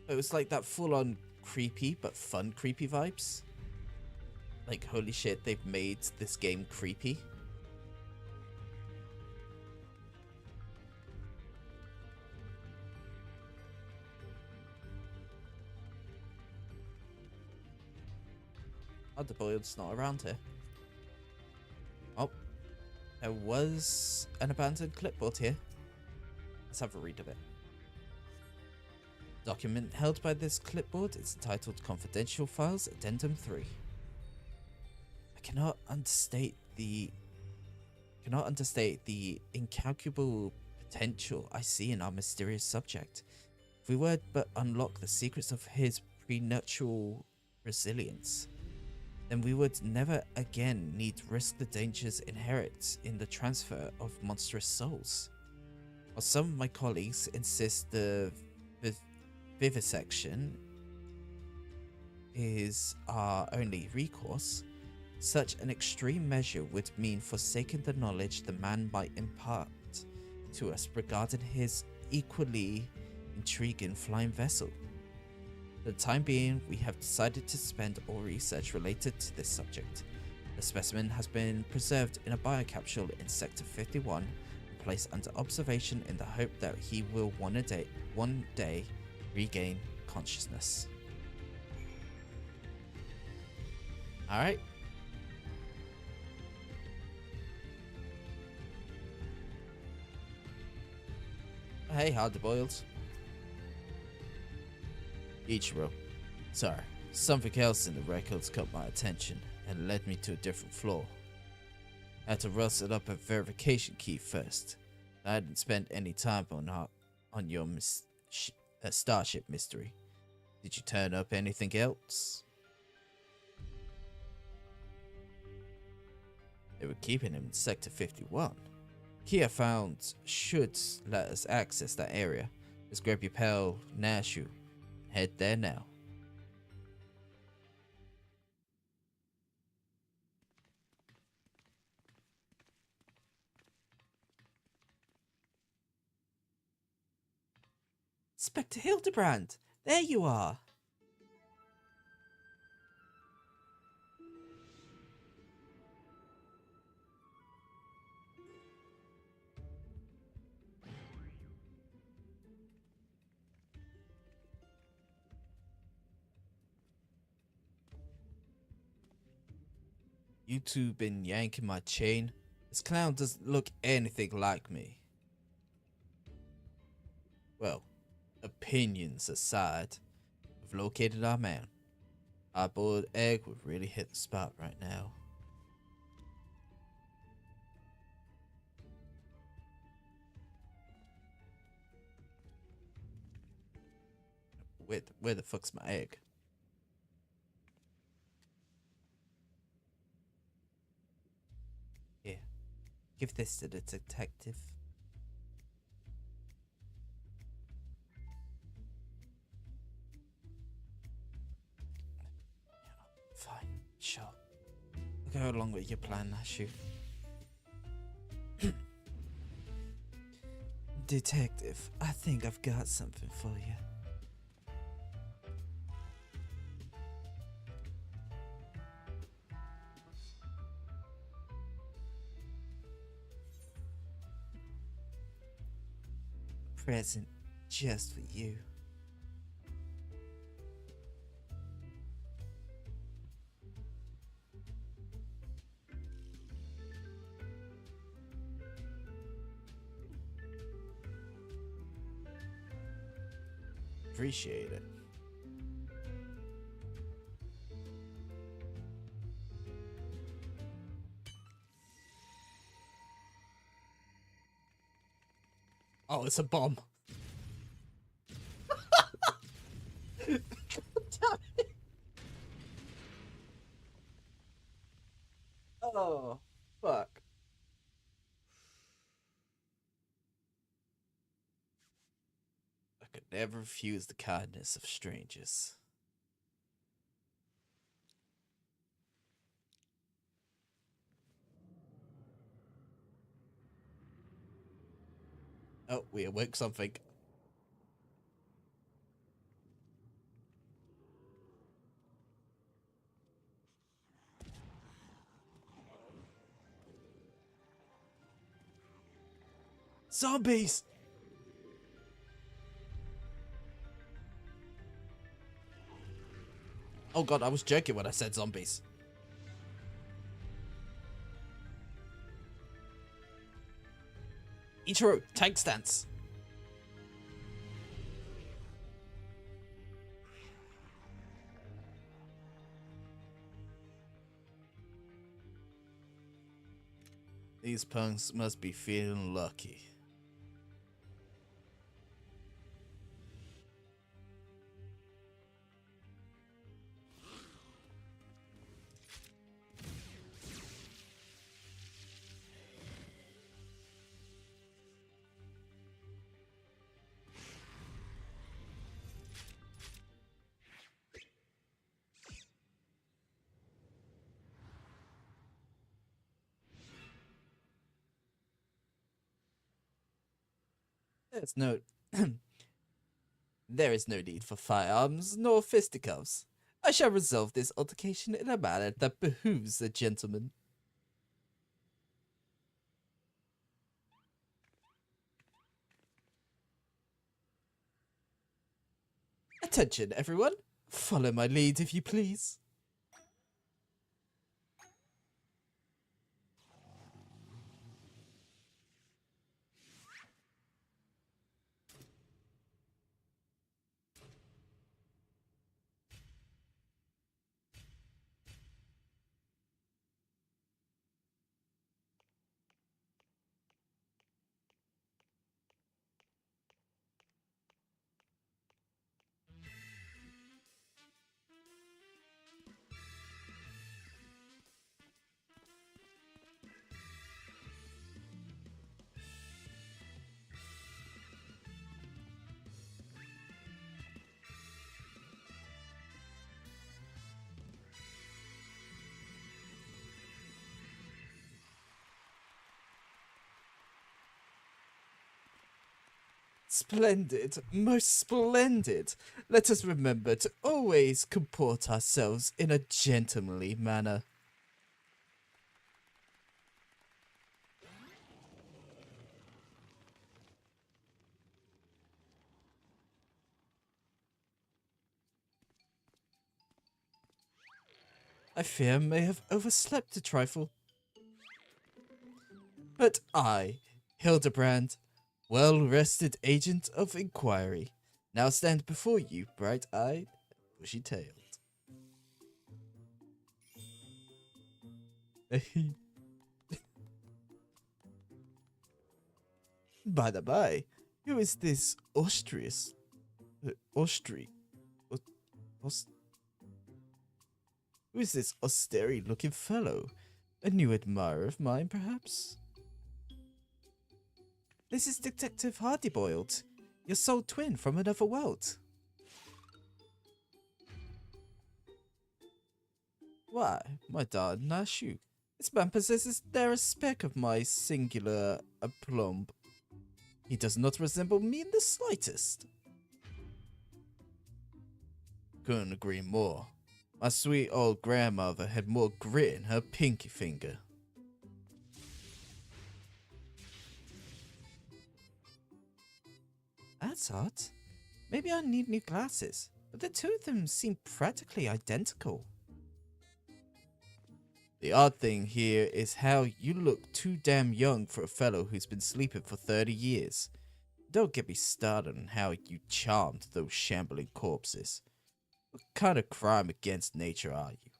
It was like that full-on creepy but fun creepy vibes. Like, holy shit, they've made this game creepy. Oh, the boy's not around here. Oh. There was an abandoned clipboard here. Let's have a read of it. Document held by this clipboard is entitled Confidential Files Addendum 3. I cannot understate the incalculable potential I see in our mysterious subject. If we were but unlock the secrets of his prenuptial resilience, then we would never again need risk the dangers inherent in the transfer of monstrous souls. While some of my colleagues insist the vivisection is our only recourse, such an extreme measure would mean forsaking the knowledge the man might impart to us regarding his equally intriguing flying vessel. For the time being, we have decided to suspend all research related to this subject. The specimen has been preserved in a biocapsule in Sector 51 and placed under observation in the hope that he will one day regain consciousness. Alright. Hey, hard-boiled. Ichiro. Sorry, something else in the records caught my attention and led me to a different floor. I had to rustle up a verification key first. I didn't spend any time on your starship mystery. Did you turn up anything else? They were keeping him in Sector 51. Key I found should let us access that area. Let's grab your pal Nashu. Head there now. Inspector Hildebrand, there you are. You two been yanking my chain? This clown doesn't look anything like me. Well, opinions aside, we've located our man. Our boiled egg would really hit the spot right now. Where the fuck's my egg? Here, give this to the detective. Fine, sure. I'll go along with your plan, Ashu. Detective, I think I've got something for you. Present just for you. Appreciate it. Oh, it's a bomb. Oh, fuck. I could never refuse the kindness of strangers. Oh, we awoke something. Zombies! Oh god, I was joking when I said zombies. Ichiro, tank stance. These punks must be feeling lucky. Let's note, There is no need for firearms nor fisticuffs. I shall resolve this altercation in a manner that behooves a gentleman. Attention, everyone. Follow my lead, if you please. Splendid, most splendid. Let us remember to always comport ourselves in a gentlemanly manner. I fear I may have overslept a trifle. But I, Hildebrand, well-rested agent of inquiry, now stand before you, bright-eyed, bushy-tailed. By the by, who is this Austrius? Austri? Aus- Who is this austere-looking fellow? A new admirer of mine, perhaps? This is Detective Hardyboiled, your soul twin from another world. Why, my darling Nashu, this man possesses there a speck of my singular aplomb. He does not resemble me in the slightest. Couldn't agree more. My sweet old grandmother had more grit in her pinky finger. That's odd. Maybe I need new glasses, but the two of them seem practically identical. The odd thing here is how you look too damn young for a fellow who's been sleeping for 30 years. Don't get me started on how you charmed those shambling corpses. What kind of crime against nature are you?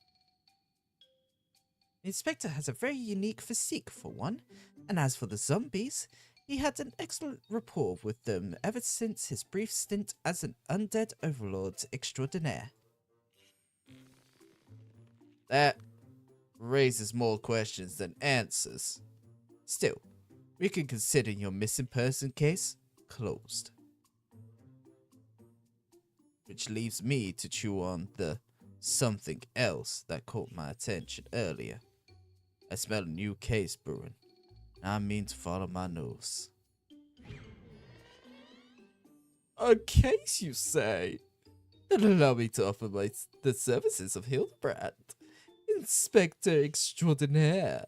The inspector has a very unique physique for one, and as for the zombies, he had an excellent rapport with them ever since his brief stint as an undead overlord extraordinaire. That raises more questions than answers. Still, we can consider your missing person case closed. Which leaves me to chew on the something else that caught my attention earlier. I smell a new case brewing. I mean to follow my nose. A case, you say? Then allow me to offer the services of Hildebrand, Inspector Extraordinaire.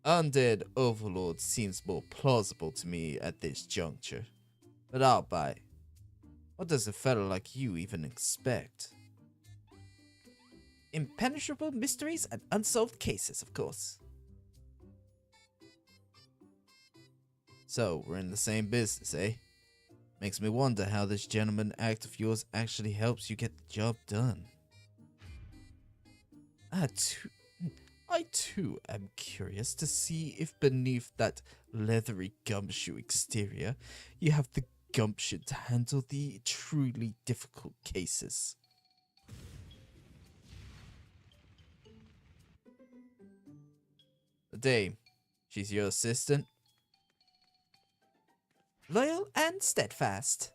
Undead Overlord seems more plausible to me at this juncture, but I'll bite. What does a fellow like you even expect? Impenetrable mysteries and unsolved cases, of course. So, we're in the same business, eh? Makes me wonder how this gentleman act of yours actually helps you get the job done. I too am curious to see if beneath that leathery gumshoe exterior, you have the gumption to handle the truly difficult cases. The dame, she's your assistant? Loyal and steadfast.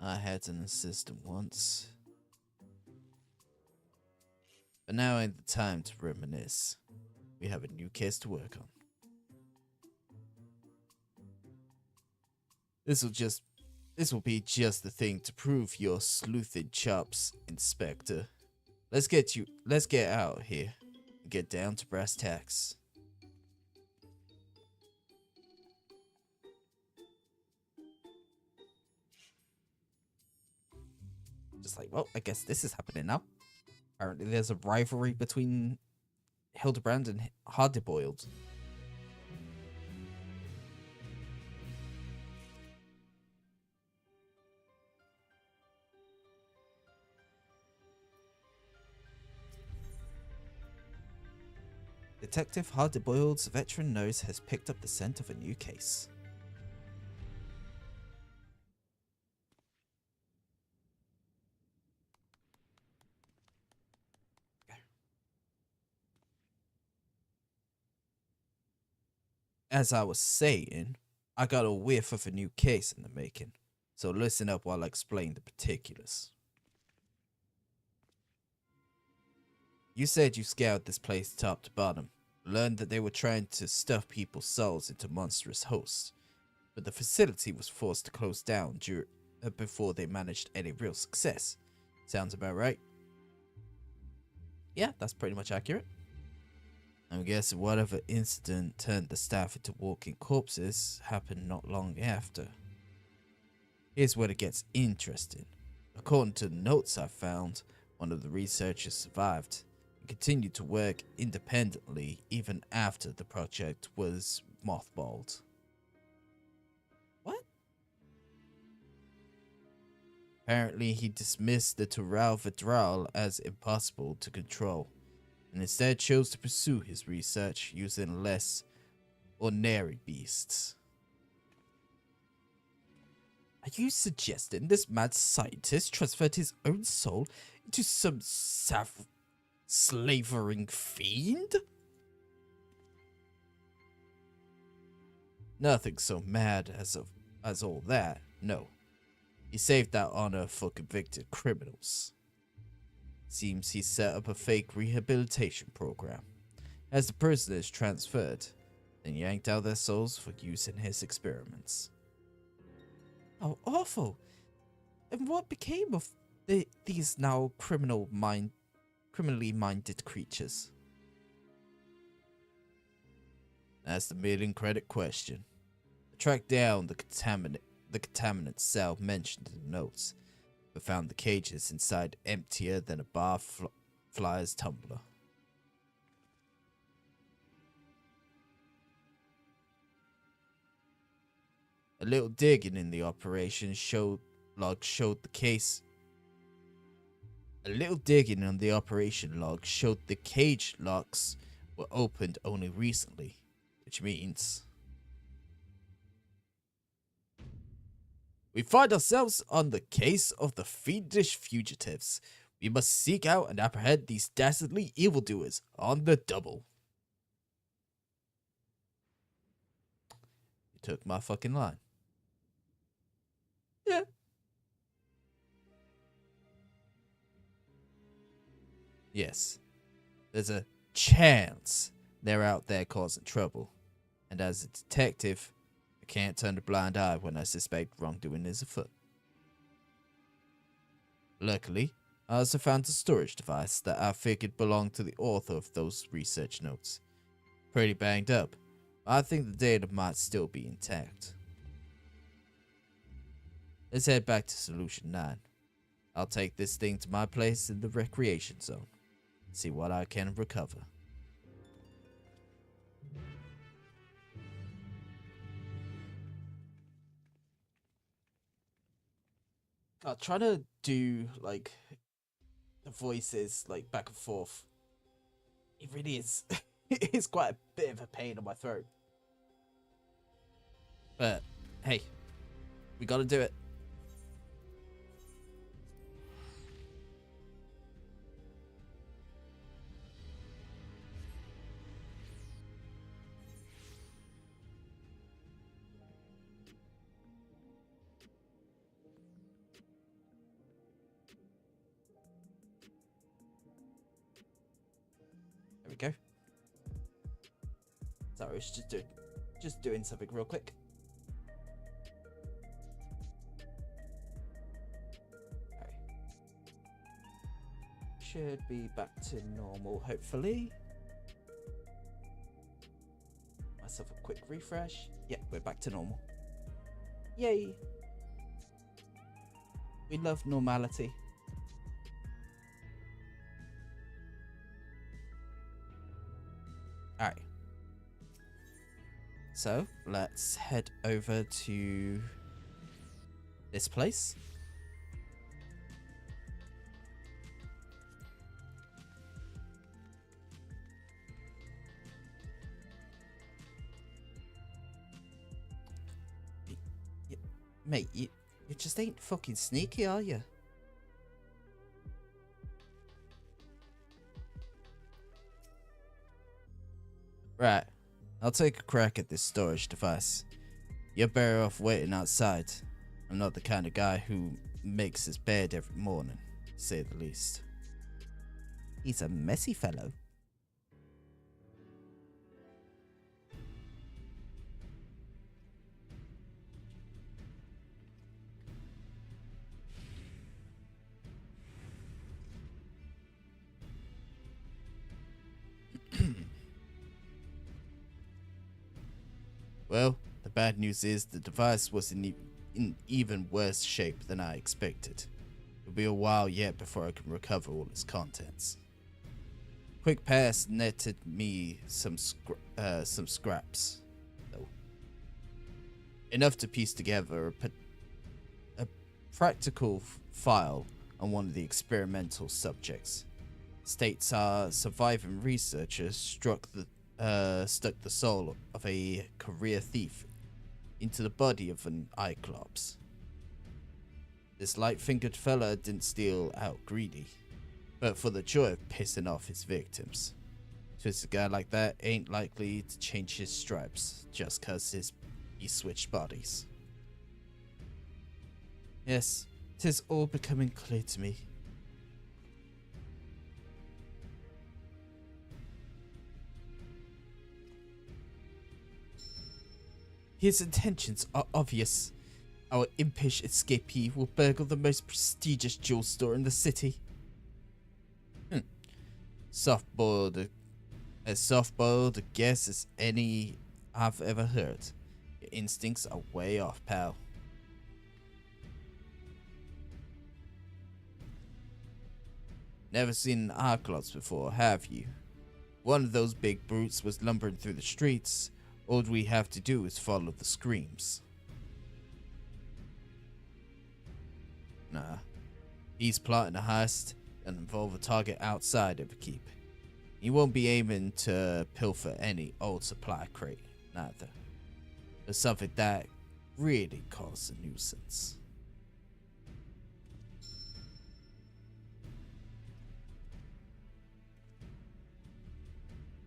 I had an assistant once. But now ain't the time to reminisce. We have a new case to work on. This will be just the thing to prove your sleuthing chops, Inspector. Let's get out here and get down to brass tacks. Just like, well, I guess this is happening now. Apparently there's a rivalry between Hildebrand and Hardboiled. Detective Hardboiled's veteran nose has picked up the scent of a new case. As I was saying, I got a whiff of a new case in the making, so listen up while I explain the particulars. You said you scoured this place top to bottom, learned that they were trying to stuff people's souls into monstrous hosts, but the facility was forced to close down before they managed any real success. Sounds about right? Yeah, that's pretty much accurate. I'm guessing whatever incident turned the staff into walking corpses happened not long after. Here's where it gets interesting. According to the notes I found, one of the researchers survived and continued to work independently even after the project was mothballed. What? Apparently, he dismissed the Tural Vidral as impossible to control, and instead chose to pursue his research using less ordinary beasts. Are you suggesting this mad scientist transferred his own soul into some slavering fiend? Nothing so mad as all that, no. He saved that honor for convicted criminals. Seems he set up a fake rehabilitation program. As the prisoners transferred, then yanked out their souls for use in his experiments. How awful! And what became of these now criminally minded creatures? That's the million credit question. I tracked down the contaminant cell mentioned in the notes, but found the cages inside emptier than a bar flyer's tumbler. A little digging in the operation showed the case. A little digging on the operation log showed the cage locks were opened only recently, which means we find ourselves on the case of the fiendish fugitives. We must seek out and apprehend these dastardly evildoers on the double. You took my fucking line. Yeah. Yes. There's a chance they're out there causing trouble. And as a detective, I can't turn a blind eye when I suspect wrongdoing is afoot. Luckily, I also found a storage device that I figured belonged to the author of those research notes. Pretty banged up, but I think the data might still be intact. Let's head back to Solution 9. I'll take this thing to my place in the recreation zone. See what I can recover. I'm trying to do, like, the voices, like, back and forth. It really is. It's quite a bit of a pain on my throat. But, hey, we gotta do it. There we go. Sorry, it's just doing something real quick. Okay. Should be back to normal, hopefully. Myself a quick refresh. Yeah, we're back to normal. Yay! We love normality. Alright. So, let's head over to this place. Mate, you just ain't fucking sneaky, are you? Right. I'll take a crack at this storage device. You're better off waiting outside. I'm not the kind of guy who makes his bed every morning, to say the least. He's a messy fellow. Well, the bad news is the device was in even worse shape than I expected. It'll be a while yet before I can recover all its contents. Quick pass netted me some scraps, though. Enough to piece together a practical file on one of the experimental subjects. States our surviving researchers stuck the soul of a career thief into the body of an Cyclops. This light-fingered fella didn't steal out greedy, but for the joy of pissing off his victims. Just a guy like that ain't likely to change his stripes just cause he switched bodies. Yes, 'tis all becoming clear to me. His intentions are obvious. Our impish escapee will burgle the most prestigious jewel store in the city. Soft-boiled, as soft-boiled a guess as any I've ever heard. Your instincts are way off, pal. Never seen an Cyclops before, have you? One of those big brutes was lumbering through the streets. All we have to do is follow the screams. Nah. He's plotting a heist and involve a target outside of a keep. He won't be aiming to pilfer any old supply crate, neither. But something that really causes a nuisance.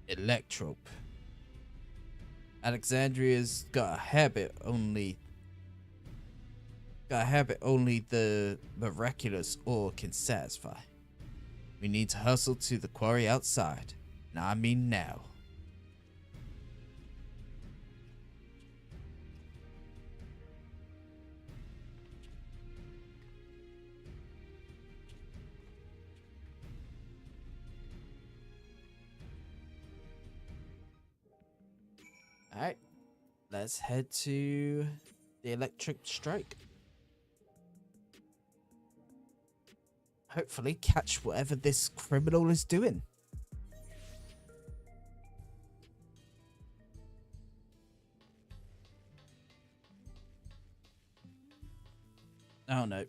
Electrope. Alexandria's got a habit only the miraculous ore can satisfy. We need to hustle to the quarry outside, and I mean now. Alright, let's head to the electric strike. Hopefully catch whatever this criminal is doing. Oh no.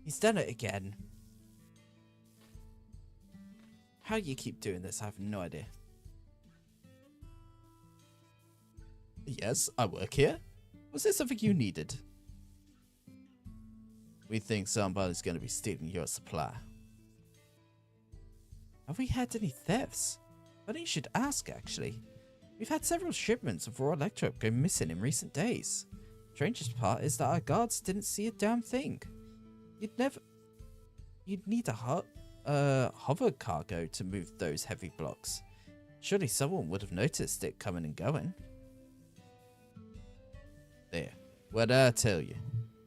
He's done it again. How you keep doing this, I have no idea. Yes, I work here. Was there something you needed? We think somebody's going to be stealing your supply. Have we had any thefts? Funny you should ask, actually. We've had several shipments of raw electrope go missing in recent days. Strangest part is that our guards didn't see a damn thing. You'd need a a hover cargo to move those heavy blocks. Surely someone would have noticed it coming and going. There. What did I tell you?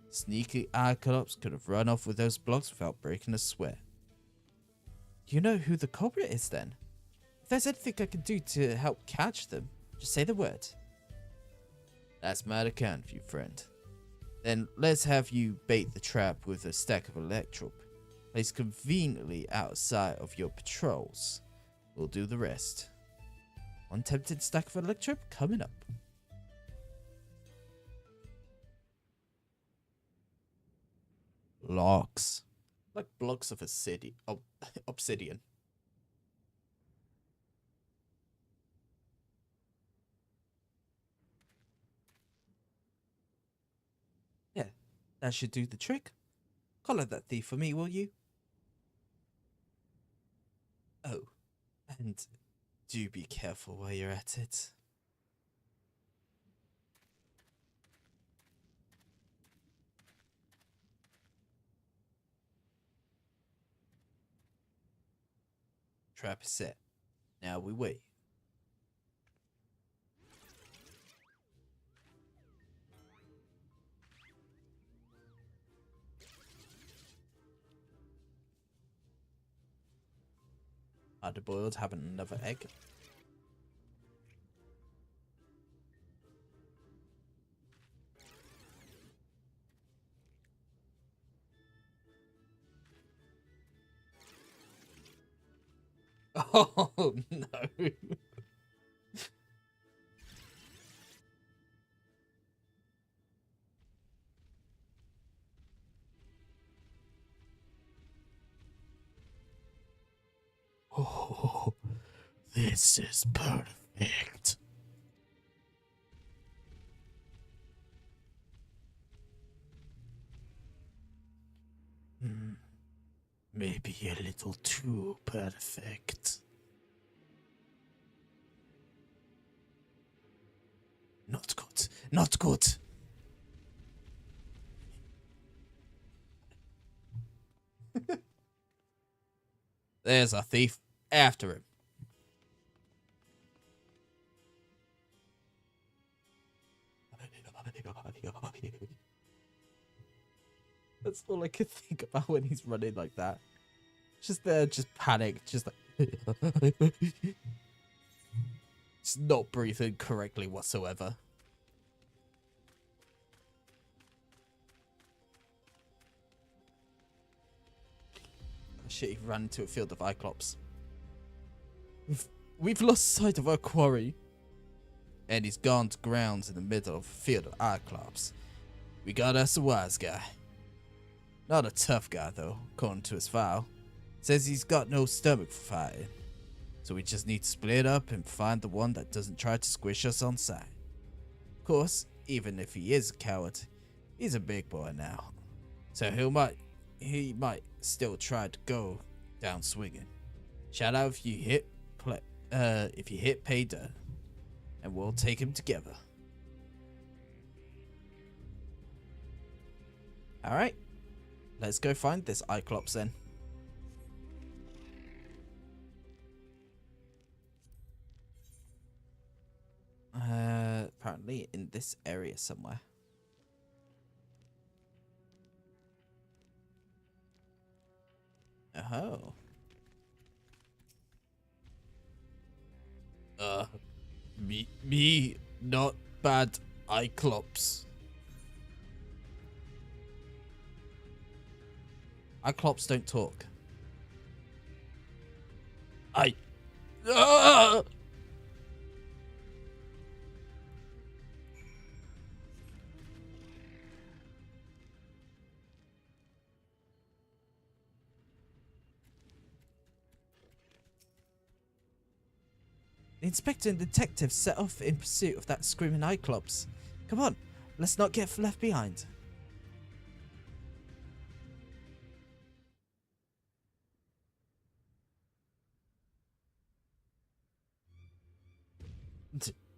Sneaky Cyclops could have run off with those blocks without breaking a sweat. Do you know who the culprit is then? If there's anything I can do to help catch them, just say the word. That's mighty kind of you, friend. Then let's have you bait the trap with a stack of electrope, placed conveniently outside of your patrols. We'll do the rest. One tempted stack of electrope coming up. Logs. Like blocks of a city. Oh, obsidian. Yeah, that should do the trick. Collar that thief for me, will you? Oh, and do be careful while you're at it. Trap is set. Now we wait. Underboiled having another egg. Oh no. Oh, this is perfect. Maybe a little too perfect. Not good. Not good. There's a thief. After him. That's all I could think about when he's running like that. Just there, just panic, just like... Just not breathing correctly whatsoever. Oh shit, he ran into a field of Cyclops. We've lost sight of our quarry. And he's gone to grounds in the middle of a field of Cyclops. We got us a wise guy. Not a tough guy, though, according to his file. Says he's got no stomach for fighting. So we just need to split up and find the one that doesn't try to squish us on sight. Of course, even if he is a coward, he's a big boy now. So he might still try to go down swinging. Shout out if you hit pay dirt, and we'll take him together. Alright, let's go find this Cyclops then. Apparently in this area somewhere. Oh. Me, not bad Cyclops. Cyclops don't talk. The inspector and detective set off in pursuit of that screaming Cyclops. Come on, let's not get left behind.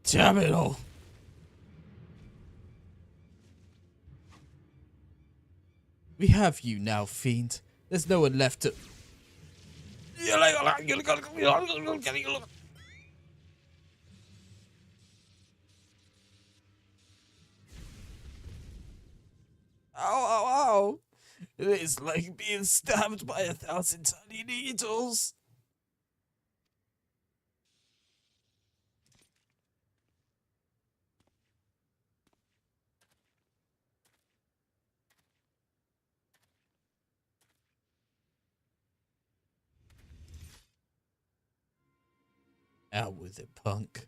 Damn it all. We have you now, fiend. There's no one left to... Ow, ow, ow! It is like being stabbed by 1,000 tiny needles. Out with it, punk.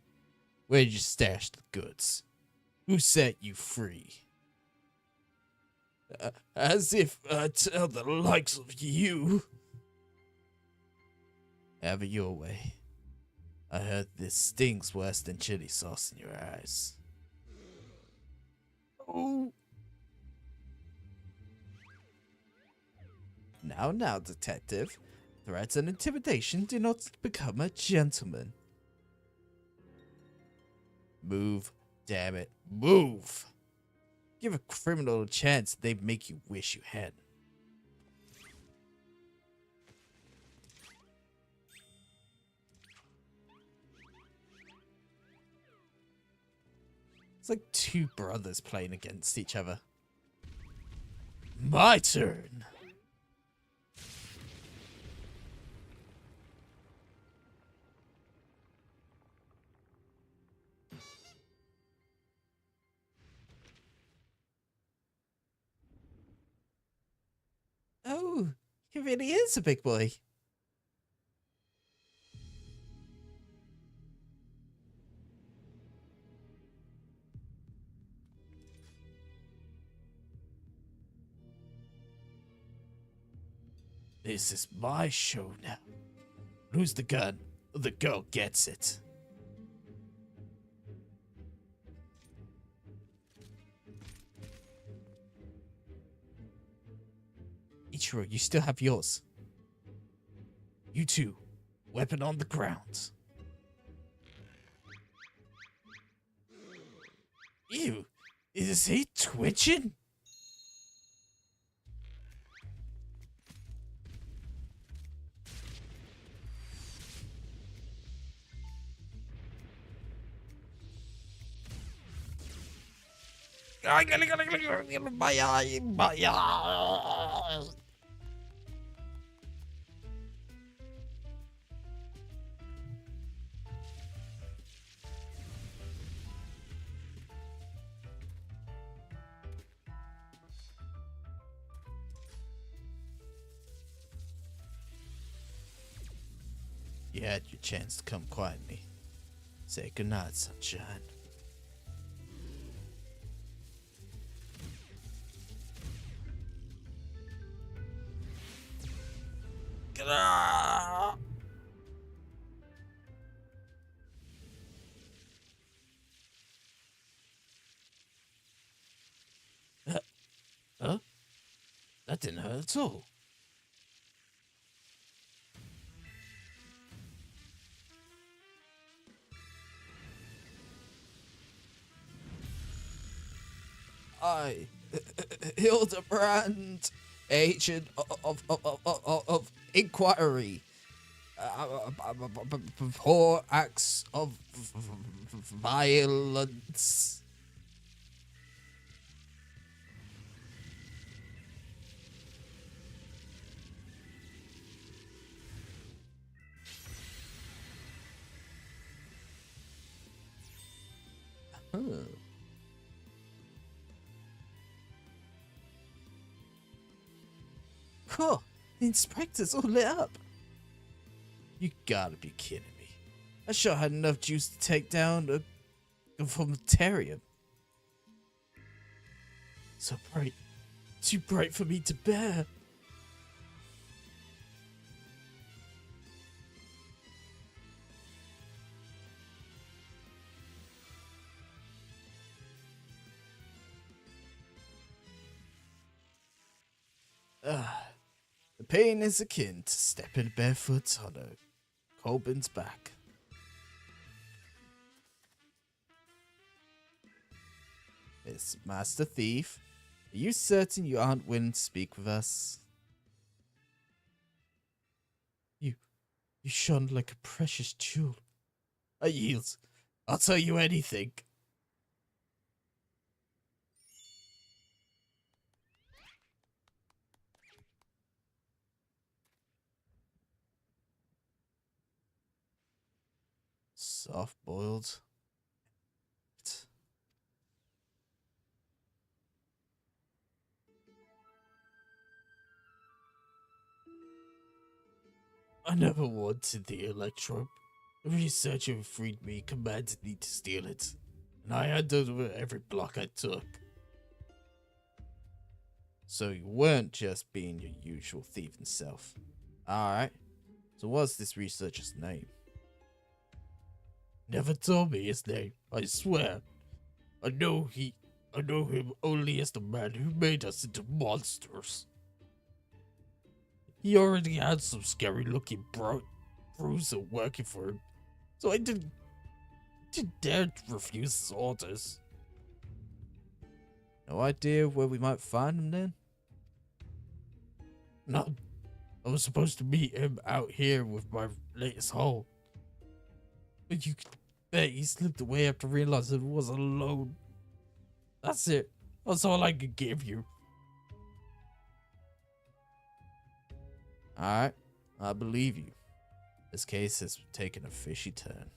Where'd you stash the goods? Who set you free? As if I'd tell the likes of you. Have it your way. I heard this stings worse than chili sauce in your eyes. Oh. Now, detective. Threats and intimidation do not become a gentleman. Move, damn it, move! Give a criminal a chance, they make you wish you hadn't. It's like two brothers playing against each other. My turn! Oh, he really is a big boy. This is my show now. Lose the gun, the girl gets it. Ichiro, you still have yours. You too. Weapon on the ground. Ew, is he twitching? My eye, my eye. You had your chance to come quietly. Say goodnight, sunshine. Huh? That didn't hurt at all. I, Hildebrand, agent of inquiry, for acts of violence. Huh. Cool. The inspector's all lit up. You gotta be kidding me. I sure had enough juice to take down a vomitarium. So bright. Too bright for me to bear. The pain is akin to stepping barefoot on a Colbin's back. Miss Master Thief, are you certain you aren't willing to speak with us? You shone like a precious jewel. I yield. I'll tell you anything. Soft boiled. I never wanted the electrum. The researcher who freed me commanded me to steal it, and I handed over every block I took. So you weren't just being your usual thieving self. Alright, so what's this researcher's name? Never told me his name, I swear. I know him only as the man who made us into monsters. He already had some scary looking bruiser working for him, so I didn't dare to refuse his orders. No idea where we might find him then? No, I was supposed to meet him out here with my latest haul. But you could bet he slipped away after realizing it was alone. That's it. That's all I could give you. Alright, I believe you. This case has taken a fishy turn.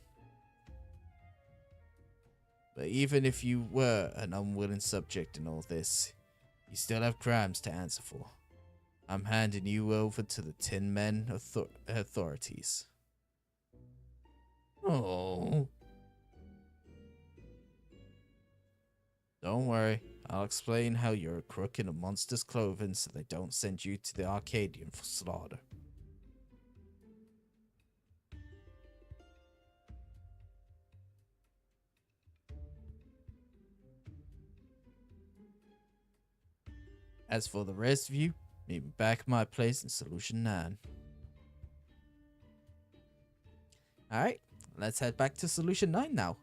But even if you were an unwilling subject in all this, you still have crimes to answer for. I'm handing you over to the Tin Men authorities. Oh. Don't worry, I'll explain how you're a crook in a monster's clothing so they don't send you to the Arcadian for slaughter. As for the rest of you, meet me back at my place in Solution 9. Alright, let's head back to Solution 9 now.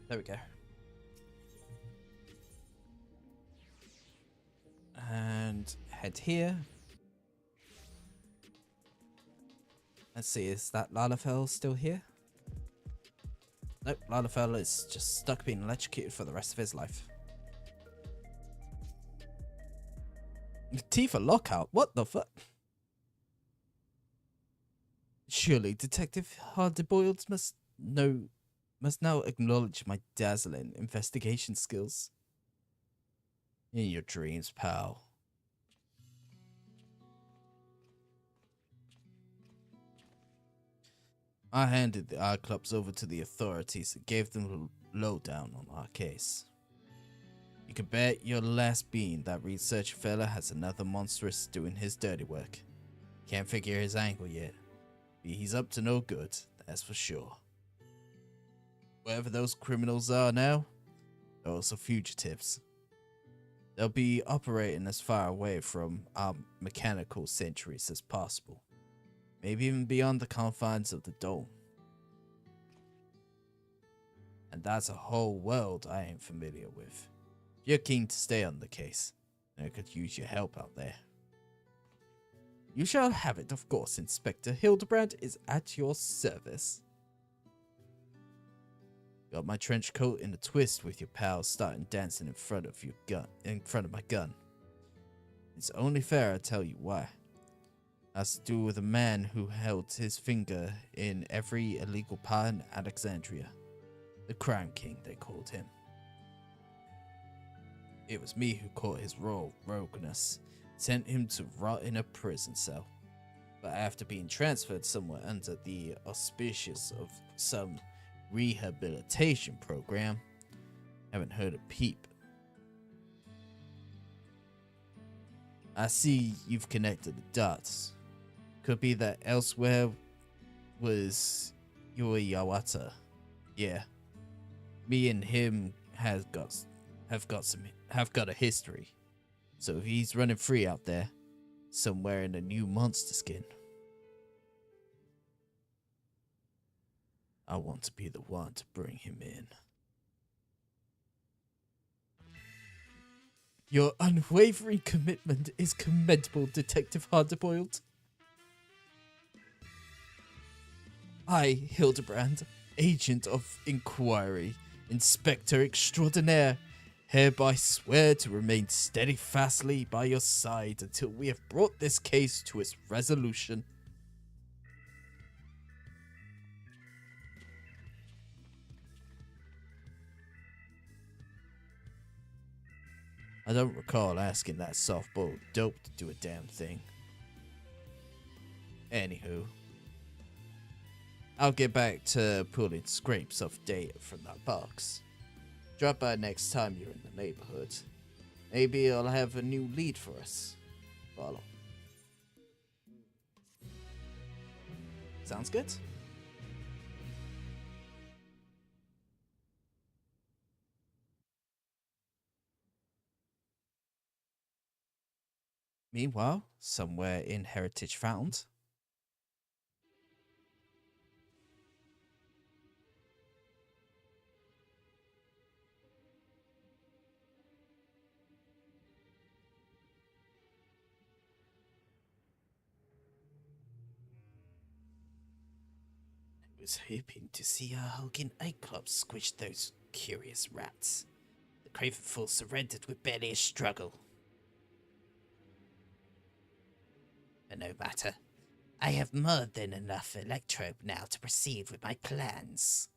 There we go. And head here. Let's see, is that Lalafell still here? Nope, Lalafell is just stuck being electrocuted for the rest of his life. Tifa lockout? What the fuck? Surely Detective Hardboiled must now acknowledge my dazzling investigation skills. In your dreams, pal. I handed the eye clubs over to the authorities and gave them a lowdown on our case. You can bet your last bean that research fella has another monstrous doing his dirty work. Can't figure his angle yet. But he's up to no good, that's for sure. Wherever those criminals are now, they're also fugitives. They'll be operating as far away from our mechanical centuries as possible. Maybe even beyond the confines of the dome. And that's a whole world I ain't familiar with. If you're keen to stay on the case, then I could use your help out there. You shall have it, of course, Inspector. Hildebrand is at your service. Got my trench coat in a twist with your pals starting dancing in front of my gun. It's only fair I tell you why. Has to do with a man who held his finger in every illegal part in Alexandria. The Crime King, they called him. It was me who caught his rogueness, sent him to rot in a prison cell. But after being transferred somewhere under the auspices of some rehabilitation program, haven't heard a peep. I see you've connected the dots. Could be that elsewhere was Yui Yawata, Yeah, me and him have got a history. So if he's running free out there, somewhere in a new monster skin, I want to be the one to bring him in. Your unwavering commitment is commendable, Detective Hardboiled. I, Hildebrand, Agent of Inquiry, Inspector Extraordinaire, hereby swear to remain steadfastly by your side until we have brought this case to its resolution. I don't recall asking that soft-boiled dope to do a damn thing. Anywho, I'll get back to pulling scrapes of data from that box. Drop by next time you're in the neighborhood. Maybe I'll have a new lead for us. Follow. Sounds good? Meanwhile, somewhere in Heritage Found. I was hoping to see our Hogan 8 Club squish those curious rats. The Cravenful surrendered with barely a struggle. But no matter. I have more than enough electrobe now to proceed with my plans.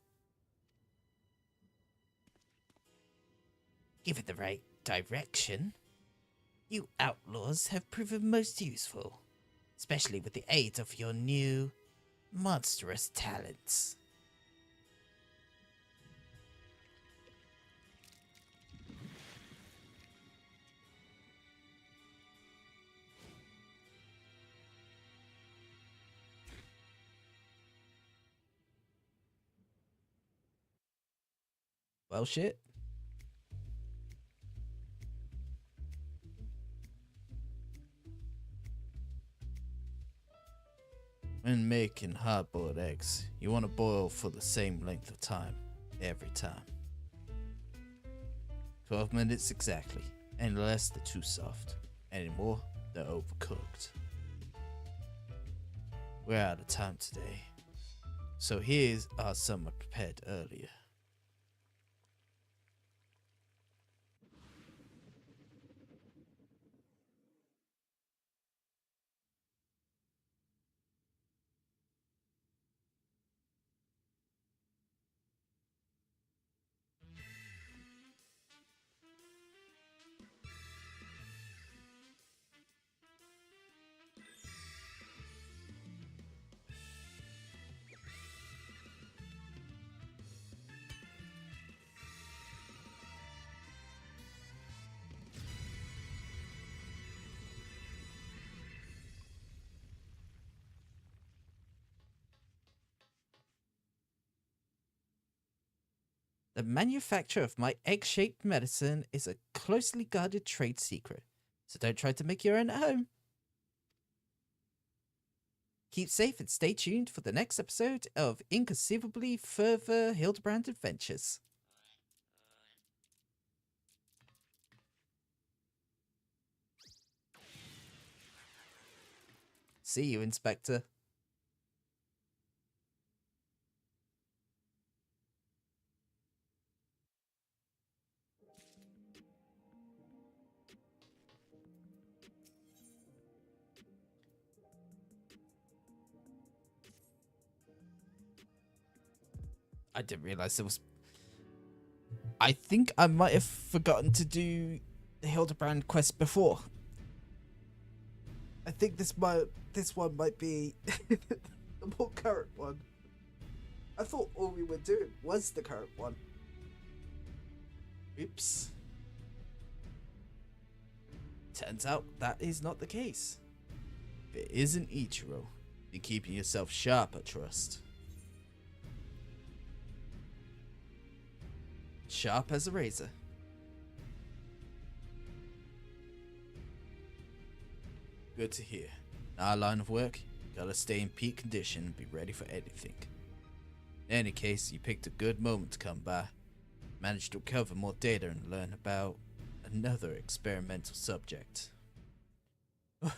Given the right direction, you outlaws have proven most useful, especially with the aid of your new, monstrous talents. Well, shit. When making hard-boiled eggs, you want to boil for the same length of time, every time. 12 minutes exactly. Any less, they're too soft. Any more, they're overcooked. We're out of time today. So here's our some I prepared earlier. The manufacture of my egg-shaped medicine is a closely guarded trade secret, so don't try to make your own at home. Keep safe and stay tuned for the next episode of Inconceivably Further Hildebrand Adventures. See you, Inspector. I didn't realize there was... I think I might have forgotten to do the Hildebrand quest before. I think this one might be the more current one. I thought all we were doing was the current one. Oops. Turns out that is not the case. If it isn't Ichiro, you're keeping yourself sharp, I trust. Sharp as a razor. Good to hear. In our line of work, you gotta stay in peak condition and be ready for anything. In any case, you picked a good moment to come by. Managed to recover more data and learn about another experimental subject.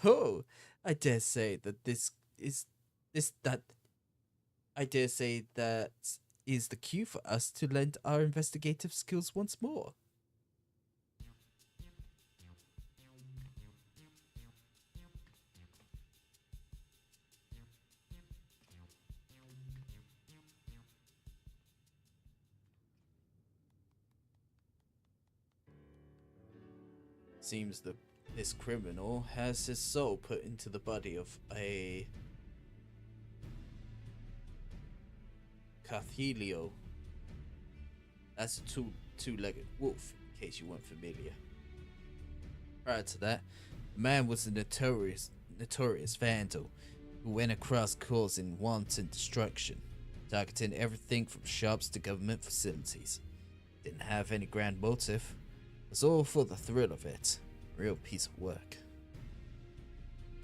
Oh, I dare say that I dare say that is the cue for us to lend our investigative skills once more. Seems that this criminal has his soul put into the body of a Cathelio. That's a two-legged wolf, in case you weren't familiar. Prior to that, the man was a notorious vandal who went across causing wanton destruction, targeting everything from shops to government facilities. Didn't have any grand motive. Was all for the thrill of it. Real piece of work.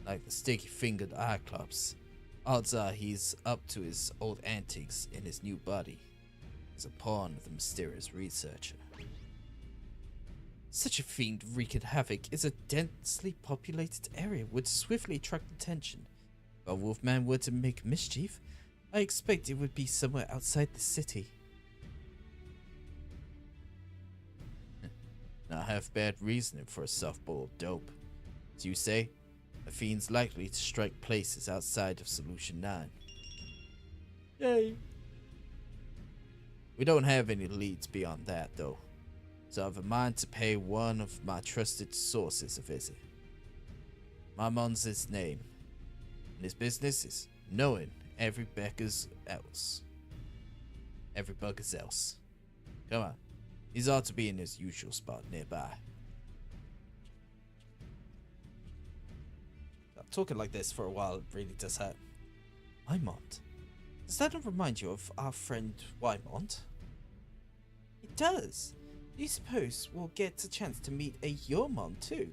Like the sticky-fingered eye clubs, odds are he's up to his old antics in his new body. As a pawn of the mysterious researcher. Such a fiend wreaking havoc is a densely populated area would swiftly attract attention. If a wolfman were to make mischief, I expect it would be somewhere outside the city. Not half bad reasoning for a softball dope. As you say, a fiend's likely to strike places outside of Solution 9. Yay! We don't have any leads beyond that, though, so I have a mind to pay one of my trusted sources a visit. Marmon's his name, and his business is knowing every bugger's else. Come on, he's ought to be in his usual spot nearby. Talking like this for a while really does hurt. Wymont? Does that not remind you of our friend Wymont? It does. Do you suppose we'll get a chance to meet a Yormon too?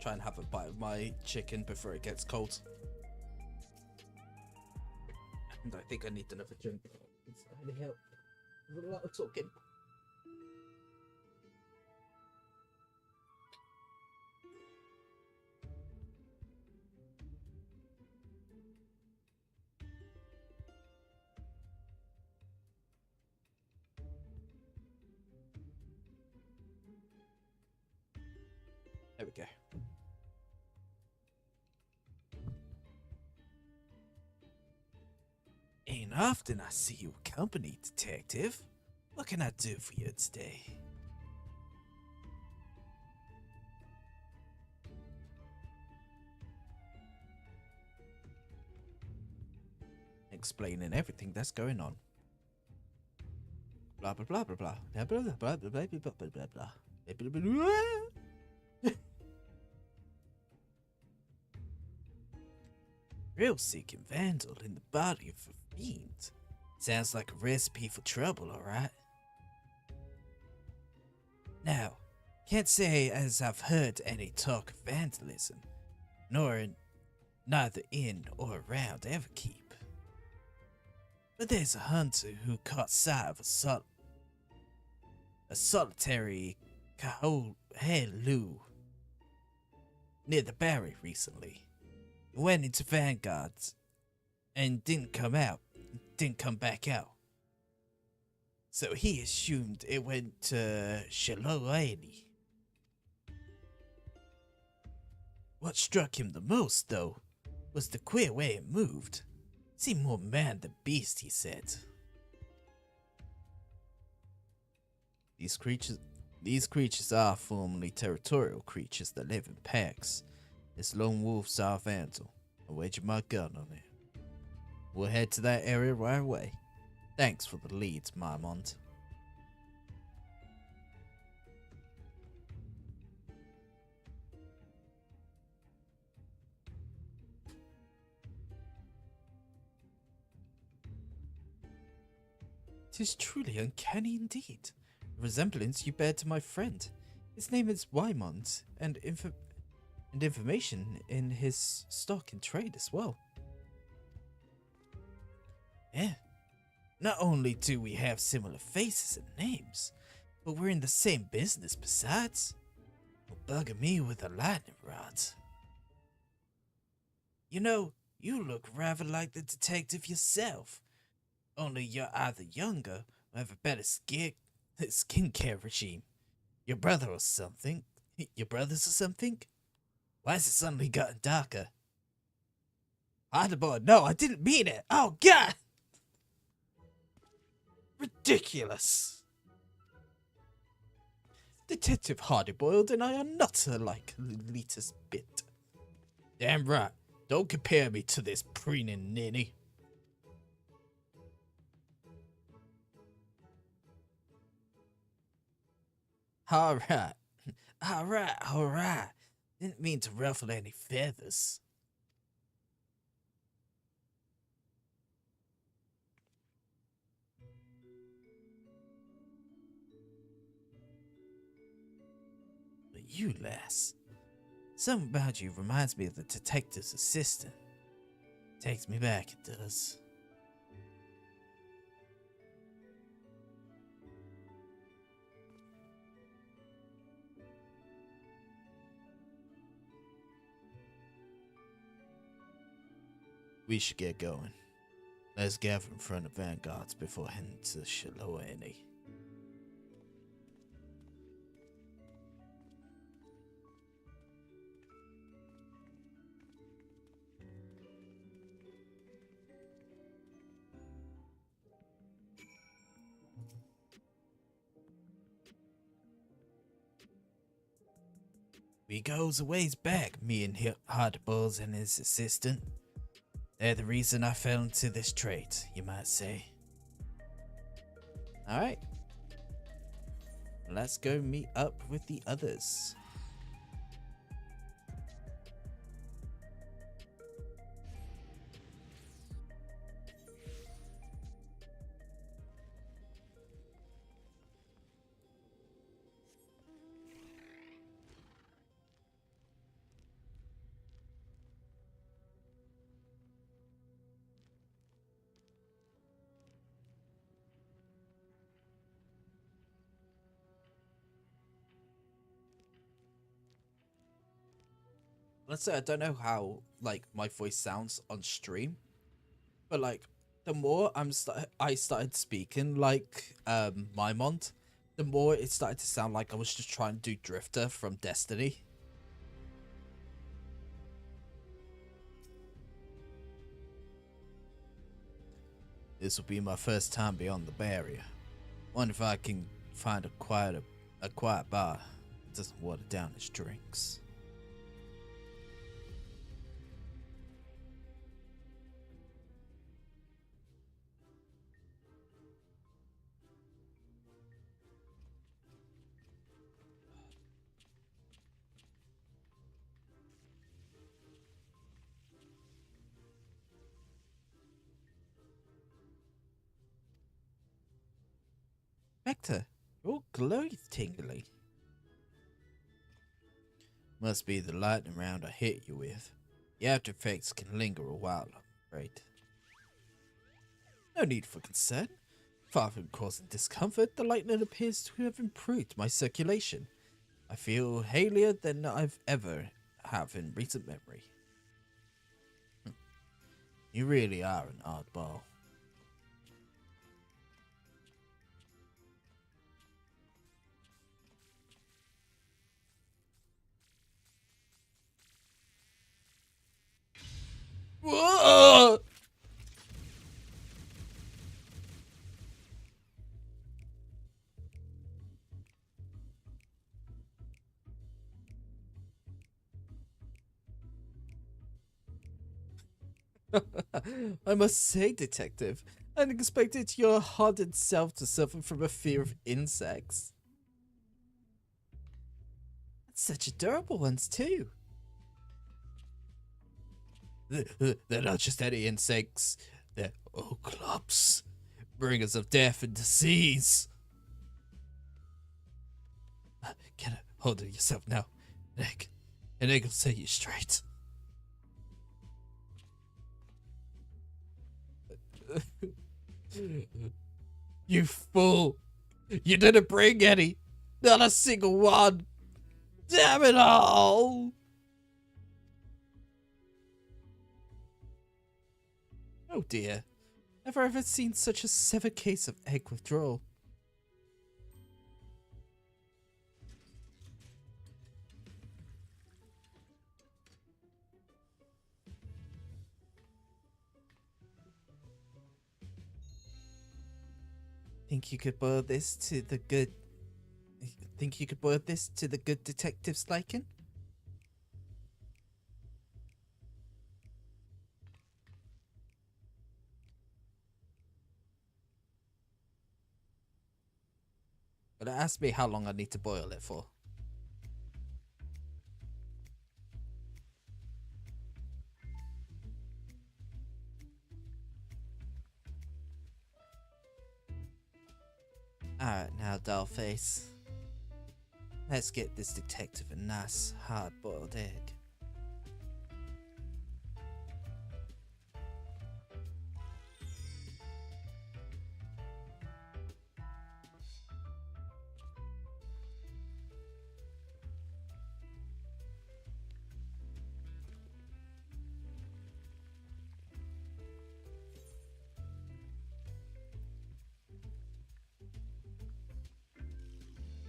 Try and have a bite of my chicken before it gets cold. And I think I need another drink. It's really help. There's a lot of talking. There we go. Ain't often I see you company, detective. What can I do for you today? Explaining everything that's going on. Blah blah blah blah blah blah blah blah blah blah blah blah blah blah blah. Thrill-seeking vandal in the body of a fiend. Sounds like a recipe for trouble, alright? Now, can't say as I've heard any talk of vandalism, neither in or around Everkeep. But there's a hunter who caught sight of a solitary Kaholu near the Barry recently. Went into Vanguards and didn't come back out. So he assumed it went to Shiloh. What struck him the most, though, was the queer way it moved. Seem more man than beast, he said. These creatures are formerly territorial creatures that live in packs. This lone wolf's our vandal. I wager my gun on it. We'll head to that area right away. Thanks for the leads, Marmont. "'Tis truly uncanny indeed. The resemblance you bear to my friend. His name is Wymont, and information in his stock and trade as well." Yeah. Not only do we have similar faces and names, but we're in the same business besides. Bugging me with a lightning rod. You know, you look rather like the detective yourself. Only you're either younger or have a better skincare regime. Your brother or something. Your brothers or something? Why has it suddenly gotten darker? Hardboiled, no, I didn't mean it. Oh, God! Ridiculous. Detective Hardyboiled and I are not alike, latest bit. Damn right. Don't compare me to this preening ninny. Alright. Alright. Didn't mean to ruffle any feathers. But you, lass. Something about you reminds me of the detective's assistant. Takes me back, it does. We should get going. Let's gather in front of vanguards before heading to Shaloani. We goes a ways back, me and Hardballs and his assistant. They're the reason I fell into this trade, you might say. Alright. Let's go meet up with the others. Let's say I don't know how like my voice sounds on stream, but like the more I started speaking like Mimont, the more it started to sound like I was just trying to do Drifter from Destiny. This will be my first time beyond the barrier. Wonder if I can find a quiet bar that doesn't water down its drinks. Vector, you're all glowy tingly. Must be the lightning round I hit you with. The after effects can linger a while, I'm afraid. No need for concern. Far from causing discomfort, the lightning appears to have improved my circulation. I feel healthier than I've ever have in recent memory. You really are an oddball. Whoa! I must say, Detective, I expected your hardened self to suffer from a fear of insects. Such adorable ones, too. They're not just any insects. They're Oaklops, bringers of death and disease. Get a hold of yourself now, Nick. An egg will set you straight. You fool! You didn't bring any! Not a single one! Damn it all! Oh dear. Never ever seen such a severe case of egg withdrawal. Think you could boil this to the good... Think you could boil this to the good detective's liking? But ask me how long I need to boil it for. Alright now, dollface. Let's get this detective a nice, hard-boiled egg.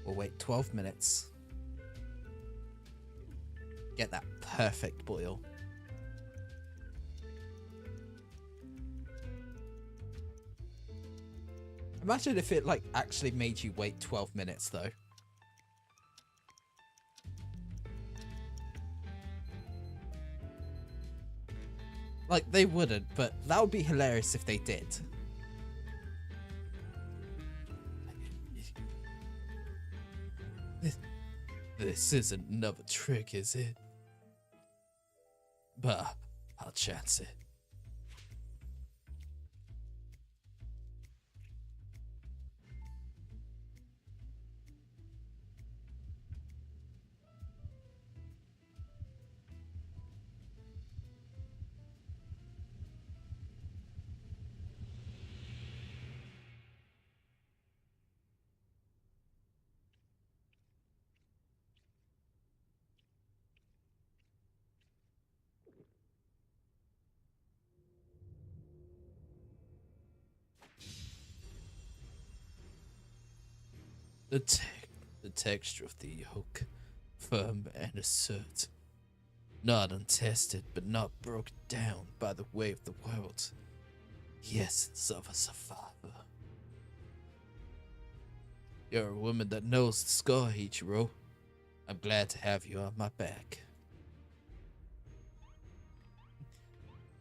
We'll wait 12 minutes. Get that perfect boil. Imagine if it, like, actually made you wait 12 minutes, though. Like, they wouldn't, but that would be hilarious if they did. This isn't another trick, is it? But I'll chance it. The, the texture of the yolk, firm and assert. Not untested, but not broken down by the way of the world. The essence of a survivor. You're a woman that knows the score, Ichiro. I'm glad to have you on my back.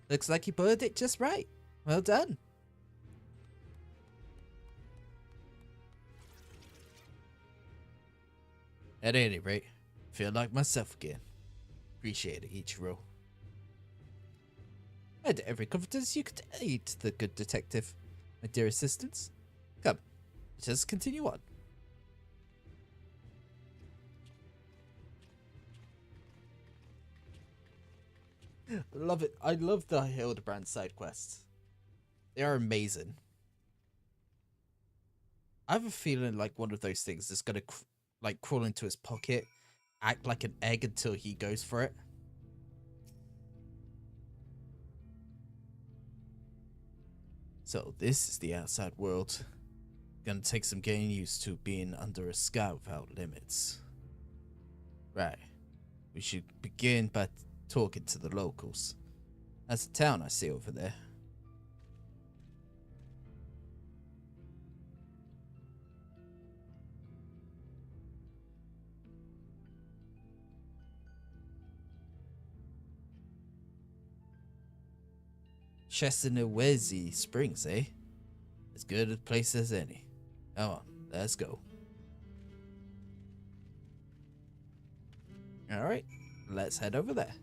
Looks like you boiled it just right. Well done. At any rate, feel like myself again. Appreciate it, Ichiro. I had every confidence you could aid the good detective, my dear assistants. Come, let us continue on. Love it. I love the Hildebrand side quests. They are amazing. I have a feeling like one of those things is gonna like crawl into his pocket, act like an egg until he goes for it. So this is the outside world. Gonna take some getting used to being under a sky without limits. Right. We should begin by talking to the locals. That's a town I see over there. Chesanowezi Springs, eh? As good a place as any. Come on, let's go. Alright, let's head over there.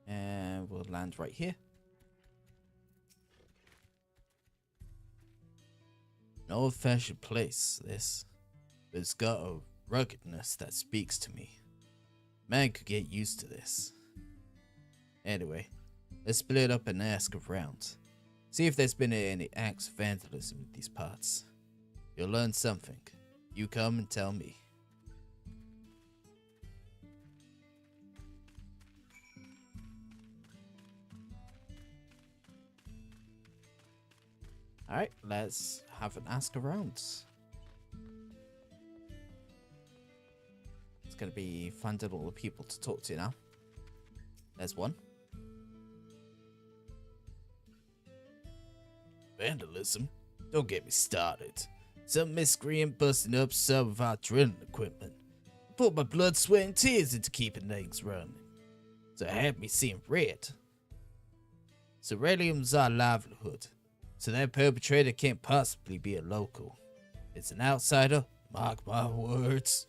And we'll land right here. An old-fashioned place, this. But it's got a ruggedness that speaks to me. Man could get used to this. Anyway, let's split up and ask around. See if there's been any acts of vandalism in these parts. You'll learn something. You come and tell me. Alright, let's have an ask around. It's gonna be finding all the people to talk to now. There's one. Vandalism? Don't get me started. Some miscreant busting up some of our drilling equipment. I put my blood, sweat, and tears into keeping things running. So it had me seeing red. Ceralium's our livelihood. So that perpetrator can't possibly be a local. It's an outsider, mark my words.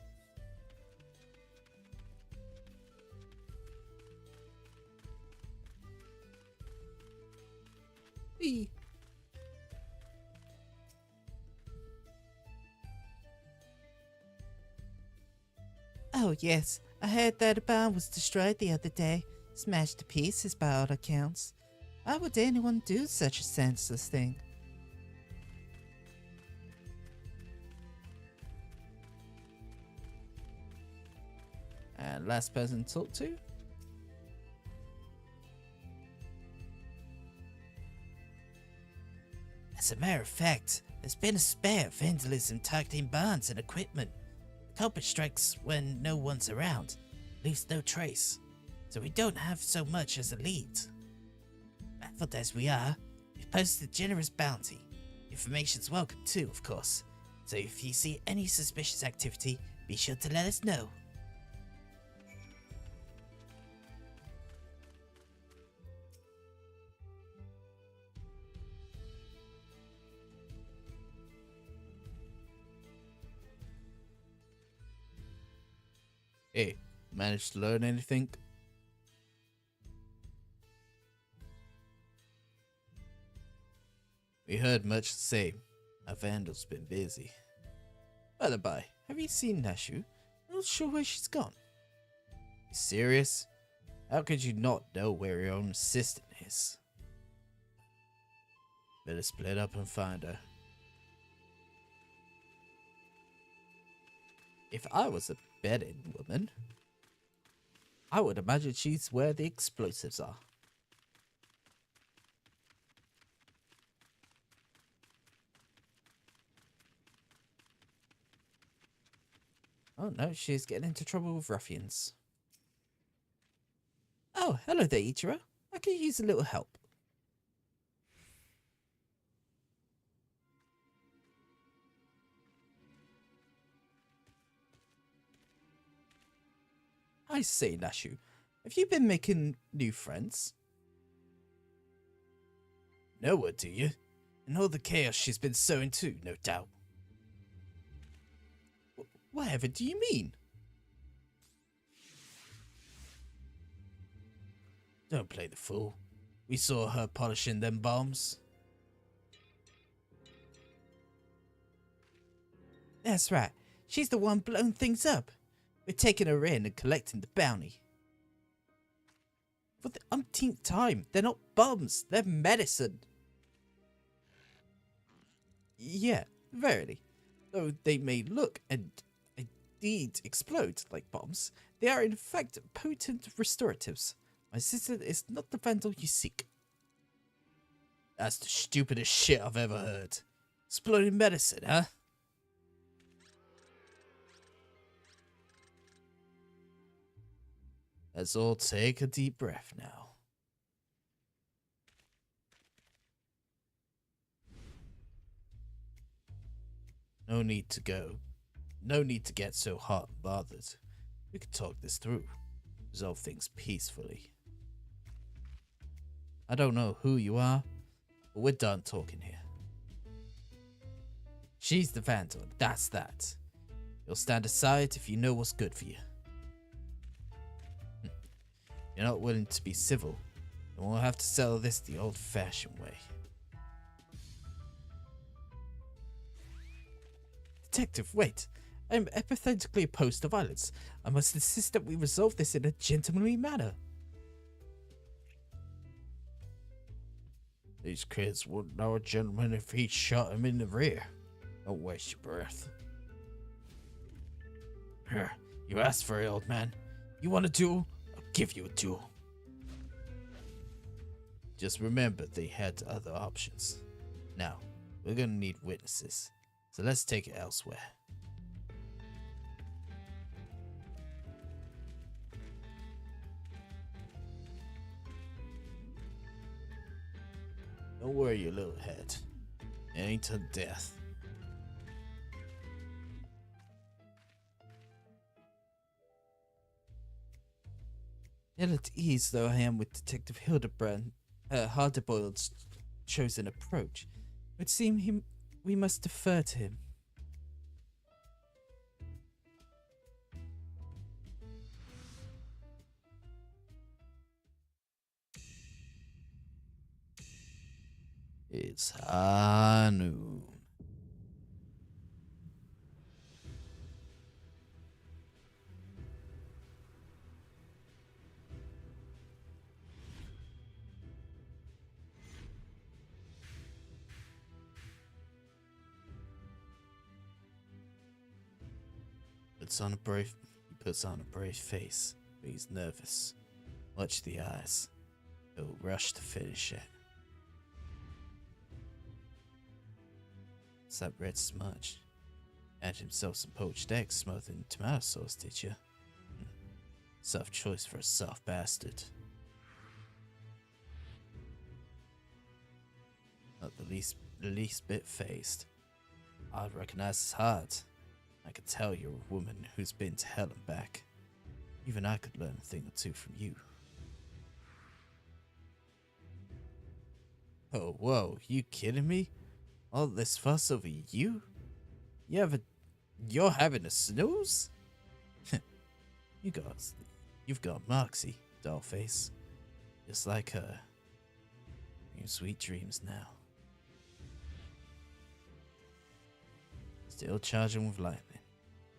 Eee. Oh, yes. I heard that a barn was destroyed the other day. Smashed to pieces by all accounts. Why would anyone do such a senseless thing? And last person to talk to. As a matter of fact, there's been a spate of vandalism targeting barns and equipment. The culprit strikes when no one's around, leaves no trace, so we don't have so much as a lead. Baffled as we are, we've posted a generous bounty. Information's welcome too, of course, so if you see any suspicious activity, be sure to let us know. Hey, managed to learn anything? We heard much the same. Our vandal's been busy. By the by, have you seen Nashu? I'm not sure where she's gone. You serious? How could you not know where your own assistant is? Better split up and find her. If I was a betting woman, I would imagine she's where the explosives are. Oh no, she's getting into trouble with ruffians. Oh, hello there, Ichiro. I could use a little help. I say, Nashu, have you been making new friends? Know her, do you? And all the chaos she's been sowing too, no doubt. Whatever do you mean? Don't play the fool. We saw her polishing them bombs. That's right. She's the one blowing things up. We're taking her in and collecting the bounty. For the umpteenth time, they're not bombs, they're medicine. Yeah, verily. Though they may look and indeed explode like bombs, they are in fact potent restoratives. My sister is not the vandal you seek. That's the stupidest shit I've ever heard. Exploding medicine, huh? Let's all take a deep breath now. No need to go. no need to get so hot and bothered. We can talk this through, resolve things peacefully. I don't know who you are, but we're done talking here. She's the Vandal, that's that. You'll stand aside if you know what's good for you. You're not willing to be civil, then we'll have to settle this the old-fashioned way. Detective, wait. I'm empathetically opposed to violence. I must insist that we resolve this in a gentlemanly manner. These kids wouldn't know a gentleman if he shot him in the rear. Don't waste your breath. Here, you asked for it, old man. You want a duel? I'll give you a duel. Just remember they had other options. Now, we're gonna need witnesses, so let's take it elsewhere. Don't worry your little head. It ain't to death. Ill at ease though I am with Detective Hildebrand, Hardeboiled's chosen approach, it would seem we must defer to him. It's high noon. He puts on a brave face, but he's nervous. Watch the eyes. He'll rush to finish it. It's that red smudge. Had himself some poached eggs smothered in tomato sauce, did you? Soft choice for a soft bastard. Not the least bit phased. I'd recognize his heart. I could tell you're a woman who's been to hell and back. Even I could learn a thing or two from you. Oh, whoa, you kidding me? All this fuss over you? You're having a snooze? You've got Moxie, dollface. Just like her. Your sweet dreams now. Still charging with lightning.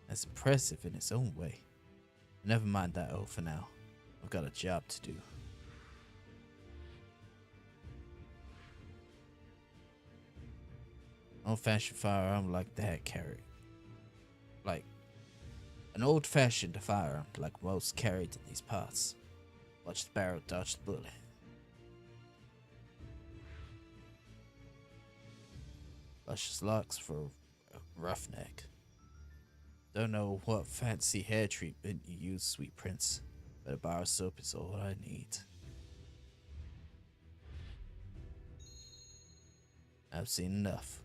That's impressive in its own way. Never mind that for now. I've got a job to do. Old-fashioned firearm like that carry. Like an old-fashioned firearm like most carried in these parts. Watch the barrel dodge the bullet. Luscious locks for a roughneck. Don't know what fancy hair treatment you use, sweet prince, but a bar of soap is all I need. I've seen enough.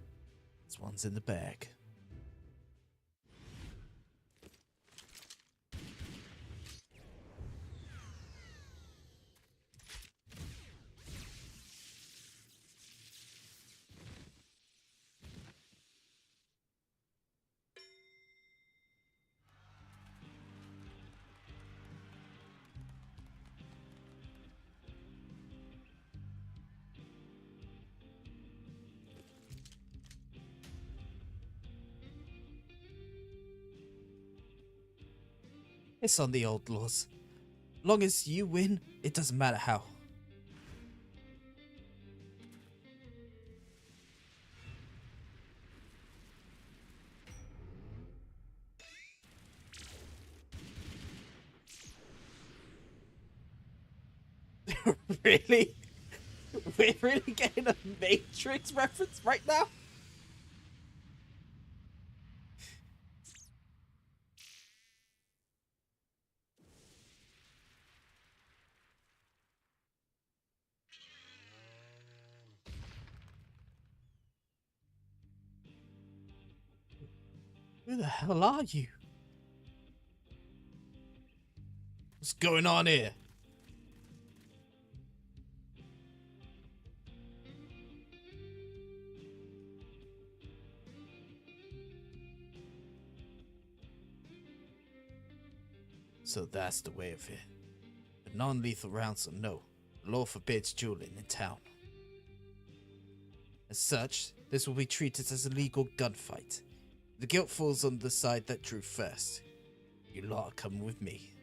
This one's in the bag. It's on the old laws. Long as you win, it doesn't matter how. Really? We're really getting a Matrix reference right now? Who the hell are you? What's going on here? So that's the way of it. A non-lethal rounds or no, the law forbids dueling in town. As such, this will be treated as a legal gunfight. The guilt falls on the side that drew first. You lot are coming with me.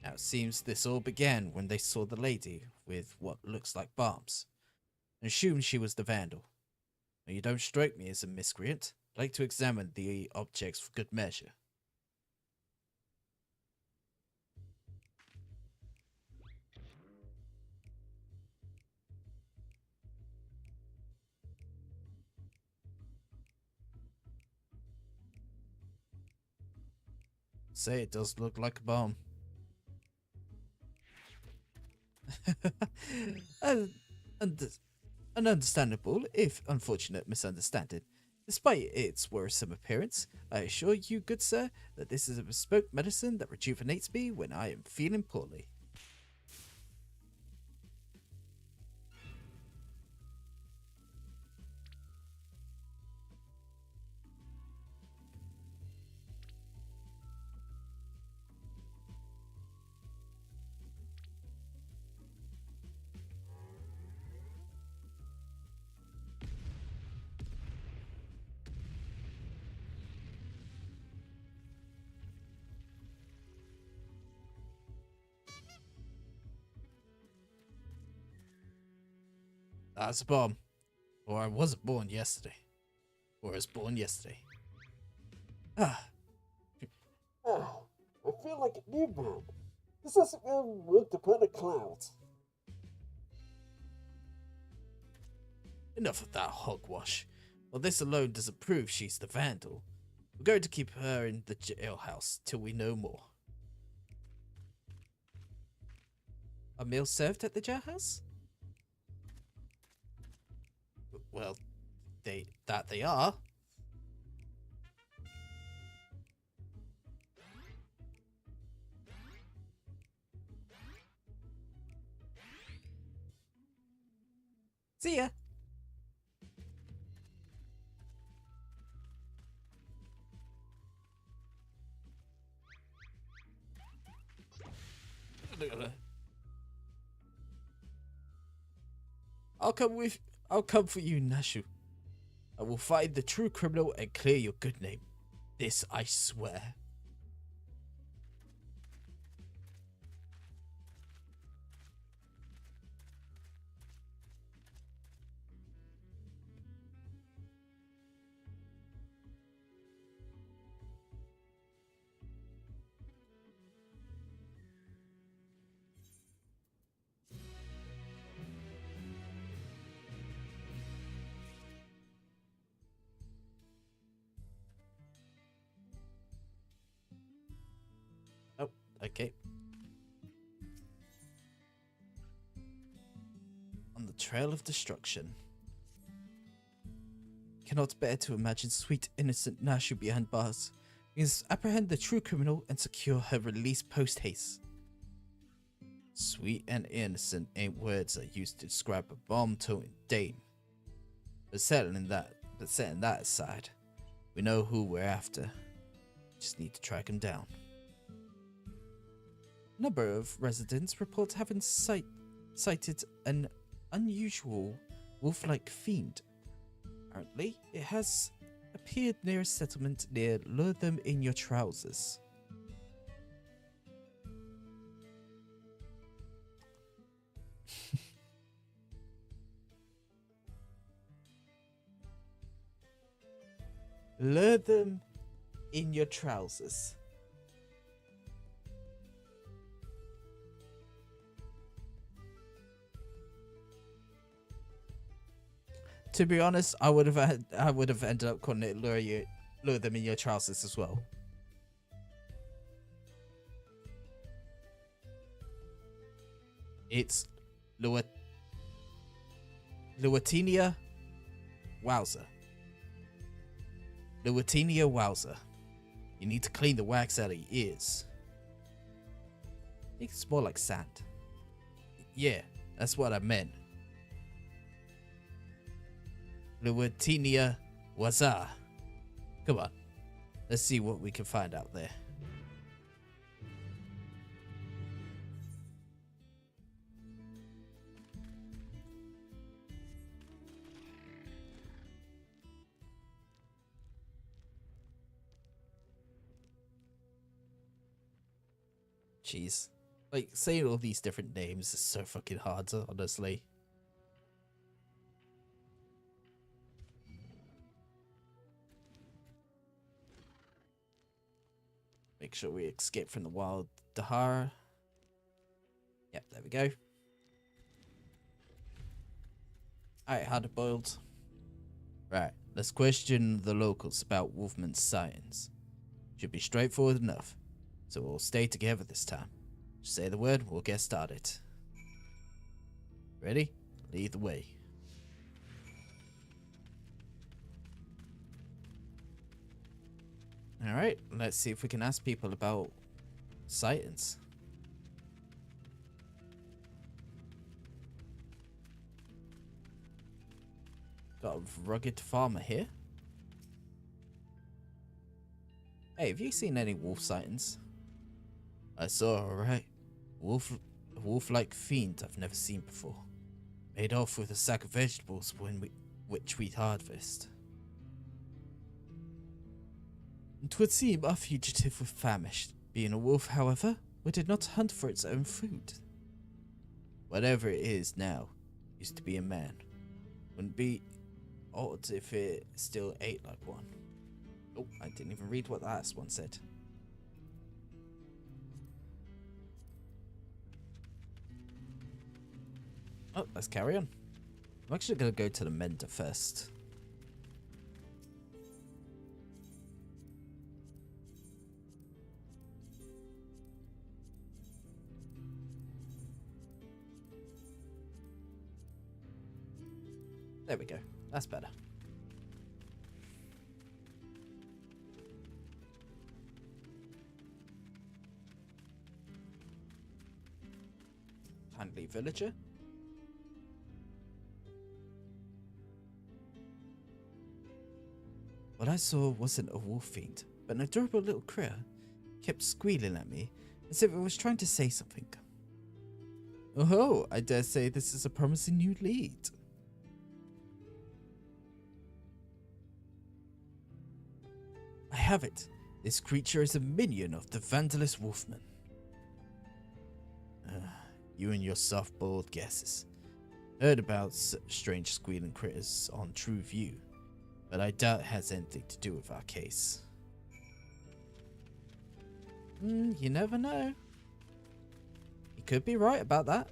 Now it seems this all began when they saw the lady with what looks like bombs, and assumed she was the vandal. Now you don't strike me as a miscreant. I'd like to examine the objects for good measure. Say it does look like a bomb. an, an understandable, if unfortunate, misunderstanding. Despite its worrisome appearance, I assure you, good sir, that this is a bespoke medicine that rejuvenates me when I am feeling poorly. That's a bomb. Or I wasn't born yesterday. Or I was born yesterday. Ah. I feel like a newborn. This hasn't even worked upon a cloud. Enough of that hogwash. Well, this alone doesn't prove she's the vandal. We're going to keep her in the jailhouse till we know more. A meal served at the jailhouse? Well, they are. See ya. I'll come for you, Nashu. I will find the true criminal and clear your good name. This I swear. Oh, okay. On the trail of destruction. Cannot bear to imagine sweet innocent Nashu behind bars. We must apprehend the true criminal and secure her release post-haste. Sweet and innocent ain't words I used to describe a bomb-toting dame. But setting that aside, we know who we're after. Just need to track him down. A number of residents report having sighted an unusual wolf-like fiend. Apparently, it has appeared near a settlement near Lure Them in Your Trousers. Lure them in your trousers. To be honest, I would have ended up calling it lure them in your trousers as well. It's lure Luatinia Wowzer. Luatinia Wowzer. You need to clean the wax out of your ears. I think it's more like sand. Yeah, that's what I meant. Luatinia Wazar. Come on. Let's see what we can find out there. Jeez. Like, saying all these different names is so fucking hard, honestly. Make sure we escape from the wild Dahara. Yep, there we go. Alright, hard boiled. Right, let's question the locals about Wolfman's science. Should be straightforward enough. So we'll stay together this time. Just say the word, we'll get started. Ready? Lead the way. Alright, let's see if we can ask people about sightings. Got a rugged farmer here. Hey, have you seen any wolf sightings? I saw, alright. A wolf-like fiend I've never seen before. Made off with a sack of vegetables which we'd harvest. It would seem our fugitive was famished. Being a wolf, however, we did not hunt for its own food. Whatever it is now, used to be a man. Wouldn't be odd if it still ate like one. Oh, I didn't even read what the last one said. Oh, let's carry on. I'm actually going to go to the mender first. There we go. That's better. Kindly villager. What I saw wasn't a wolf fiend, but an adorable little critter. Kept squealing at me, as if it was trying to say something. Oh, I dare say this is a promising new lead. I have it. This creature is a minion of the Vandalist Wolfman. You and your soft-boiled guesses. Heard about strange squealing critters on True View, but I doubt it has anything to do with our case. You never know. You could be right about that.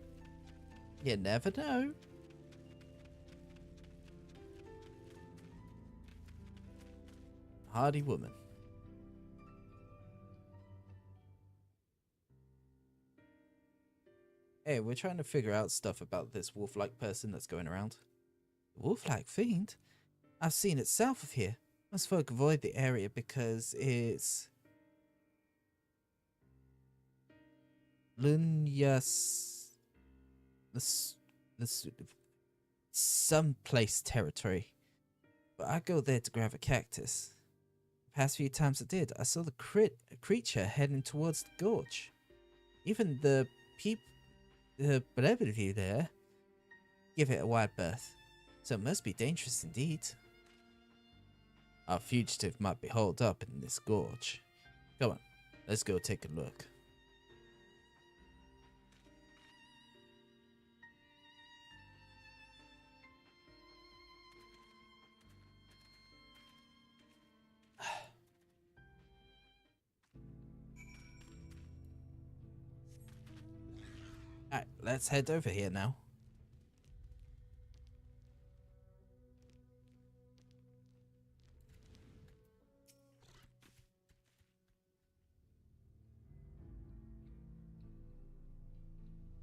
You never know. Hardy woman. Hey, we're trying to figure out stuff about this wolf-like person that's going around. Wolf-like fiend? I've seen it south of here. Most folk avoid the area because it's... Lunyas... someplace territory. But I go there to grab a cactus. The past few times I did, I saw the creature heading towards the gorge. Even the view there give it a wide berth, so it must be dangerous indeed. Our fugitive might be holed up in this gorge. Come on, let's go take a look. Alright, let's head over here now.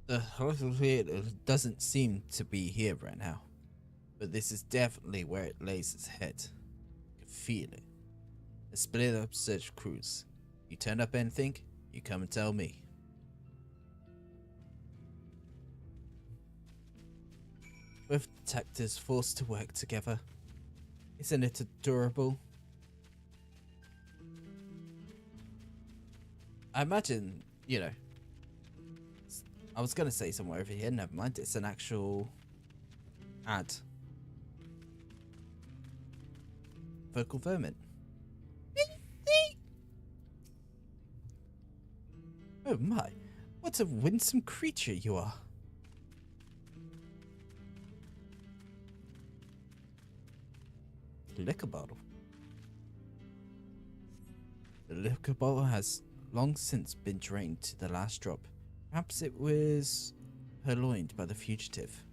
The hospital doesn't seem to be here right now. But this is definitely where it lays its head. I can feel it. A split up search crews. You turn up anything, you come and tell me. Both detectives forced to work together. Isn't it adorable? I imagine, you know, I was gonna say somewhere over here, never mind, it's an actual ad. Vocal vermin. Oh my, what a winsome creature you are. Liquor bottle. The liquor bottle has long since been drained to the last drop. Perhaps it was purloined by the fugitive.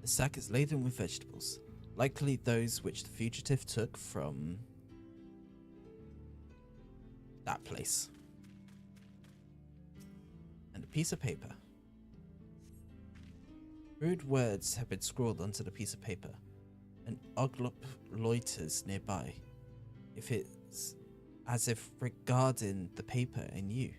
The sack is laden with vegetables, likely those which the fugitive took from that place. And a piece of paper. Rude words have been scrawled onto the piece of paper. An oglop loiters nearby, if it's as if regarding the paper and you.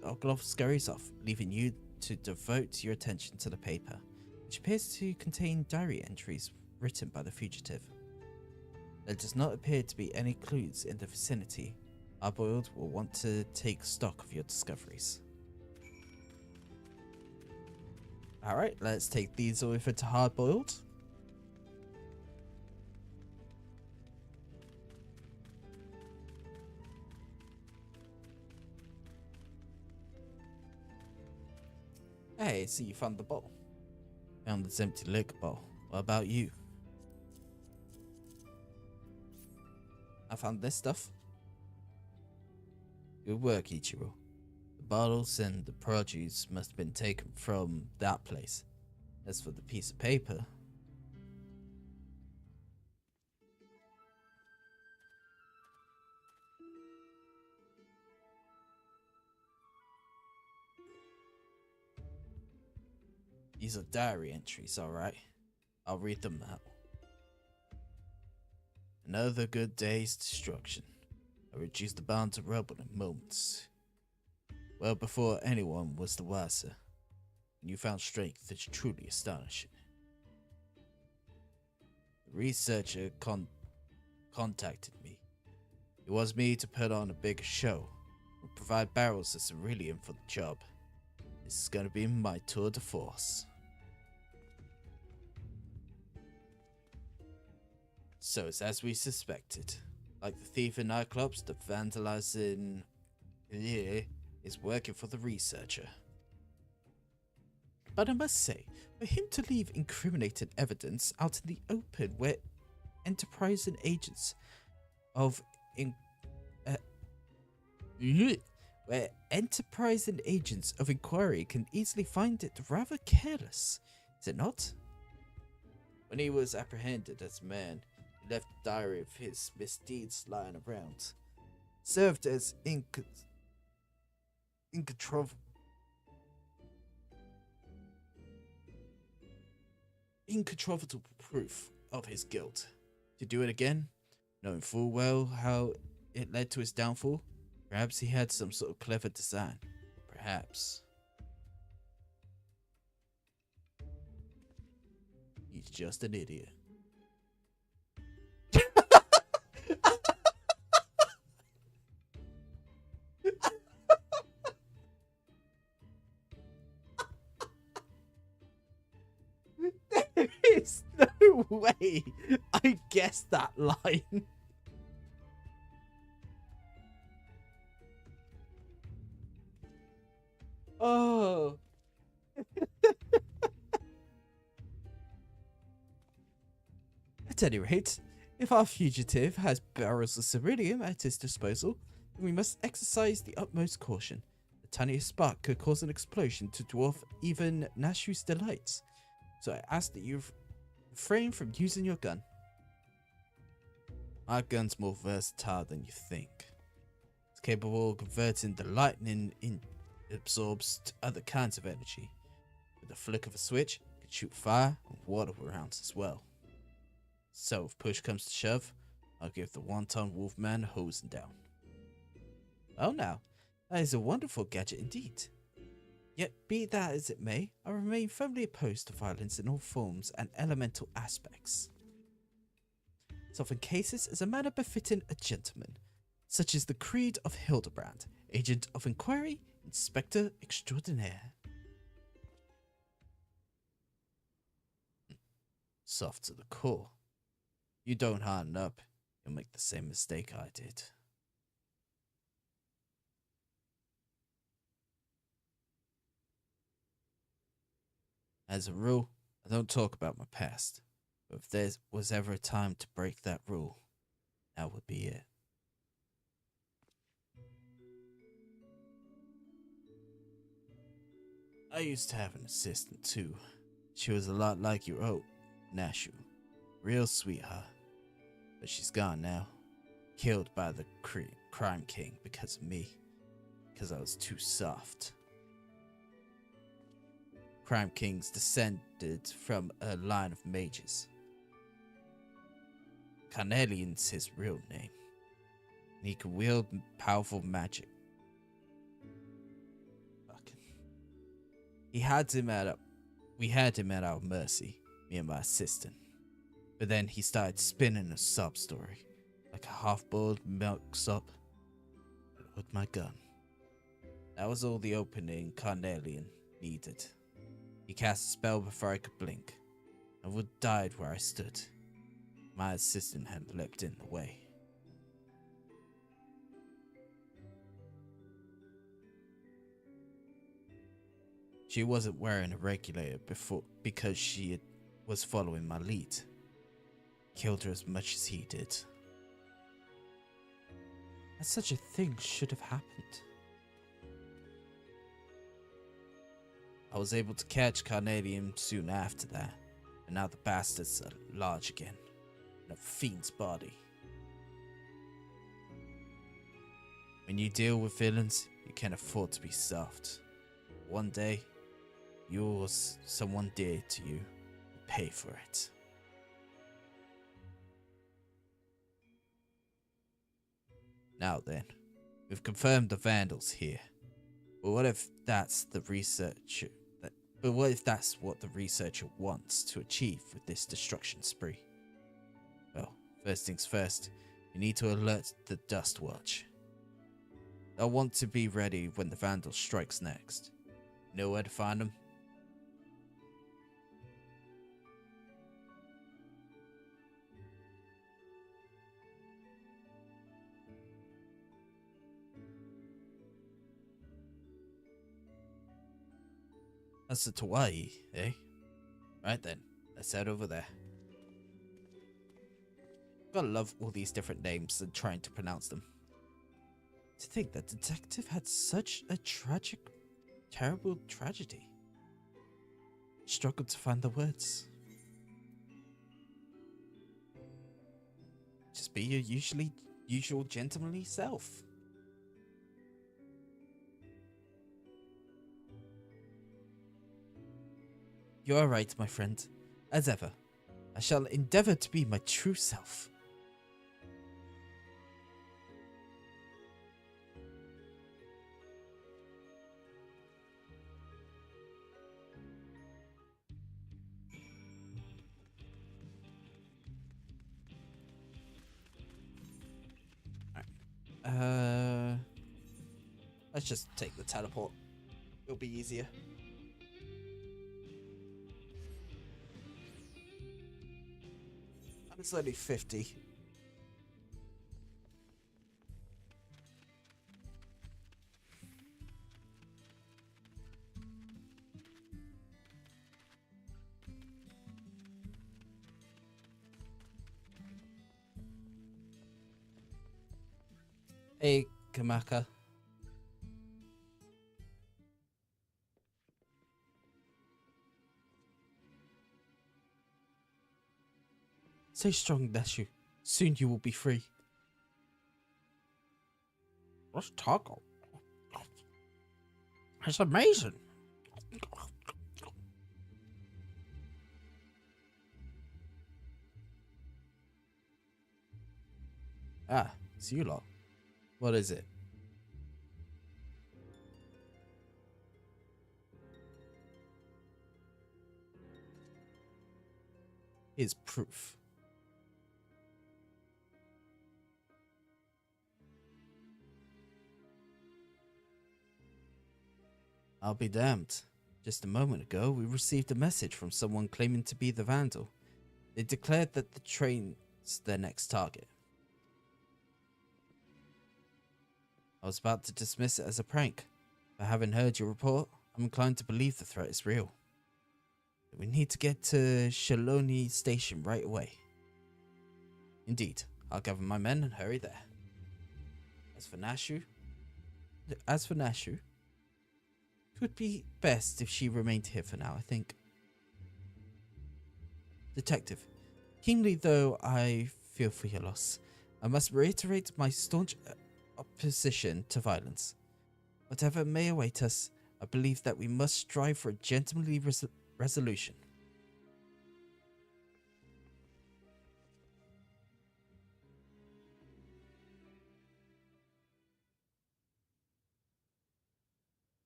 The oglop scurries off, leaving you to devote your attention to the paper, which appears to contain diary entries written by the fugitive. There does not appear to be any clues in the vicinity. Hardboiled will want to take stock of your discoveries. Alright, let's take these over to Hardboiled. Hey, so you found the bottle. Found this empty liquor bottle. What about you? I found this stuff. Good work, Ichiro. The bottles and the produce must have been taken from that place. As for the piece of paper, these are diary entries, alright? I'll read them out. Another good day's destruction. I reduced the bound to rubble in moments. Well before anyone was the wiser. And you found strength that's truly astonishing. The researcher contacted me. It was me to put on a bigger show. And provide barrels of cerulean for the job. This is gonna be my tour de force. So it's as we suspected. Like the thief in nightclubs, the vandalizing is working for the researcher. But I must say, for him to leave incriminating evidence out in the open where enterprising agents of inquiry can easily find it rather careless, is it not? When he was apprehended as a man, he left a diary of his misdeeds lying around. Served as incontrovertible proof of his guilt. To do it again, knowing full well how it led to his downfall, perhaps he had some sort of clever design. Perhaps. He's just an idiot. There is no way I guessed that line. Oh. At any rate, if our fugitive has barrels of cerulean at his disposal, then we must exercise the utmost caution. The tiniest spark could cause an explosion to dwarf even Nashu's delights. so I ask that you refrain from using your gun. My gun's more versatile than you think. It's capable of converting the lightning it absorbs to other kinds of energy. With a flick of a switch, it can shoot fire and water rounds as well. So if push comes to shove, I'll give the one-ton wolfman a hosing down. Oh now, that is a wonderful gadget indeed. Yet be that as it may, I remain firmly opposed to violence in all forms and elemental aspects. It's often cases as a manner befitting a gentleman, such as the creed of Hildebrand, agent of inquiry, inspector extraordinaire. Soft to the core. You don't harden up, you'll make the same mistake I did. As a rule, I don't talk about my past, but if there was ever a time to break that rule, that would be it. I used to have an assistant too. She was a lot like your Nashu. Real sweetheart. But she's gone now. Killed by the crime king because of me. Because I was too soft. Crime King's descended from a line of mages. Carnelian's his real name. And he can wield powerful magic. Fucking. We had him at our mercy, me and my assistant. But then he started spinning a sob story, like a half-boiled milk sop. With my gun. That was all the opening Carnelian needed. He cast a spell before I could blink. I would have died where I stood. My assistant had leapt in the way. She wasn't wearing a regulator before because she was following my lead. Killed her as much as he did. And such a thing should have happened. I was able to catch Carnelian soon after that, and now the bastards are large again, in a fiend's body. When you deal with villains, you can't afford to be soft. One day, you or someone dear to you will pay for it. Now then, we've confirmed the Vandals here. But what if that's the researcher? But what if that's what the researcher wants to achieve with this destruction spree? Well, first things first, you need to alert the Dust Watch. They'll want to be ready when the Vandal strikes next. Know where to find them? That's the Hawaii, eh? Right then, let's head over there. Gotta love all these different names and trying to pronounce them. To think that detective had such a terrible tragedy. Struggled to find the words. Just be your usual gentlemanly self. You are right, my friend. As ever, I shall endeavor to be my true self. Let's just take the teleport. It'll be easier. It's only 50. Hey, Kamaka. Stay strong, Neshu. Soon you will be free. What's taco? It's amazing. Ah, it's you lot. What is it? Here's proof. I'll be damned. Just a moment ago, we received a message from someone claiming to be the vandal. They declared that the train's their next target. I was about to dismiss it as a prank, but having heard your report, I'm inclined to believe the threat is real. We need to get to Shaloni Station right away. Indeed, I'll gather my men and hurry there. As for Nashu, it would be best if she remained here for now, I think. Detective, keenly though I feel for your loss, I must reiterate my staunch opposition to violence. Whatever may await us, I believe that we must strive for a gentlemanly resolution.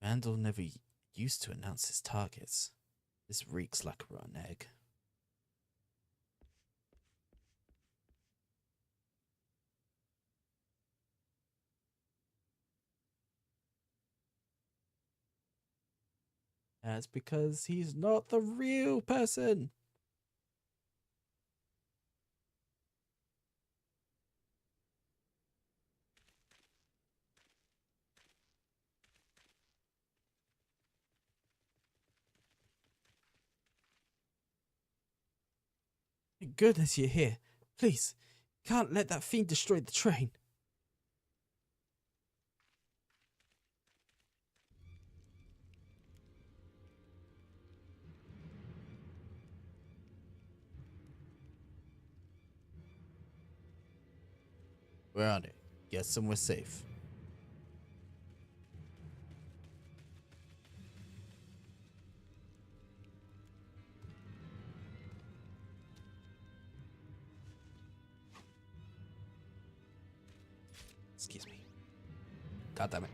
Randall never used to announce his targets. This reeks like a rotten egg. That's because he's not the real person. Thank goodness you're here. Please, can't let that fiend destroy the train. We're on it. Get somewhere safe. Excuse me. God damn it.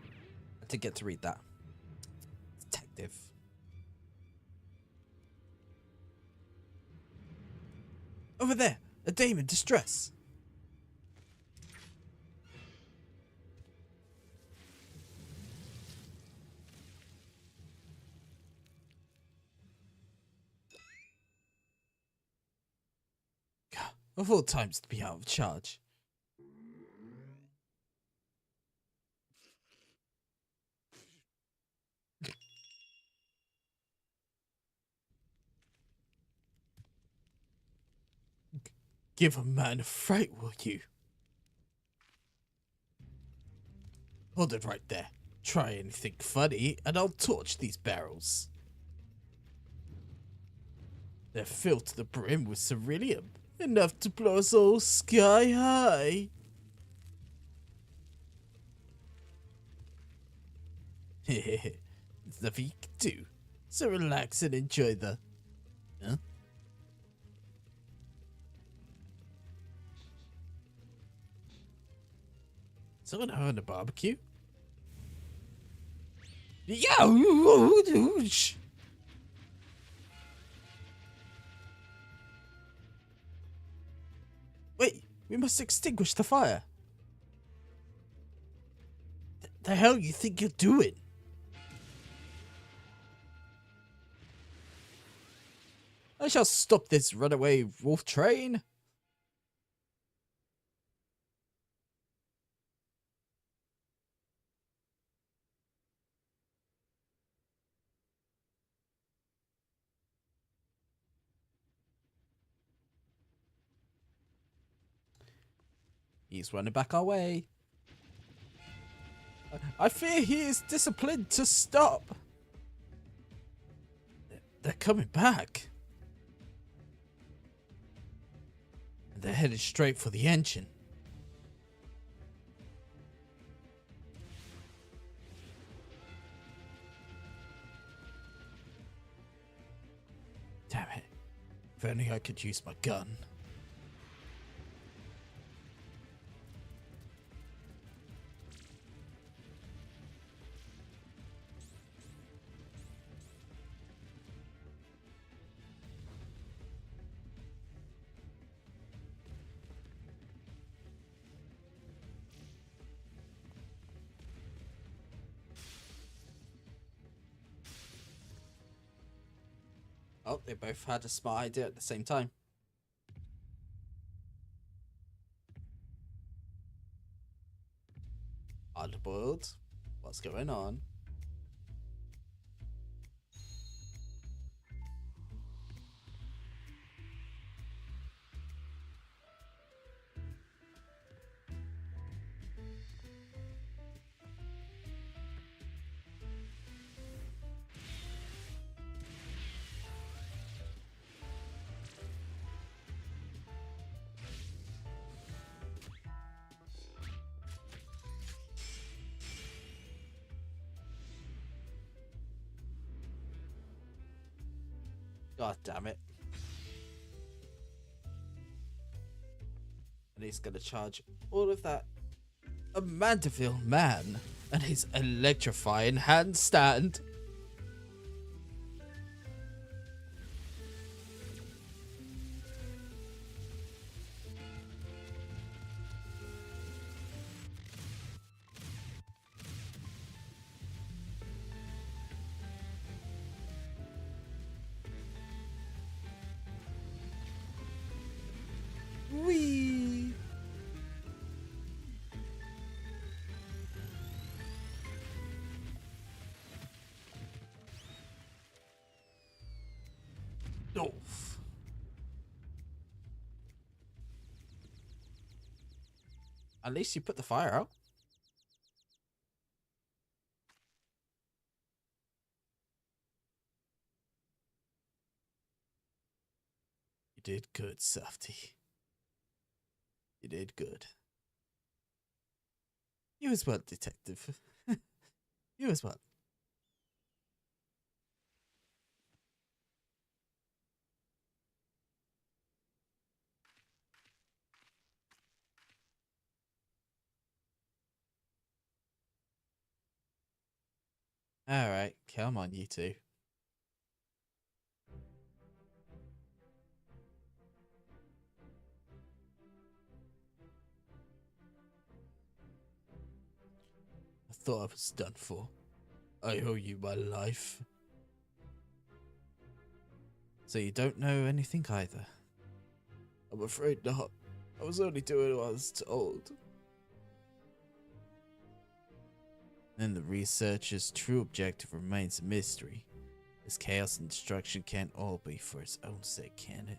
I did get to read that. Detective. Over there! A dame in distress! God, of all times to be out of charge. Give a man a fright, will you? Hold it right there. Try anything funny, and I'll torch these barrels. They're filled to the brim with ceruleum, enough to blow us all sky high. There's nothing you can do, so relax and enjoy the... Huh? Someone having a barbecue? Yeah! Wait, we must extinguish the fire. The hell you think you're doing? I shall stop this runaway wolf train. He's running back our way. I fear he is disciplined to stop. They're coming back. They're headed straight for the engine. Damn it. If only I could use my gun. Oh, they both had a smart idea at the same time. Hardboiled. What's going on? God damn it. And he's gonna charge all of that. A Mandeville man and his electrifying handstand. Whee! Oof. At least you put the fire out. You did good, Softy. You did good. You as well, Detective. You as well. Alright, come on, you two. I thought I was done for. I owe you my life. So you don't know anything either? I'm afraid not. I was only doing what I was told. Then the researcher's true objective remains a mystery. This chaos and destruction can't all be for its own sake, can it?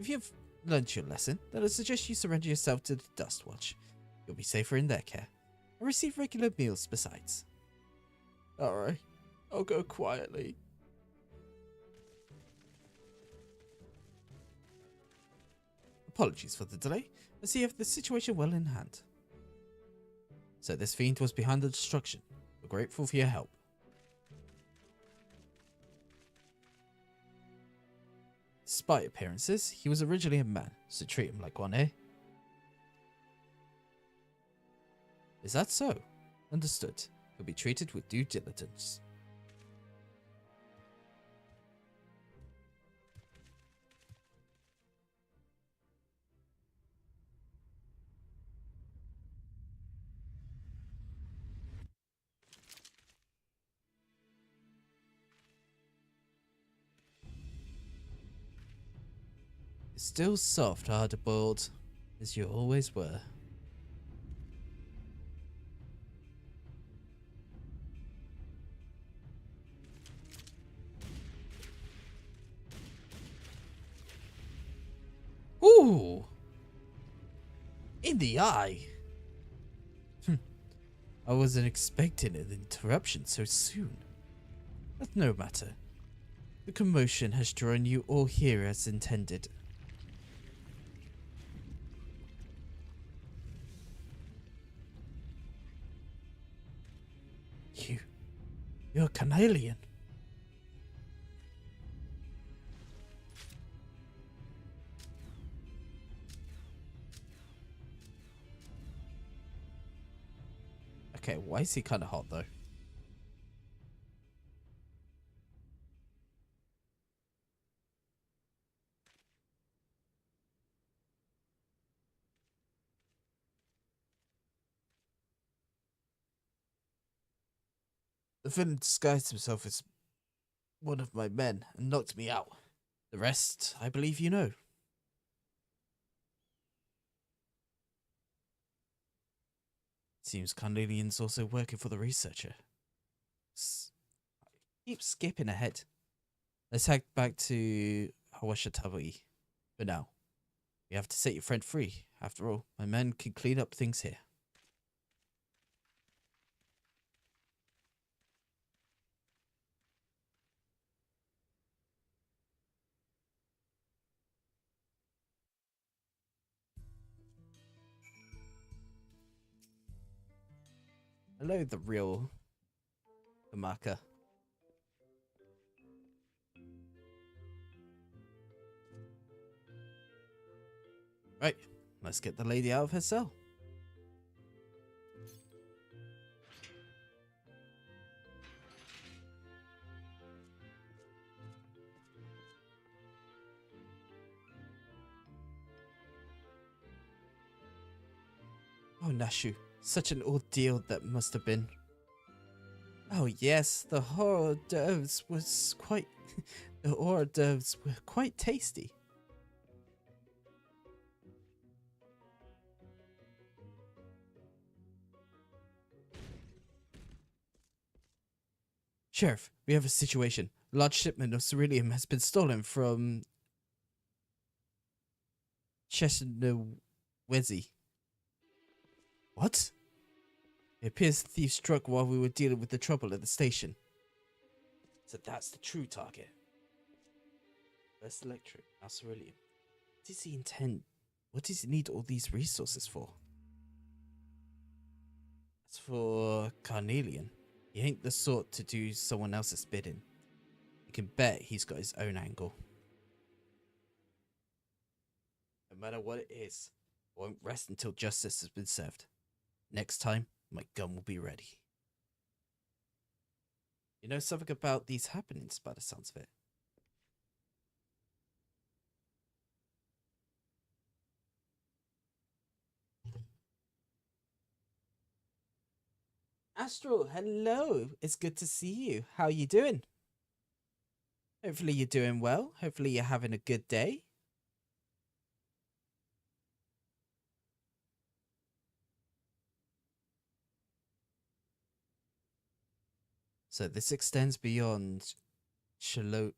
If you've learned your lesson, then I suggest you surrender yourself to the Dust Watch. You'll be safer in their care, and receive regular meals besides. Alright, I'll go quietly. Apologies for the delay. I see you have the situation well in hand. So this fiend was behind the destruction. We're grateful for your help. Despite appearances, he was originally a man, so treat him like one, eh? Is that so? Understood. He'll be treated with due diligence. Still soft, hard-boiled, as you always were. Ooh! In the eye. I wasn't expecting an interruption so soon. But no matter. The commotion has drawn you all here as intended. You're a Canalian. Okay, why is he kind of hot though? The villain disguised himself as one of my men and knocked me out. The rest, I believe you know. Seems Carnelian's also working for the researcher. Keep skipping ahead. Let's head back to Hawashitabi for now. We have to set your friend free. After all, my men can clean up things here. Hello, the real Kamaka. Right, let's get the lady out of her cell. Oh, Nashu, such an ordeal that must have been. Oh yes, the hors d'oeuvres was quite... the hors d'oeuvres were quite tasty. Sheriff, we have a situation. A large shipment of ceruleum has been stolen from Chesnawezi. What? It appears the thief struck while we were dealing with the trouble at the station. So that's the true target. First electric, now ceruleum. What does he intend? What does he need all these resources for? As for Carnelian, he ain't the sort to do someone else's bidding. You can bet he's got his own angle. No matter what it is, I won't rest until justice has been served. Next time, my gun will be ready. You know something about these happenings by the sounds of it? Astral, hello. It's good to see you. How are you doing? Hopefully you're doing well. Hopefully you're having a good day. So this extends beyond Chaloani.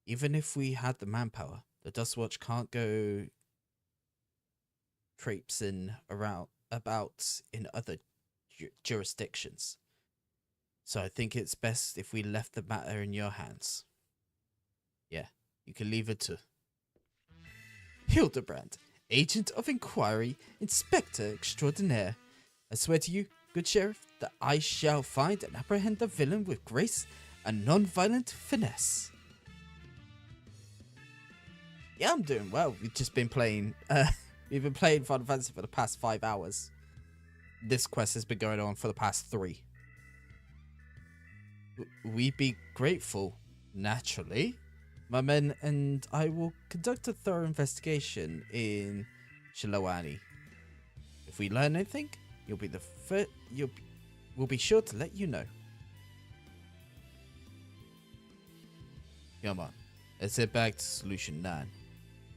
Even if we had the manpower, the Dustwatch can't go traipsing about in other jurisdictions. So I think it's best if we left the matter in your hands. Yeah, you can leave it to Hildebrand, Agent of Inquiry, Inspector Extraordinaire. I swear to you, good sheriff, that I shall find and apprehend the villain with grace and non-violent finesse. Yeah, I'm doing well. We've just been playing, we've been playing Final Fantasy for the past 5 hours. This quest has been going on for the past 3. We be grateful, naturally. My men and I will conduct a thorough investigation in Shilawani. If we learn anything, you'll be the first. We'll be sure to let you know. Come on, let's head back to Solution 9.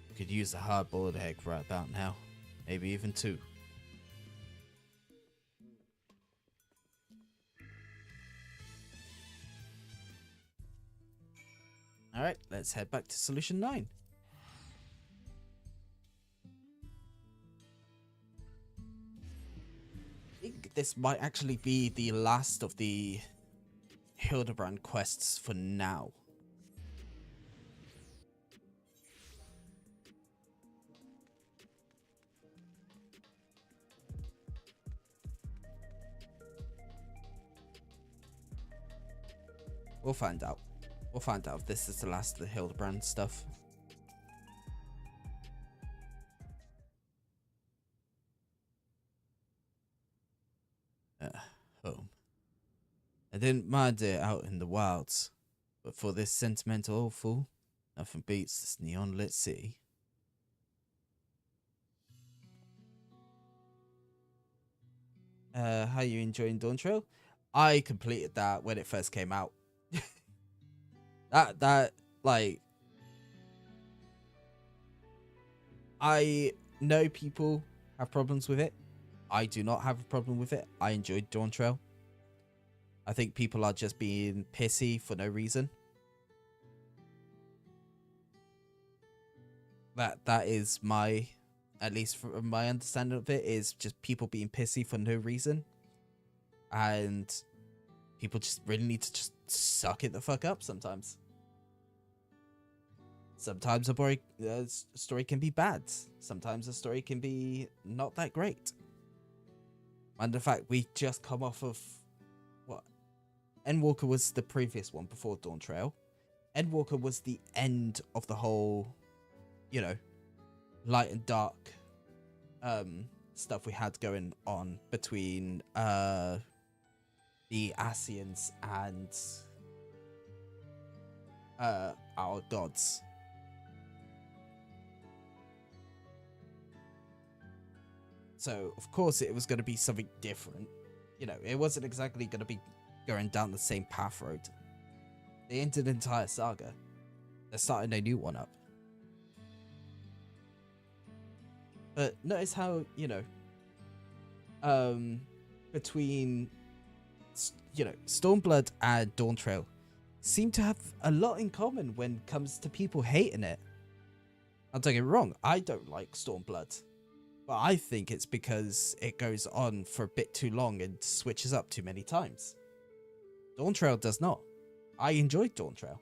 We could use a hard-boiled egg right about now, maybe even 2. Alright, let's head back to Solution 9. I think this might actually be the last of the Hildebrand quests for now. We'll find out. We'll find out if this is the last of the Hildebrand stuff. Home. I didn't mind it out in the wilds, but for this sentimental old fool, nothing beats this neon-lit city. How you enjoying Dawn Trail? I completed that when it first came out. Like, I know people have problems with it. I do not have a problem with it. I enjoyed Dawn Trail. I think people are just being pissy for no reason. That is my, at least from my understanding of it, is just people being pissy for no reason. And people just really need to just suck it the fuck up sometimes. Sometimes a boring story can be bad. Sometimes a story can be not that great. And the fact we just come off of what? Endwalker was the previous one before Dawn Trail. Endwalker was the end of the whole, you know, light and dark stuff we had going on between the Asians and our gods. So, of course, it was going to be something different. You know, it wasn't exactly going to be going down the same path road. They ended the entire saga. They're starting a new one up. But notice how, you know, between, you know, Stormblood and Dawn Trail seem to have a lot in common when it comes to people hating it. I'll don't get me wrong, I don't like Stormblood. But I think it's because it goes on for a bit too long and switches up too many times. Dawn Trail does not. I enjoyed Dawn Trail.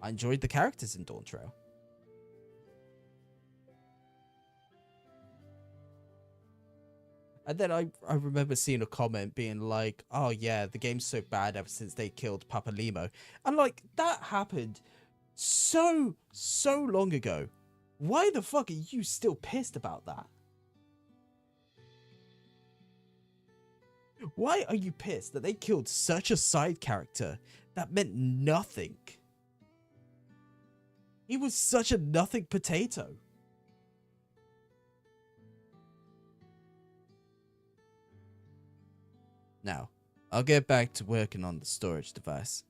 I enjoyed the characters in Dawn Trail. And then I remember seeing a comment being like, oh yeah, the game's so bad ever since they killed Papa Limo. And like, that happened so long ago. Why the fuck are you still pissed about that? Why are you pissed that they killed such a side character that meant nothing? He was such a nothing potato. Now, I'll get back to working on the storage device.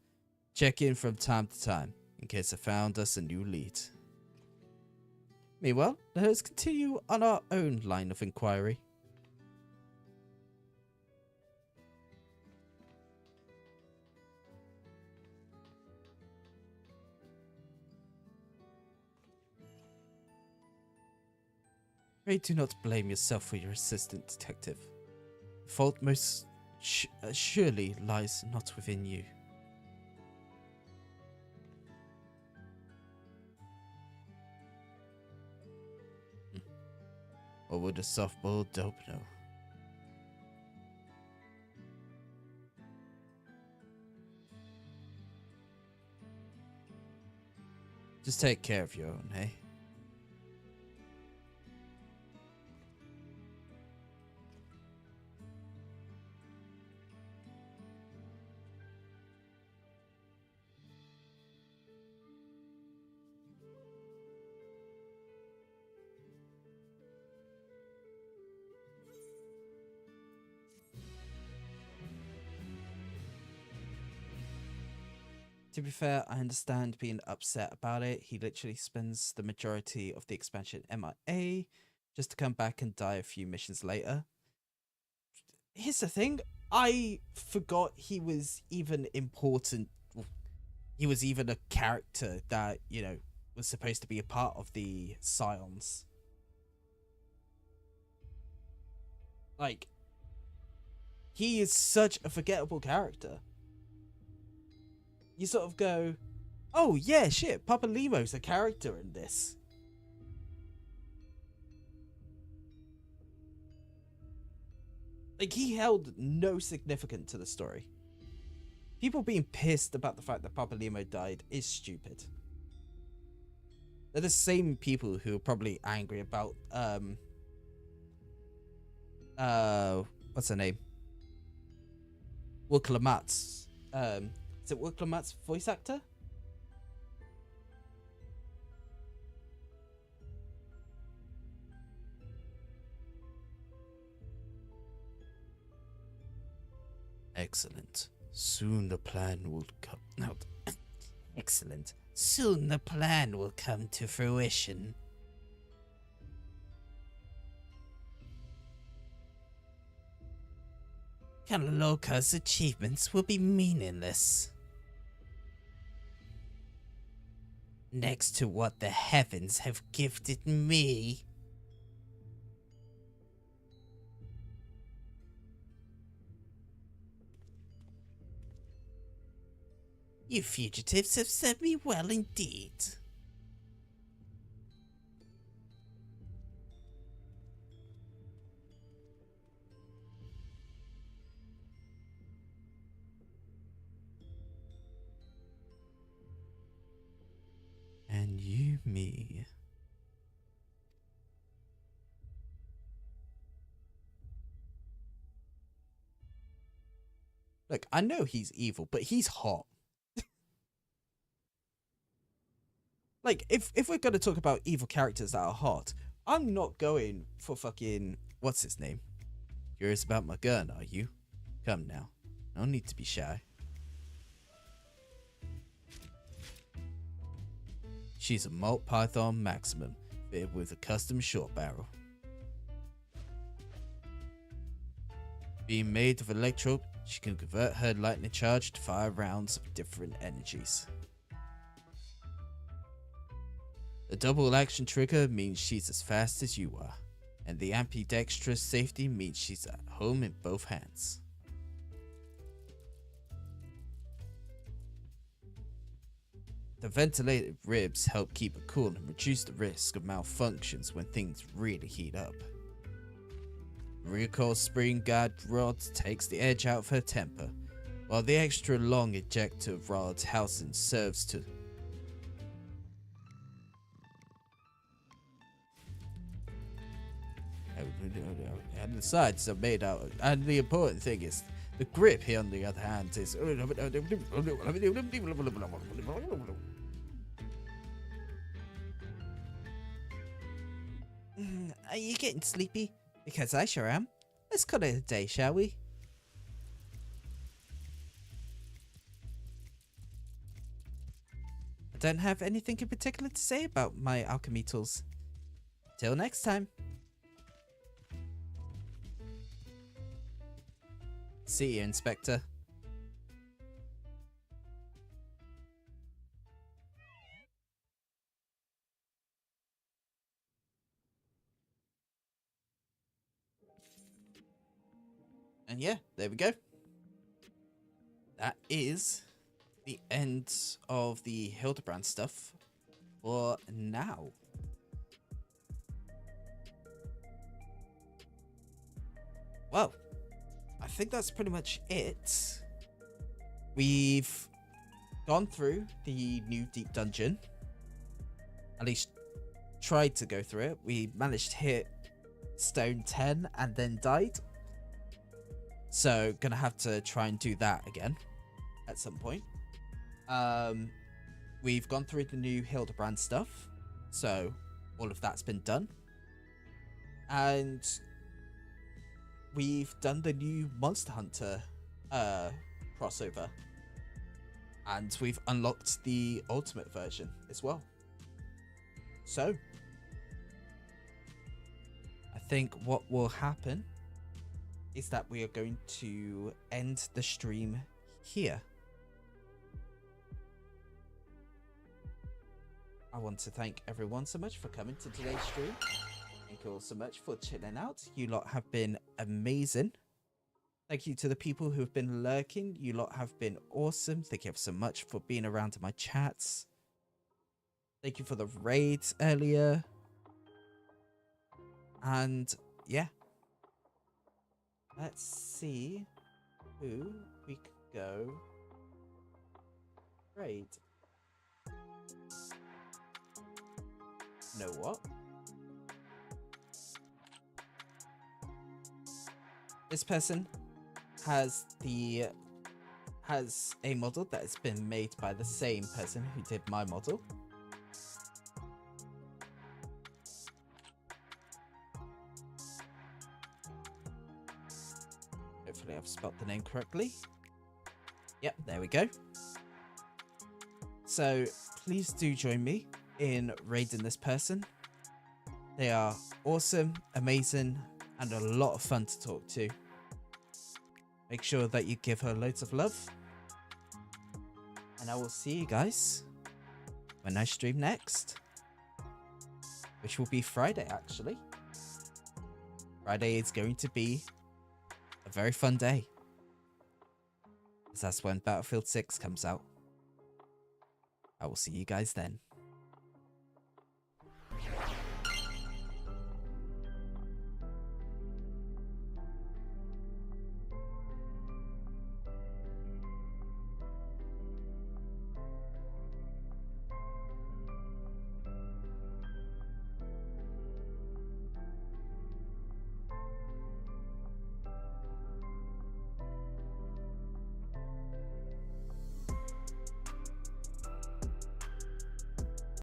Check in from time to time in case I found us a new lead. Meanwhile, let us continue on our own line of inquiry. Pray do not blame yourself for your assistant detective. The fault most surely lies not within you. Or would a soft-boiled dope know? Just take care of your own, hey? To be fair, I understand being upset about it. He literally spends the majority of the expansion MIA just to come back and die a few missions later. Here's the thing. I forgot he was even important. He was even a character that, you know, was supposed to be a part of the Scions. Like, he is such a forgettable character. you sort of go, oh yeah, shit, Papa Lemo's a character in this. Like, he held no significance to the story. People being pissed about the fact that Papa Lemo died is stupid. They're the same people who are probably angry about what's her name? Wukla Matt's is it Wukla Matt's voice actor? Excellent. Soon the plan will come. No. Excellent. Soon the plan will come to fruition. Kalaloka's achievements will be meaningless next to what the heavens have gifted me. You fugitives have served me well indeed. And you me. Look, I know he's evil, but he's hot. Like, if we're gonna talk about evil characters that are hot, I'm not going for fucking what's his name? Curious about my gun, are you? Come now. No need to be shy. She's a Malt Python Maximum, fitted with a custom short barrel. Being made of electrode, she can convert her lightning charge to fire rounds of different energies. The double action trigger means she's as fast as you are, and the ambidextrous safety means she's at home in both hands. The ventilated ribs help keep her cool and reduce the risk of malfunctions when things really heat up. The recoil spring guide rod takes the edge out of her temper, while the extra long ejector rod housing serves to and the sides are made out, and the important thing is the grip here on the other hand is Are you getting sleepy? Because I sure am. Let's call it a day, shall we? I don't have anything in particular to say about my alchemy tools. Till next time. See you, Inspector. And yeah, there we go. That is the end of the Hildebrand stuff for now. Well, I think that's pretty much it. We've gone through the new deep dungeon. At least tried to go through it. We managed to hit stone 10 and then died. So gonna have to try and do that again at some point. We've gone through the new Hildebrand stuff. So all of that's been done. And we've done the new Monster Hunter crossover, and we've unlocked the ultimate version as well. So I think what will happen is that we are going to end the stream here. I want to thank everyone so much for coming to today's stream. Thank you all so much for chilling out. You lot have been amazing. Thank you to the people who have been lurking. You lot have been awesome. Thank you ever so much for being around in my chats. Thank you for the raids earlier. And yeah. Let's see who we could go raid. You know what? This person has a model that has been made by the same person who did my model. Hopefully I've spelled the name correctly. Yep, there we go. So please do join me in raiding this person. They are awesome, amazing, and a lot of fun to talk to. Make sure that you give her loads of love. And I will see you guys when I stream next. Which will be Friday, actually. Friday is going to be a very fun day. As that's when Battlefield 6 comes out. I will see you guys then.